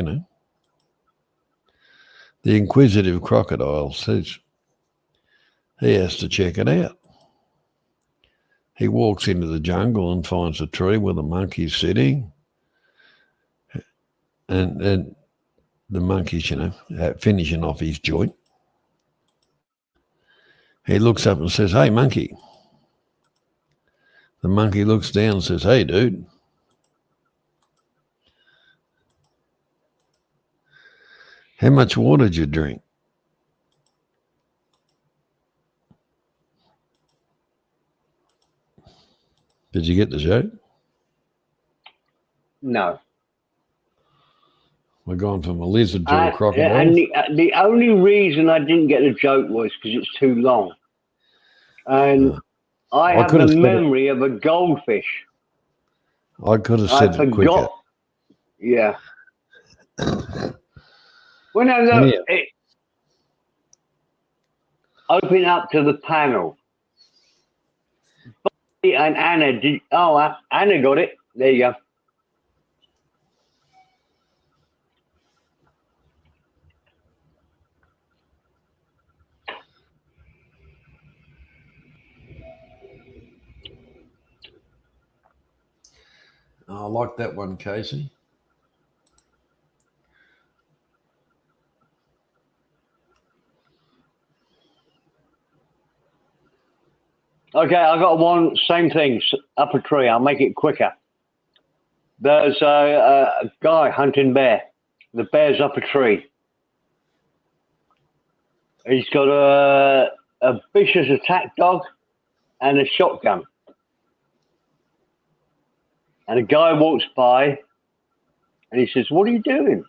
The inquisitive crocodile says he has to check it out. He walks into the jungle and finds a tree where the monkey's sitting, and the monkey's, finishing off his joint. He looks up and says, "Hey, monkey." The monkey looks down and says, "Hey, dude. How much water did you drink?" Did you get the joke? No. We're going from a lizard to a crocodile. And the only reason I didn't get the joke was because it's too long. And I have the memory of a goldfish. I could have said it quicker. Yeah. When I look, open up to the panel. Bobby and Anna Anna got it. There you go. I like that one, Casey. Okay, I got one. Same thing. Up a tree. I'll make it quicker. There's a guy hunting bear. The bear's up a tree. He's got a vicious attack dog and a shotgun. And a guy walks by and he says, "What are you doing?"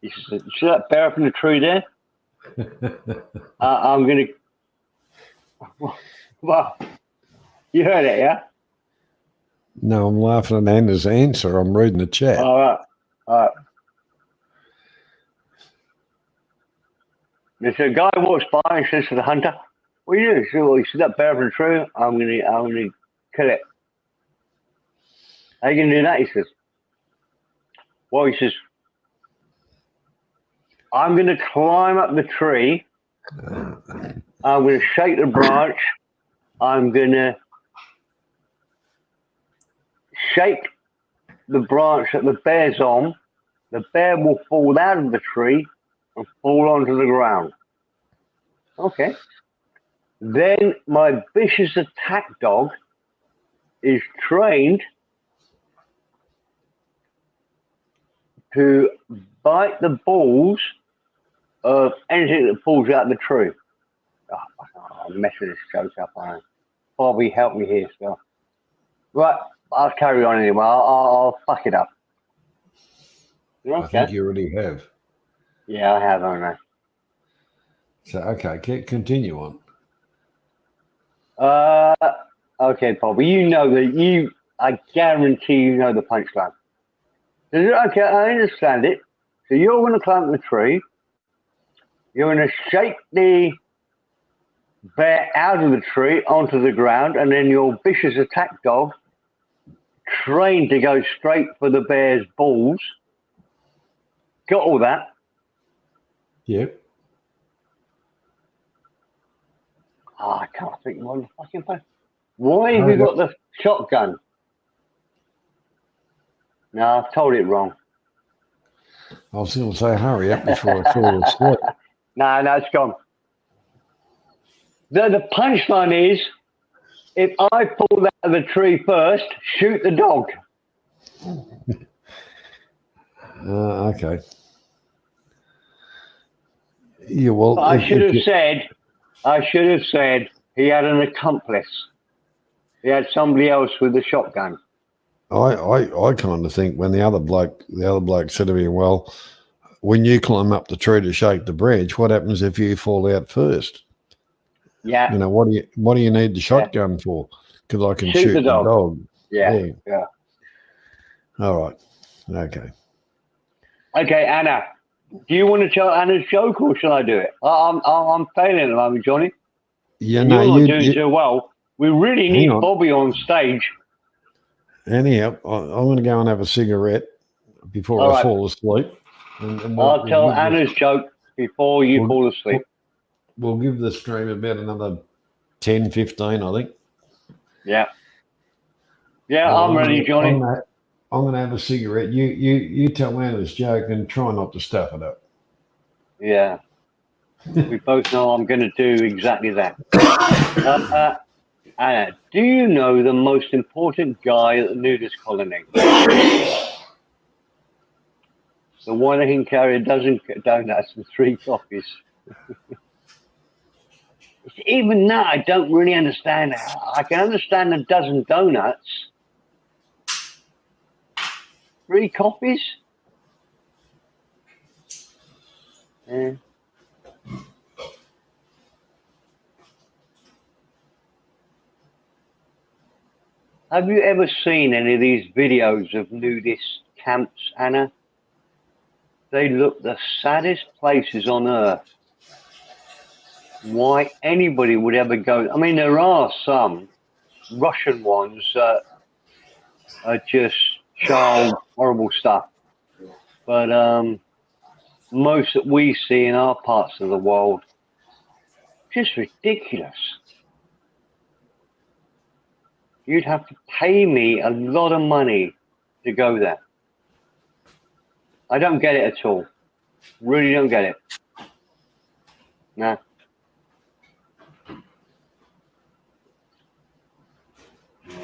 He says, "See that bear up in the tree there? I'm going to..." Well, you heard it, yeah? No, I'm laughing at Anna's answer. I'm reading the chat. All right. All right. There's a guy walks by and says to the hunter, "What are you doing?" He says, "Well, you see that bear up in the tree? I'm gonna kill it." "How are you gonna do that?" He says. "Well," he says, "I'm gonna climb up the tree. I'm gonna shake the branch. I'm gonna shake the branch that the bear's on. The bear will fall out of the tree and fall onto the ground. Okay. Then my vicious attack dog is trained to bite the balls of anything that falls out of the tree." Oh, I'm messing this joke up, I am. Bobby, help me here, Scott. Right, I'll carry on anyway. I'll fuck it up. I Okay. think you already have. Yeah, I have, haven't I? So, okay, continue on. Okay, Bobby, you know that I guarantee you know the punchline. Okay, I understand it. So you're going to climb the tree. You're going to shake the bear out of the tree onto the ground, and then your vicious attack dog, trained to go straight for the bear's balls. Got all that? Yep. Oh, I can't think what the fucking thing. Why have you got the shotgun? No, I've told it wrong. I was going to say hurry up before I fall asleep. No, it's gone. The punchline is, if I pull out of the tree first, shoot the dog. Okay. Yeah, well, I should have said he had an accomplice. He had somebody else with a shotgun. I kind of think when the other bloke said to me, "Well, when you climb up the tree to shake the branch, what happens if you fall out first?" Yeah. You know, what do you need the shotgun for? Because I can shoot the dog. Yeah. All right. Okay. Okay, Anna. Do you want to tell Anna's joke, or shall I do it? I'm failing at the moment, Johnny. Yeah, and no, you're not doing so well. We really need Bobby on stage. Anyhow, I'm going to go and have a cigarette before I fall asleep. And I'll tell Anna's joke before you fall asleep. We'll give the stream about another 10, 15, I think. Yeah. Yeah, I'm ready, Johnny. I'm going to have a cigarette. You tell Anna's joke and try not to stuff it up. Yeah. We both know I'm going to do exactly that. Anna, do you know the most important guy at the nudist colony? The one that can carry a dozen donuts and 3 coffees. Even that, I don't really understand. I can understand a dozen donuts. 3 coffees? Yeah. Have you ever seen any of these videos of nudist camps, Anna? They look the saddest places on earth. Why anybody would ever go? I mean, there are some Russian ones that are just child horrible stuff. But most that we see in our parts of the world, just ridiculous. You'd have to pay me a lot of money to go there. I don't get it at all. Really don't get it. No.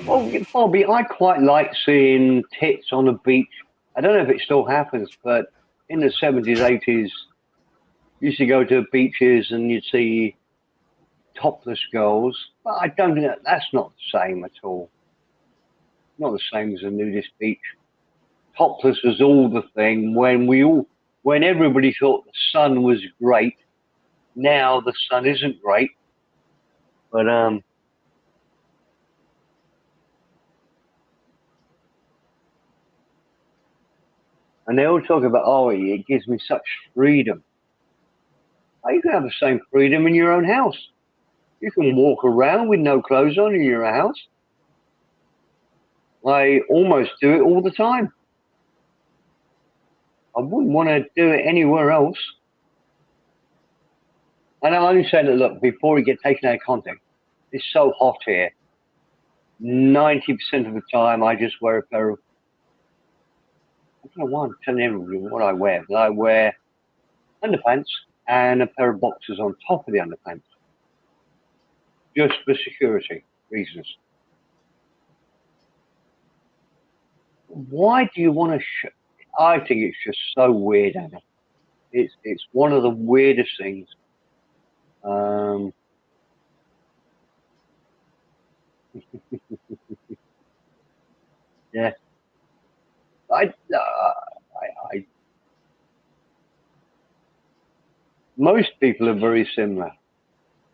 Well, Bobby, I quite like seeing tits on the beach. I don't know if it still happens, but in the 70s, 80s, you used to go to beaches and you'd see topless girls. But I don't think that's not the same at all. Not the same as a nudist beach. Topless was all the thing when everybody thought the sun was great. Now the sun isn't great, but and they all talk about, oh, it gives me such freedom. Oh, you can have the same freedom in your own house. You can walk around with no clothes on in your house. I almost do it all the time. I wouldn't want to do it anywhere else. And I'm only saying that, look, before we get taken out of context, it's so hot here. 90% of the time, I just wear a pair of, I don't know why I'm telling everybody what I wear, but I wear underpants and a pair of boxers on top of the underpants. Just for security reasons. Why do you want to I think it's just so weird, Anna. It's one of the weirdest things. Yeah. Most people are very similar.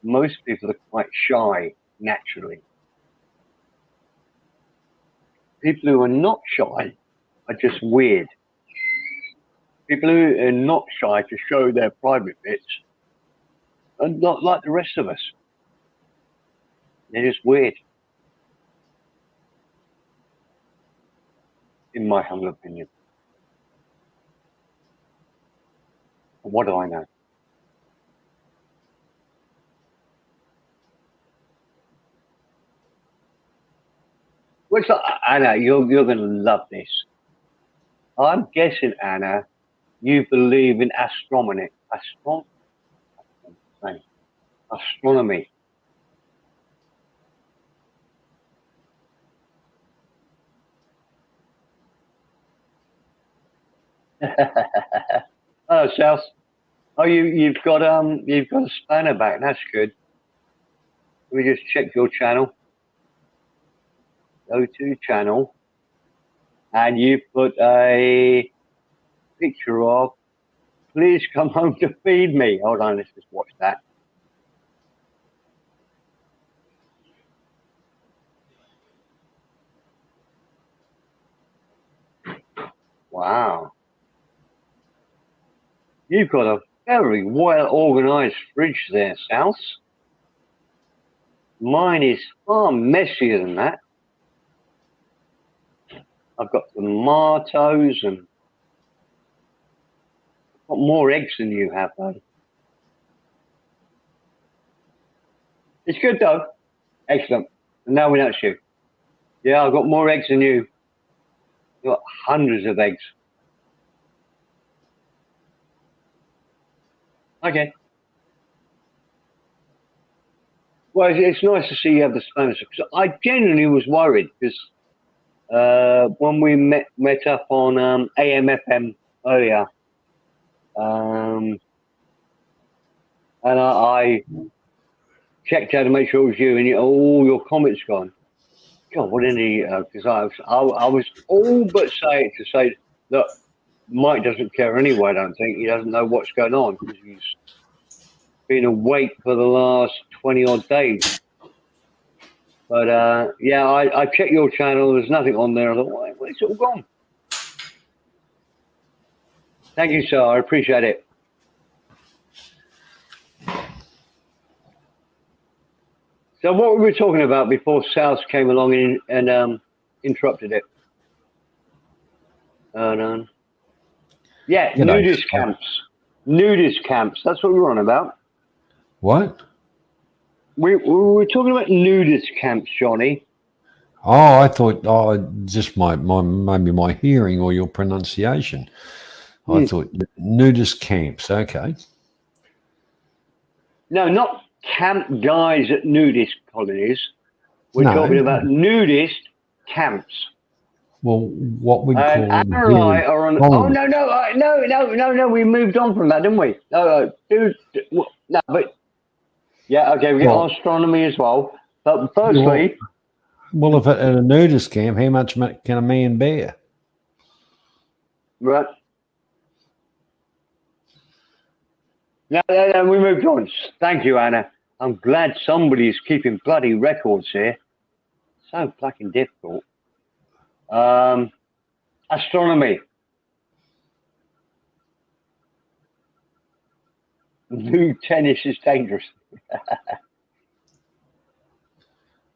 Most people are quite shy naturally. People who are not shy are just weird. People who are not shy to show their private bits are not like the rest of us. They're just weird, in my humble opinion. What do I know? What's that? Anna, you're going to love this. I'm guessing, Anna, you believe in astronomy. Astronomy. Oh, South. Oh, you've got a spanner back. That's good. Let me just check your channel. Go to channel, and you put a picture of, please come home to feed me. Hold on, let's just watch that. Wow. You've got a very well organized fridge there, South. Mine is far messier than that. I've got tomatoes and I've got more eggs than you have, though. It's good, though. Excellent. And now we know it's you. Yeah, I've got more eggs than you. I've got hundreds of eggs. Okay. Well, it's nice to see you have the Spanish. Because I genuinely was worried because when we met up on AM/FM earlier, and I checked out to make sure it was you, and all your comments gone. God, what an idiot! Because I was all but saying to say, look, Mike doesn't care anyway. I don't think he doesn't know what's going on because he's been awake for the last 20 odd days. But yeah, I checked your channel. There's nothing on there. I thought, where's it all gone? Thank you, sir. I appreciate it. So what were we talking about before South came along and interrupted it? Yeah, nudist camps. Nudist camps. That's what we were on about. What? We were talking about nudist camps, Johnny. Oh, I thought, just maybe my hearing or your pronunciation. I thought nudist camps. Okay. No, not camp guys at nudist colonies. We're No. talking about nudist camps. Well, what we And call Anna and I are on. Oh colonies. no! We moved on from that, didn't we? No, but yeah, okay. We get Well- astronomy as well. But firstly, Well, if at a nudist camp, how much can a man bear? right? No, we moved on. Thank you, Anna. I'm glad somebody's keeping bloody records here. So fucking difficult. Astronomy. Nude tennis is dangerous.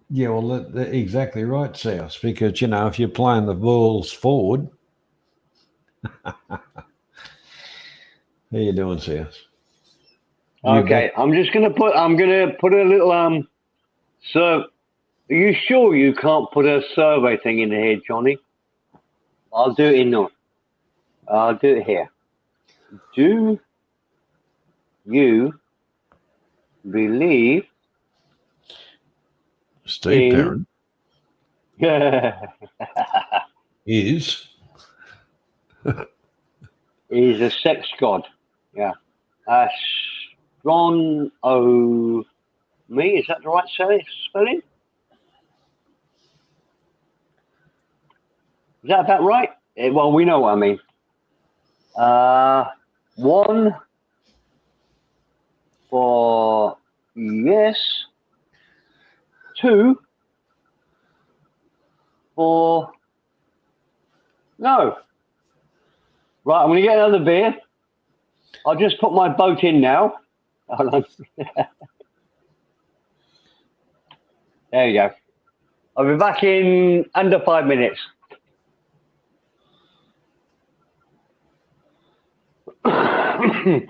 Yeah, well, that's exactly right, South. Because if you're playing the balls forward, how you doing, South? Okay, I'm gonna put a little so are you sure you can't put a survey thing in here, Johnny? I'll do it I'll do it here. Do you believe Steve in Perrin is is a sex god? Yeah. Astronomy, is that the right spelling? Is that about right? Well, we know what I mean. 1 for yes, 2 for no. Right, I'm going to get another beer. I'll just put my boat in now. Hold on. There you go. I'll be back in under 5 minutes. well,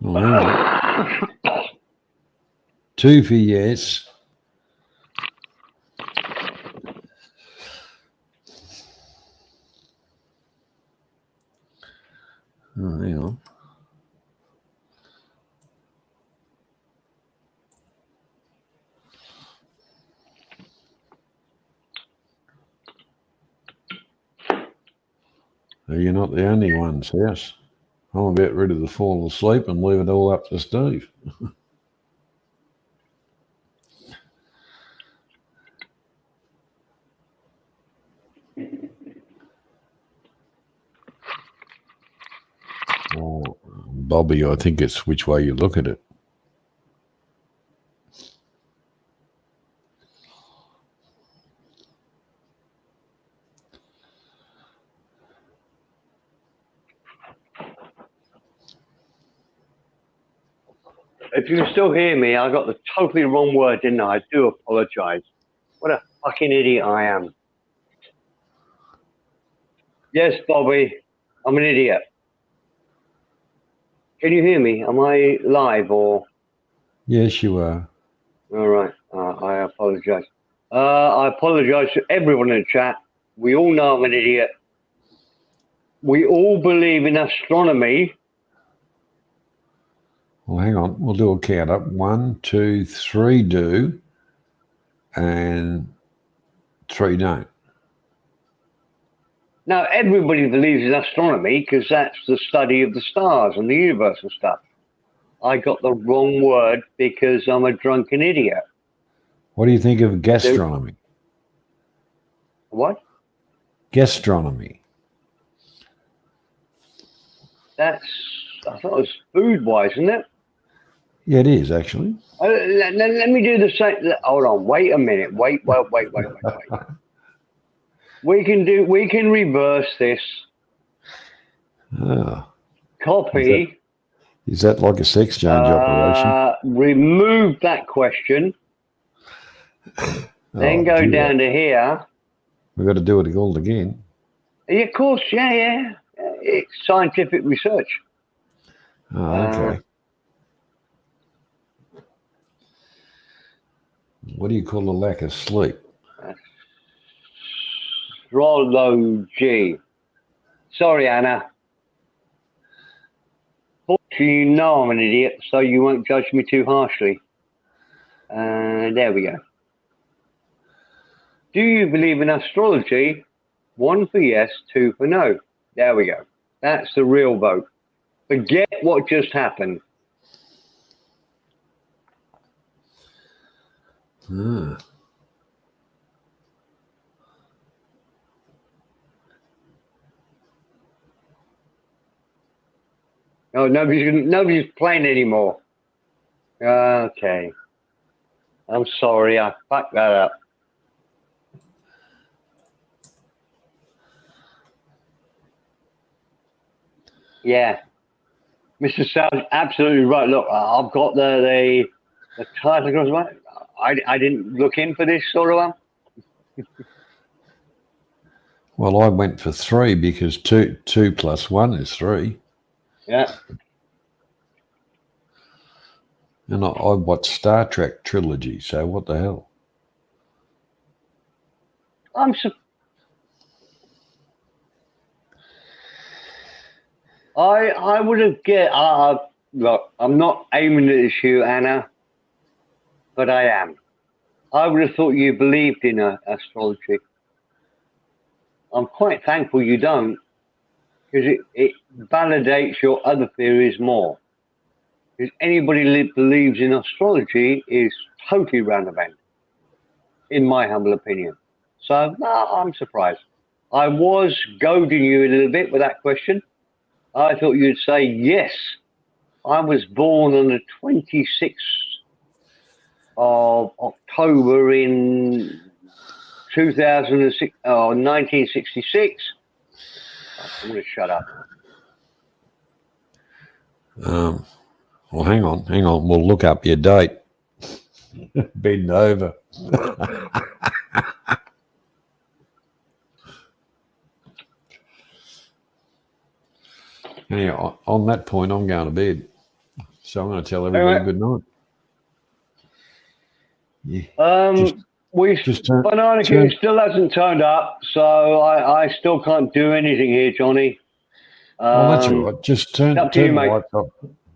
hang on. 2 for yes. Oh, hang on. You're not the only ones, yes. I'm about ready to fall asleep and leave it all up to Steve. Oh, Bobby, I think it's which way you look at it. If you can still hear me, I got the totally wrong word, didn't I? I do apologize. What a fucking idiot I am. Yes, Bobby, I'm an idiot. Can you hear me? Am I live or? Yes, you are. All right. I apologize. I apologize to everyone in the chat. We all know I'm an idiot. We all believe in astronomy. Well, hang on. We'll do a count up. 1, 2, 3 do, and 3 don't. Now, everybody believes in astronomy because that's the study of the stars and the universe and stuff. I got the wrong word because I'm a drunken idiot. What do you think of gastronomy? What? Gastronomy. I thought it was food-wise, isn't it? Yeah, it is actually. Let me do the same. Hold on. Wait a minute. Wait. We can reverse this. Oh, Copy. is that like a sex change operation? Remove that question. Then go down to here. We've got to do it all again. Yeah, of course. Yeah. It's scientific research. Oh, okay. What do you call a lack of sleep? Astrology. Sorry, Anna. Fortunately, you know I'm an idiot, so you won't judge me too harshly. There we go. Do you believe in astrology? 1 for yes, 2 for no. There we go. That's the real vote. Forget what just happened. Ah. Oh, nobody's playing anymore. Okay. I'm sorry, I fucked that up. Yeah. Mr. Sal's absolutely right. Look, I've got the title across my. I didn't look in for this sort of one. Well, I went for 3 because 2 plus 1 is 3. Yeah. And I watched Star Trek trilogy, so what the hell? I would have look, I'm not aiming at you, Anna, but I am. I would have thought you believed in astrology. I'm quite thankful you don't, because it validates your other theories more. Because anybody believes in astrology is totally roundabout, in my humble opinion. So, no, I'm surprised. I was goading you a little bit with that question. I thought you'd say, yes, I was born on the 26th of October in 1966. I'm going to shut up. Well, hang on. We'll look up your date. Bend over. Anyway, on that point, I'm going to bed. So I'm going to tell everybody good night. Yeah. Banana King still hasn't turned up, so I still can't do anything here, Johnny. That's all right. Just turn the mate. lights off.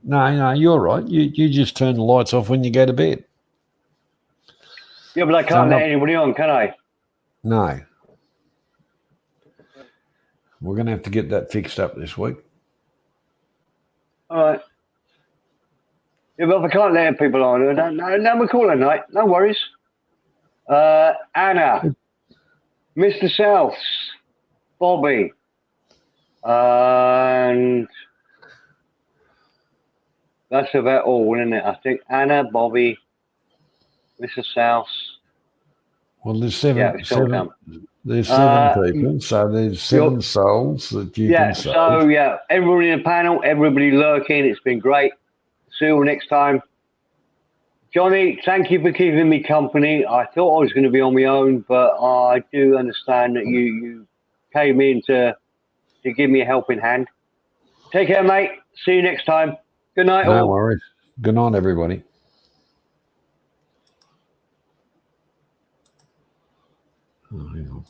No, you're right. You just turn the lights off when you go to bed. Yeah, but I can't let anybody on, can I? No. We're going to have to get that fixed up this week. All right. Yeah, but if I can't let people on, no, we'll call it a night. No worries. Anna, Mr. Souths, Bobby, and that's about all, isn't it? I think Anna, Bobby, Mr. Souths. Well, there's seven people, so there's 7 souls that you can save. So, everybody in the panel, everybody lurking, it's been great. See you all next time. Johnny, thank you for keeping me company. I thought I was going to be on my own, but I do understand that you came in to give me a helping hand. Take care, mate. See you next time. Good night, all. No worries. Good night, everybody. Oh, hang on.